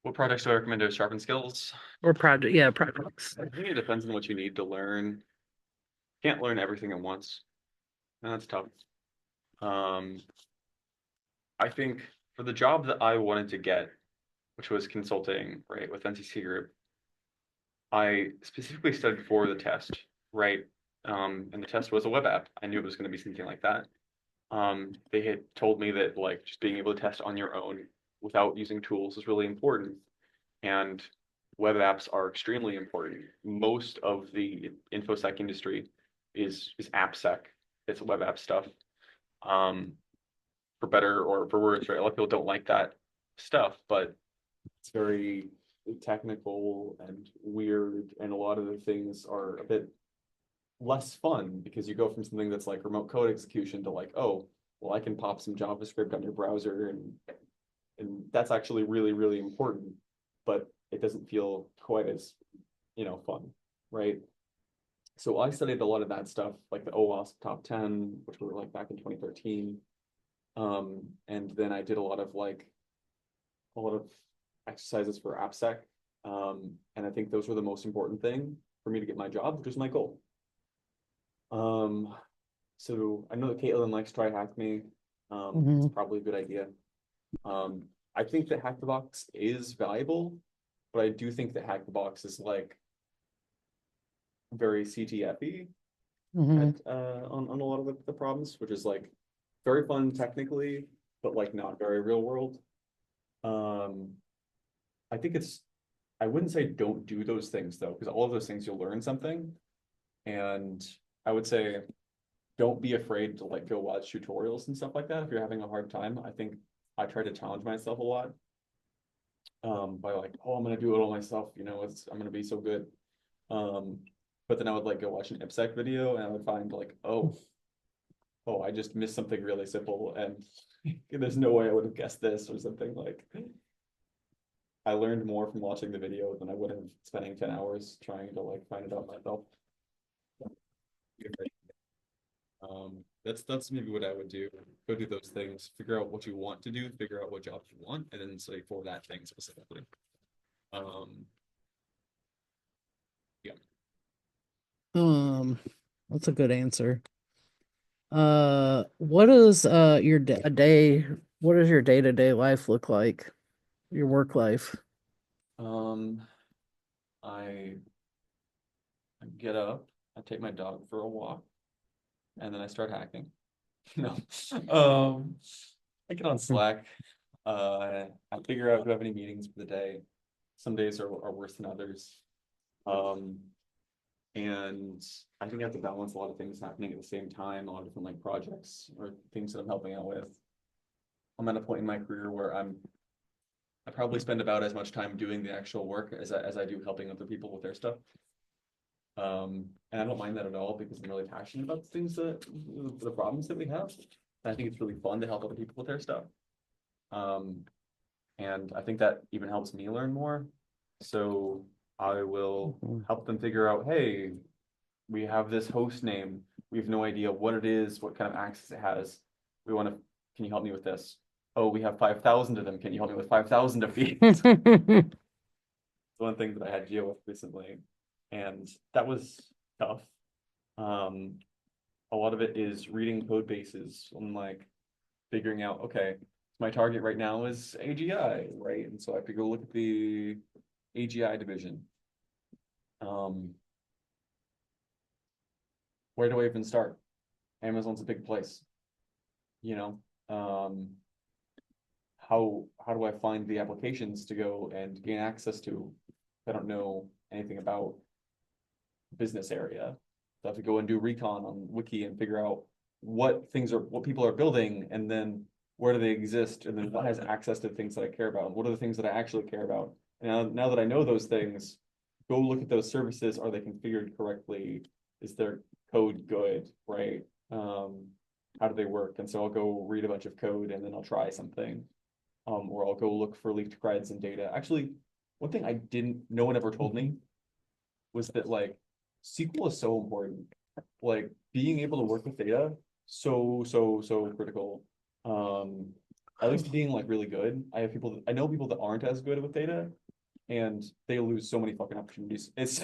What projects do I recommend to sharpen skills? Or projects. I think it depends on what you need to learn. Can't learn everything at once. That's tough. I think for the job that I wanted to get, which was consulting, right, with NCC Group, I specifically studied for the test, right? And the test was a web app. I knew it was going to be something like that. They had told me that like just being able to test on your own without using tools is really important. And web apps are extremely important. Most of the InfoSec industry is AppSec. It's web app stuff. For better or for worse, right? A lot of people don't like that stuff, but it's very technical and weird, and a lot of the things are a bit less fun because you go from something that's like remote code execution to like, oh, well, I can pop some JavaScript on your browser, and that's actually really, really important, but it doesn't feel quite as, fun, right? So I studied a lot of that stuff, like the OWASP top 10, which were like back in 2013. And then I did a lot of exercises for AppSec. And I think those were the most important thing for me to get my job, which was my goal. So I know that Caitlin likes Try Hack Me. It's probably a good idea. I think that Hack the Box is valuable, but I do think that Hack the Box is like very CTF-y on a lot of the problems, which is like very fun technically, but like not very real world. I think I wouldn't say don't do those things though, because all of those things you'll learn something. And I would say don't be afraid to like go watch tutorials and stuff like that if you're having a hard time. I think I try to challenge myself a lot by like, oh, I'm gonna do it all myself, I'm gonna be so good. But then I would like go watch an IPSec video and I would find like, oh, I just missed something really simple and there's no way I would have guessed this or something. Like I learned more from watching the video than I would have spending 10 hours trying to like find it out myself. That's maybe what I would do. Go do those things, figure out what you want to do, figure out what jobs you want, and then study for that thing specifically. That's a good answer. What is your day? What does your day-to-day life look like? Your work life? I get up, I take my dog for a walk, and then I start hacking. No. I get on Slack. I figure out if I have any meetings for the day. Some days are worse than others. And I think I have to balance a lot of things happening at the same time, a lot of different like projects or things that I'm helping out with. I'm at a point in my career where I probably spend about as much time doing the actual work as I do helping other people with their stuff. And I don't mind that at all because I'm really passionate about the things the problems that we have. And I think it's really fun to help other people with their stuff. And I think that even helps me learn more. So I will help them figure out, hey, we have this host name. We have no idea what it is, what kind of access it has. Can you help me with this? Oh, we have 5,000 of them. Can you help me with 5,000 of these? One thing that I had to deal with recently, and that was tough. A lot of it is reading code bases and like figuring out, okay, my target right now is AGI, right? And so I have to go look at the AGI division. Where do I even start? Amazon's a big place, you know. How do I find the applications to go and gain access to if I don't know anything about business area? So I have to go and do recon on Wiki and figure out what people are building, and then where do they exist, and then what has access to things that I care about, and what are the things that I actually care about. And now that I know those things, go look at those services. Are they configured correctly? Is their code good, right? How do they work? And so I'll go read a bunch of code and then I'll try something. Or I'll go look for leaked creds and data. Actually, one thing no one ever told me was that like SQL is so important. Like being able to work with data, so critical. At least being like really good. I know people that aren't as good with data, and they lose so many fucking opportunities. It's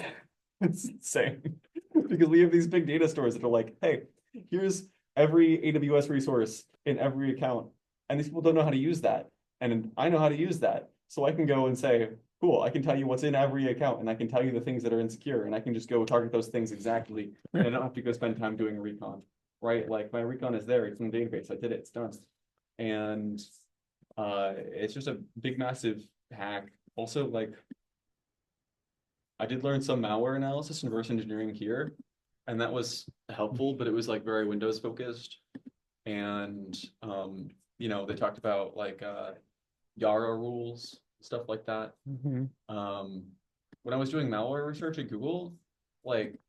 insane because we have these big data stores that are like, hey, here's every AWS resource in every account, and these people don't know how to use that, and I know how to use that, so I can go and say, cool, I can tell you what's in every account, and I can tell you the things that are insecure, and I can just go target those things exactly, and I don't have to go spend time doing a recon, right? Like my recon is there, it's in the database, I did it, it's done. And it's just a big, massive hack. Also, like, I did learn some malware analysis and reverse engineering here, and that was helpful, but it was like very Windows focused. And, they talked about like Yara rules, stuff like that. When I was doing malware research at Google, like,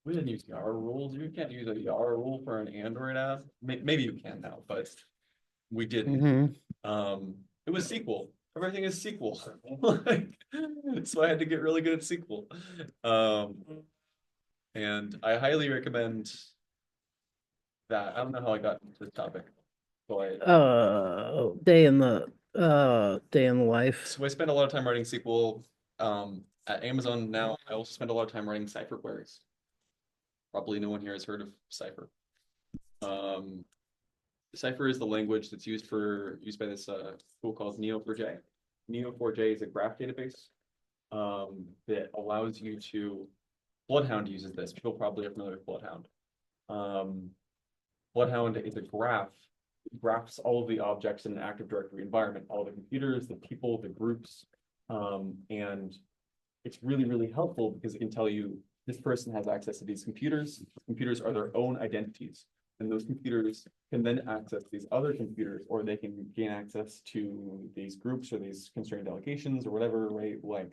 we didn't use Yara rules. You can't use a Yara rule for an Android app. Maybe you can now, but we didn't. It was SQL. Everything is SQL. So I had to get really good at SQL. And I highly recommend that. I don't know how I got into this topic, but Day in the life. so I spend a lot of time writing SQL. At Amazon now, I also spend a lot of time writing Cypher queries. Probably no one here has heard of Cypher. Cypher is the language that's used by this tool called Neo4j. Neo4j is a graph database that allows you to. Bloodhound uses this. People probably are familiar with Bloodhound. Bloodhound is a graph. It graphs all of the objects in an Active Directory environment, all the computers, the people, the groups, and it's really, really helpful because it can tell you this person has access to these computers. Computers are their own identities. And those computers can then access these other computers, or they can gain access to these groups or these constrained allocations or whatever, right? Like,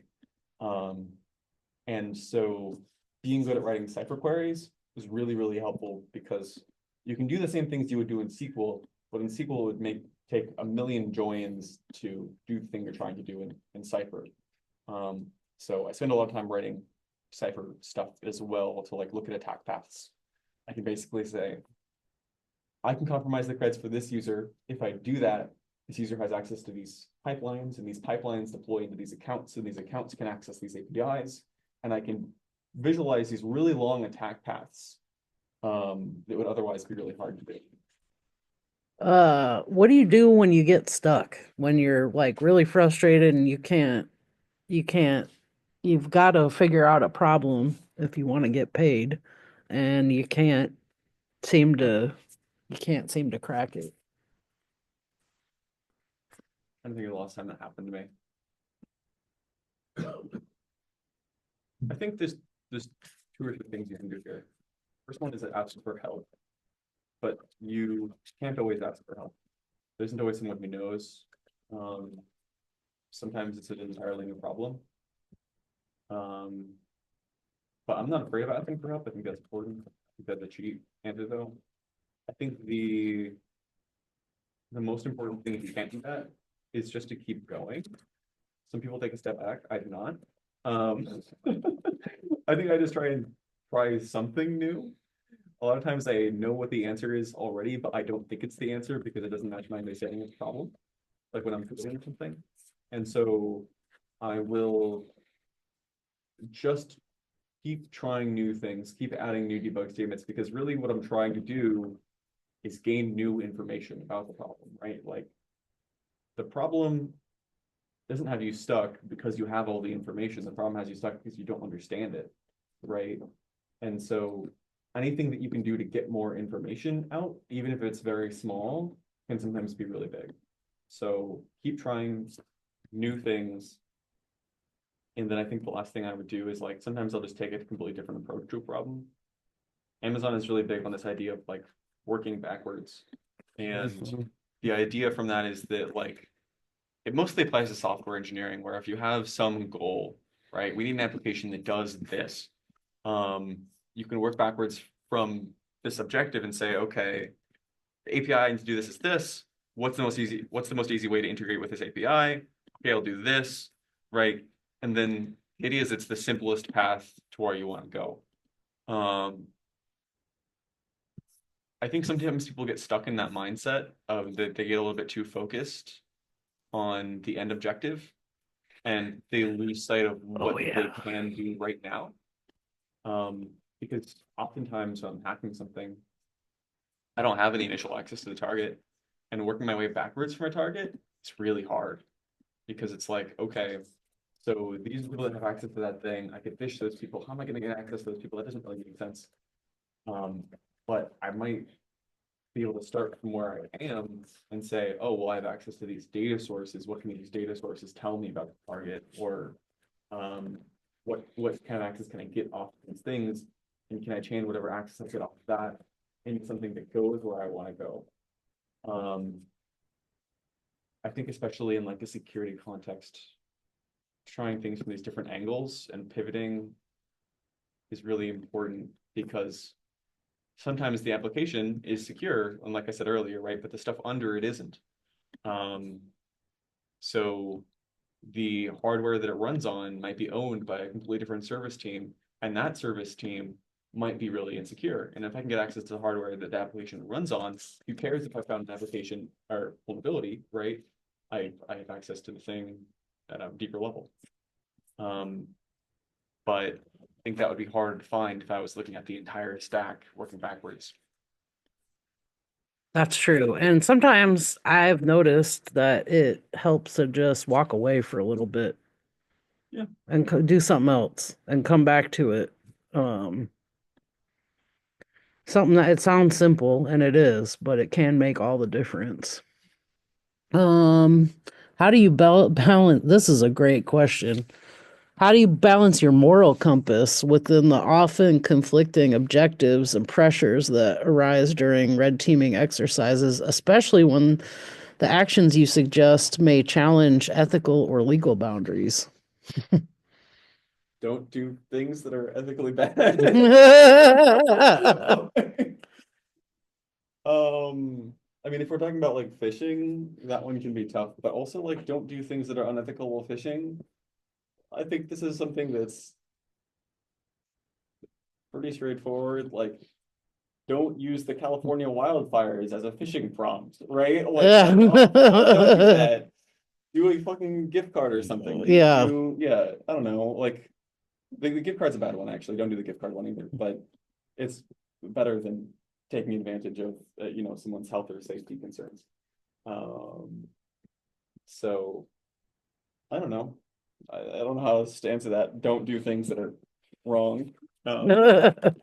and so being good at writing Cypher queries is really, really helpful because you can do the same things you would do in SQL, but in SQL it would take a million joins to do the thing you're trying to do in Cypher. So I spend a lot of time writing Cypher stuff as well to like look at attack paths. I can basically say, I can compromise the creds for this user. If I do that, this user has access to these pipelines, and these pipelines deploy into these accounts, and these accounts can access these APIs, and I can visualize these really long attack paths that would otherwise be really hard to do. What do you do when you get stuck? When you're like really frustrated and you've got to figure out a problem if you want to get paid, and you can't seem to crack it. I don't think the last time that happened to me. I think there's 2 or 3 things you can do here. First one is ask for help, but you can't always ask for help. There isn't always someone who knows. Sometimes it's an entirely new problem. But I'm not afraid of asking for help. I think that's important. I think that's a cheap answer though. I think the most important thing if you can't do that is just to keep going. Some people take a step back. I do not. I think I just try something new. A lot of times I know what the answer is already, but I don't think it's the answer because it doesn't match my understanding of the problem. Like when I'm coding something. And so I will just keep trying new things, keep adding new debug statements, because really what I'm trying to do is gain new information about the problem, right? Like the problem doesn't have you stuck because you have all the information. The problem has you stuck because you don't understand it, right? And so anything that you can do to get more information out, even if it's very small, can sometimes be really big. So keep trying new things. And then I think the last thing I would do is like, sometimes I'll just take a completely different approach to a problem. Amazon is really big on this idea of like working backwards. And the idea from that is that like, it mostly applies to software engineering, where if you have some goal, right, we need an application that does this. You can work backwards from this objective and say, okay, the API to do this is this. What's the most easy way to integrate with this API? Okay, I'll do this, right? And then the idea is it's the simplest path to where you want to go. I think sometimes people get stuck in that mindset of that they get a little bit too focused on the end objective and they lose sight of what they can do right now. Because oftentimes when I'm hacking something, I don't have any initial access to the target, and working my way backwards from a target, it's really hard because it's like, okay, so these people that have access to that thing, I could fish those people. How am I going to get access to those people? That doesn't really make sense. But I might be able to start from where I am and say, oh, well, I have access to these data sources. What can these data sources tell me about the target? Or what kind of access can I get off of these things? And can I chain whatever access I get off of that into something that goes where I want to go? I think especially in like a security context, trying things from these different angles and pivoting is really important, because sometimes the application is secure, and like I said earlier, right, but the stuff under it isn't. So the hardware that it runs on might be owned by a completely different service team, and that service team might be really insecure. And if I can get access to the hardware that the application runs on, who cares if I found an application or vulnerability, right? I have access to the thing at a deeper level. But I think that would be hard to find if I was looking at the entire stack working backwards. That's true. And sometimes I've noticed that it helps to just walk away for a little bit. Yeah. And do something else and come back to it. Something that it sounds simple, and it is, but it can make all the difference. How do you balance? This is a great question. How do you balance your moral compass within the often conflicting objectives and pressures that arise during red teaming exercises, especially when the actions you suggest may challenge ethical or legal boundaries? Don't do things that are ethically bad. I mean, if we're talking about like fishing, that one can be tough, but also like don't do things that are unethical while fishing. I think this is something that's pretty straightforward. Like, don't use the California wildfires as a fishing prompt, right? Like, don't do that. Do a fucking gift card or something. Yeah. I don't know. Like, the gift card's a bad one, actually. Don't do the gift card one either, but it's better than taking advantage of, someone's health or safety concerns. So I don't know. I don't know how else to answer that. Don't do things that are wrong.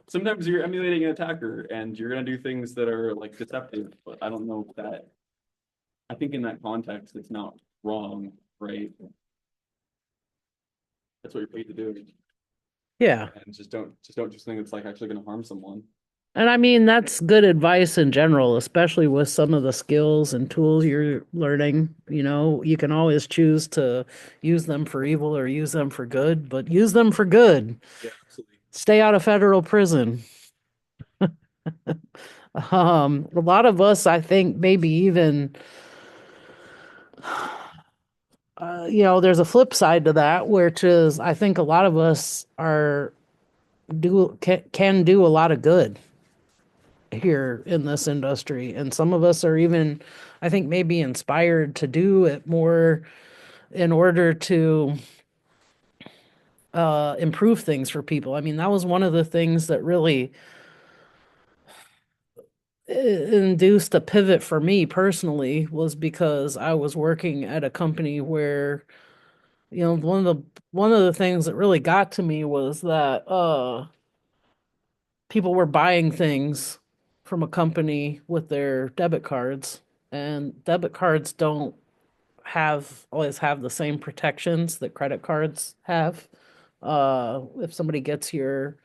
Sometimes you're emulating an attacker and you're going to do things that are like deceptive, but I don't know if that, I think in that context, it's not wrong, right? That's what you're paid to do. Yeah. And just don't do something that's like actually going to harm someone. And I mean, that's good advice in general, especially with some of the skills and tools you're learning. You know, you can always choose to use them for evil or use them for good, but use them for good. Yeah, absolutely. Stay out of federal prison. A lot of us, I think, maybe even, there's a flip side to that, which is I think a lot of us can do a lot of good here in this industry, and some of us are even, I think, maybe inspired to do it more in order to improve things for people. I mean, that was one of the things that really induced a pivot for me personally, was because I was working at a company where, one of the things that really got to me was that people were buying things from a company with their debit cards, and debit cards don't always have the same protections that credit cards have. If somebody gets your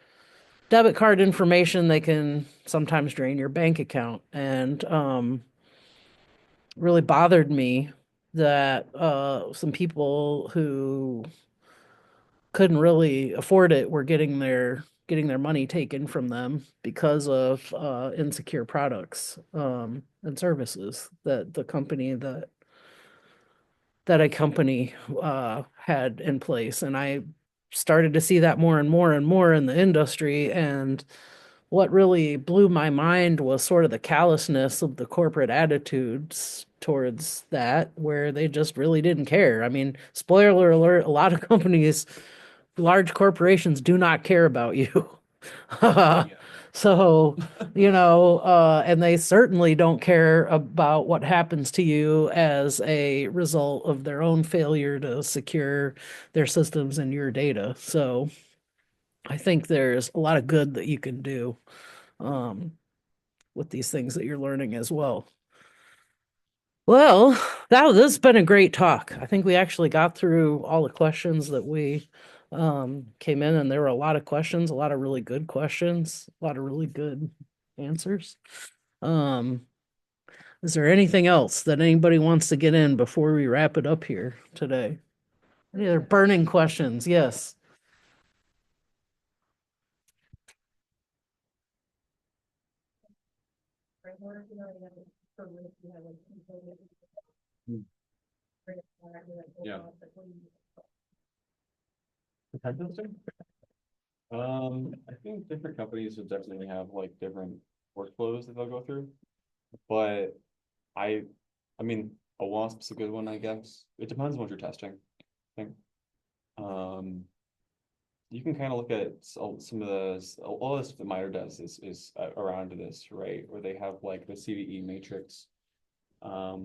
debit card information, they can sometimes drain your bank account. And really bothered me that some people who couldn't really afford it were getting their money taken from them because of insecure products and services that a company had in place. And I started to see that more and more and more in the industry. And what really blew my mind was sort of the callousness of the corporate attitudes towards that, where they just really didn't care. I mean, spoiler alert, a lot of companies, large corporations, do not care about you. So, and they certainly don't care about what happens to you as a result of their own failure to secure their systems and your data. So I think there's a lot of good that you can do um, with these things that you're learning as well. Well, this has been a great talk. I think we actually got through all the questions that we came in, and there were a lot of questions, a lot of really good questions, a lot of really good answers. Um, is there anything else that anybody wants to get in before we wrap it up here today? Any other burning questions? Yes. Right, what if you know, you have a program, you have like people that- Hmm. Bring it back, you're like, oh, Yeah. wow, but what do you- Pen testing? I think different companies would definitely have like different workflows that they'll go through. But I mean, a WASP's a good one, I guess. It depends on what you're testing, I think. You can kind of look at some of the, all this that MITRE does is around this, right? Where they have like the CVE matrix. I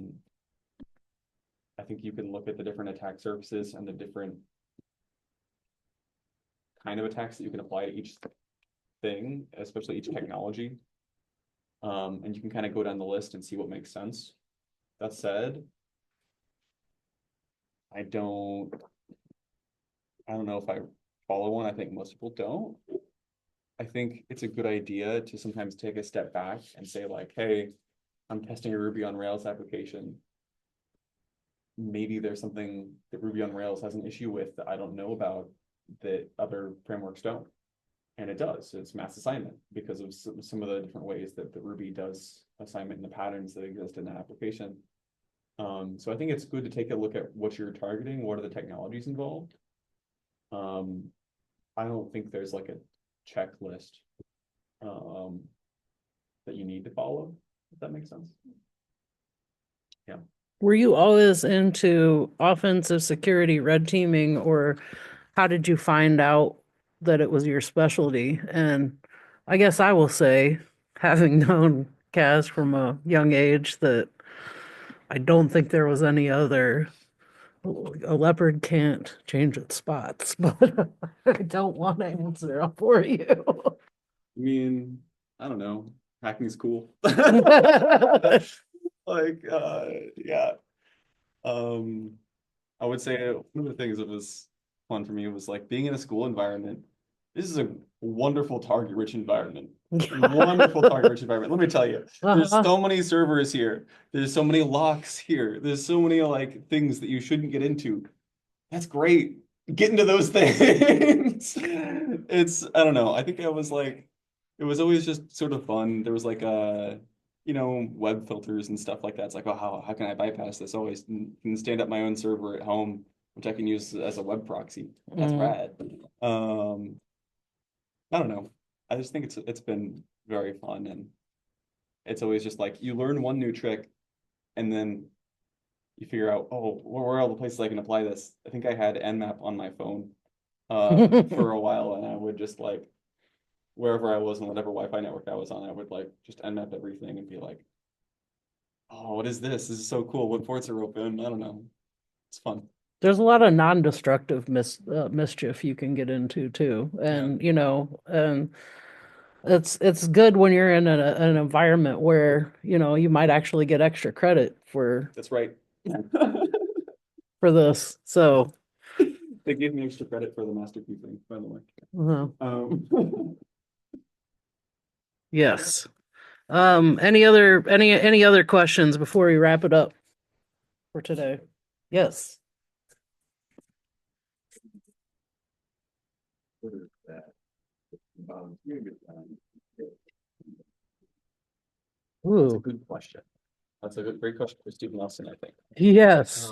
think you can look at the different attack surfaces and the different kind of attacks that you can apply to each thing, especially each technology. And you can kind of go down the list and see what makes sense. That said, I don't know if I follow one. I think most people don't. I think it's a good idea to sometimes take a step back and say like, hey, I'm testing a Ruby on Rails application. Maybe there's something that Ruby on Rails has an issue with that I don't know about that other frameworks don't. And it does. It's mass assignment because of some of the different ways that the Ruby does assignment and the patterns that exist in that application. So I think it's good to take a look at what you're targeting. What are the technologies involved? I don't think there's like a checklist that you need to follow, if that makes sense. Yeah. Were you always into offensive security, red teaming, or how did you find out that it was your specialty? And I guess I will say, having known Kaz from a young age, that I don't think there was any other. A leopard can't change its spots, but I don't want to answer up for you. I mean, I don't know. Hacking's cool. Like, yeah. I would say one of the things that was fun for me was like being in a school environment this is a wonderful target rich environment. Wonderful target rich environment. Let me tell you, there's Uh-huh. so many servers here. There's so many locks here. There's so many like things that you shouldn't get into. That's great. Get into those things. It's, I don't know. I think I was like, it was always just sort of fun. There was like web filters and stuff like that. It's like, oh, how can I bypass this? Oh, can stand up my own server at home, which I can use as a web proxy. That's Mhm. rad. I don't know. I just think it's been very fun, and it's always just like you learn one new trick and then you figure out, oh, where are all the places I can apply this? I think I had Nmap on my phone for a while, and I would just like wherever I was and whatever Wi-Fi network I was on, I would like just Nmap everything and be like, oh, what is this? This is so cool. What ports are open? I don't know. It's fun. There's a lot of non-destructive mischief you can get into too, and and it's good when you're in an environment where you might actually get extra credit That's right. for this. So, They gave me extra credit for the master key thing, by the way. uh, yes. Any other questions before we wrap it up for today? Yes. That's a Ooh, good question. That's a great question for Steve Nelson, I think. yes.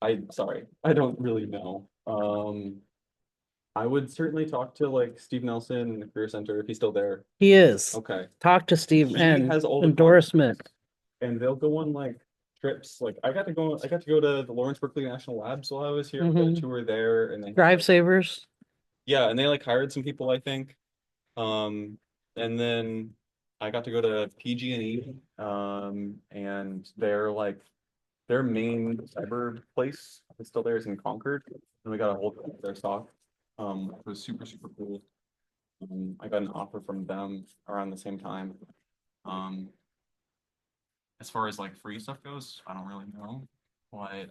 I'm sorry, I don't really know. I would certainly talk to like Steve Nelson in the Career Center if he's still there. He is. Okay. Talk to Steve He and has all the endorsement. And they'll go on like trips. Like I got to go to the Lawrence Berkeley National Labs while I was here. We got a Mhm. tour there, and then Drive savers. yeah, and they like hired some people, I think. And then I got to go to PG&E, and their main cyber place is still there is in Concord, and we got a hold of their stock. It was super, super cool. I got an offer from them around the same time. As far as like free stuff goes, I don't really know what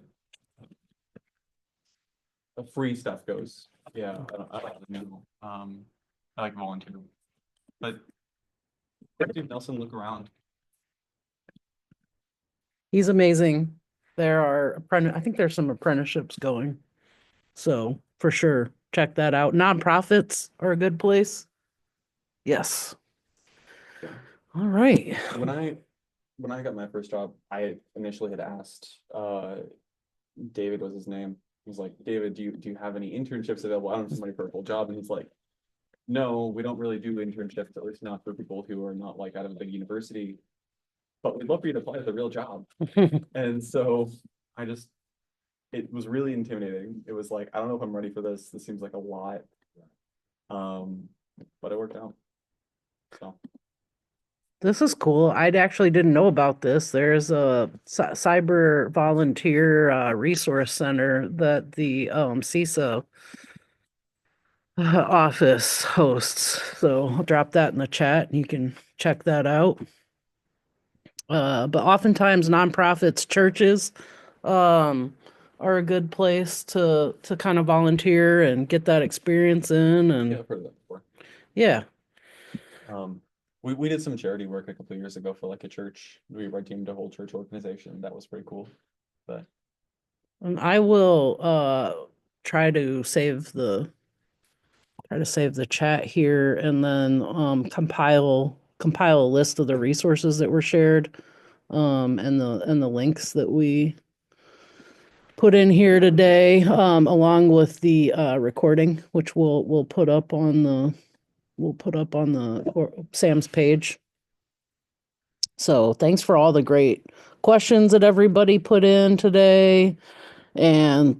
the free stuff goes. Yeah, I don't really know. I like volunteer, but Steve Nelson, look around. He's amazing. I think there's some apprenticeships going. So for sure, check that out. Nonprofits are a good place. Yes. Yeah. All right. When I got my first job, I initially had asked David was his name. He's like, David, do you have any internships available? I don't have somebody for a full job. And he's like, no, we don't really do internships, at least not for people who are not like out of a big university. But we'd love for you to apply to the real job. And so it was really intimidating. It was like, I don't know if I'm ready for this. This seems like a lot. But it worked out. So This is cool. I actually didn't know about this. There's a cyber volunteer resource center that the CISA office hosts. So I'll drop that in the chat and you can check that out. But oftentimes nonprofits, churches, are a good place to kind of volunteer and get that experience in. And yeah, I've heard of that before. yeah, We did some charity work a couple of years ago for like a church. We red teamed a whole church organization. That was pretty cool. But and I will try to save the chat here and then compile a list of the resources that were shared, and the links that we put in here today, along with the recording, which we'll put up on the Sam's page. So thanks for all the great questions that everybody put in today, and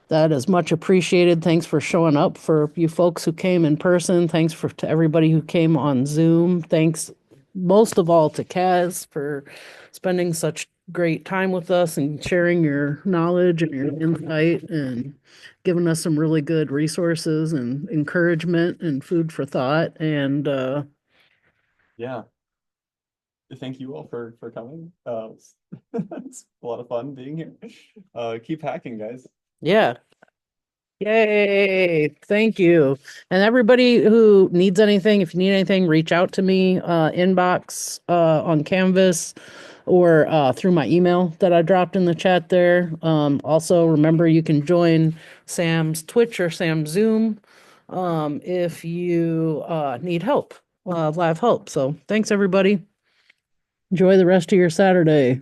that is much appreciated. Thanks for showing up. For you folks who came in person, thanks to everybody who came on Zoom. Thanks most of all to Kaz for spending such great time with us and sharing your knowledge and your insight and giving us some really good resources and encouragement and food for thought. And yeah, thank you all for coming. It's a lot of fun being here. Keep hacking, guys. yeah, Yay, thank you. And everybody who needs anything, if you need anything, reach out to me, inbox, on Canvas or, through my email that I dropped in the chat there. Also remember you can join Sam's Twitch or Sam's Zoom, if you, need help, live help. So thanks everybody. Enjoy the rest of your Saturday.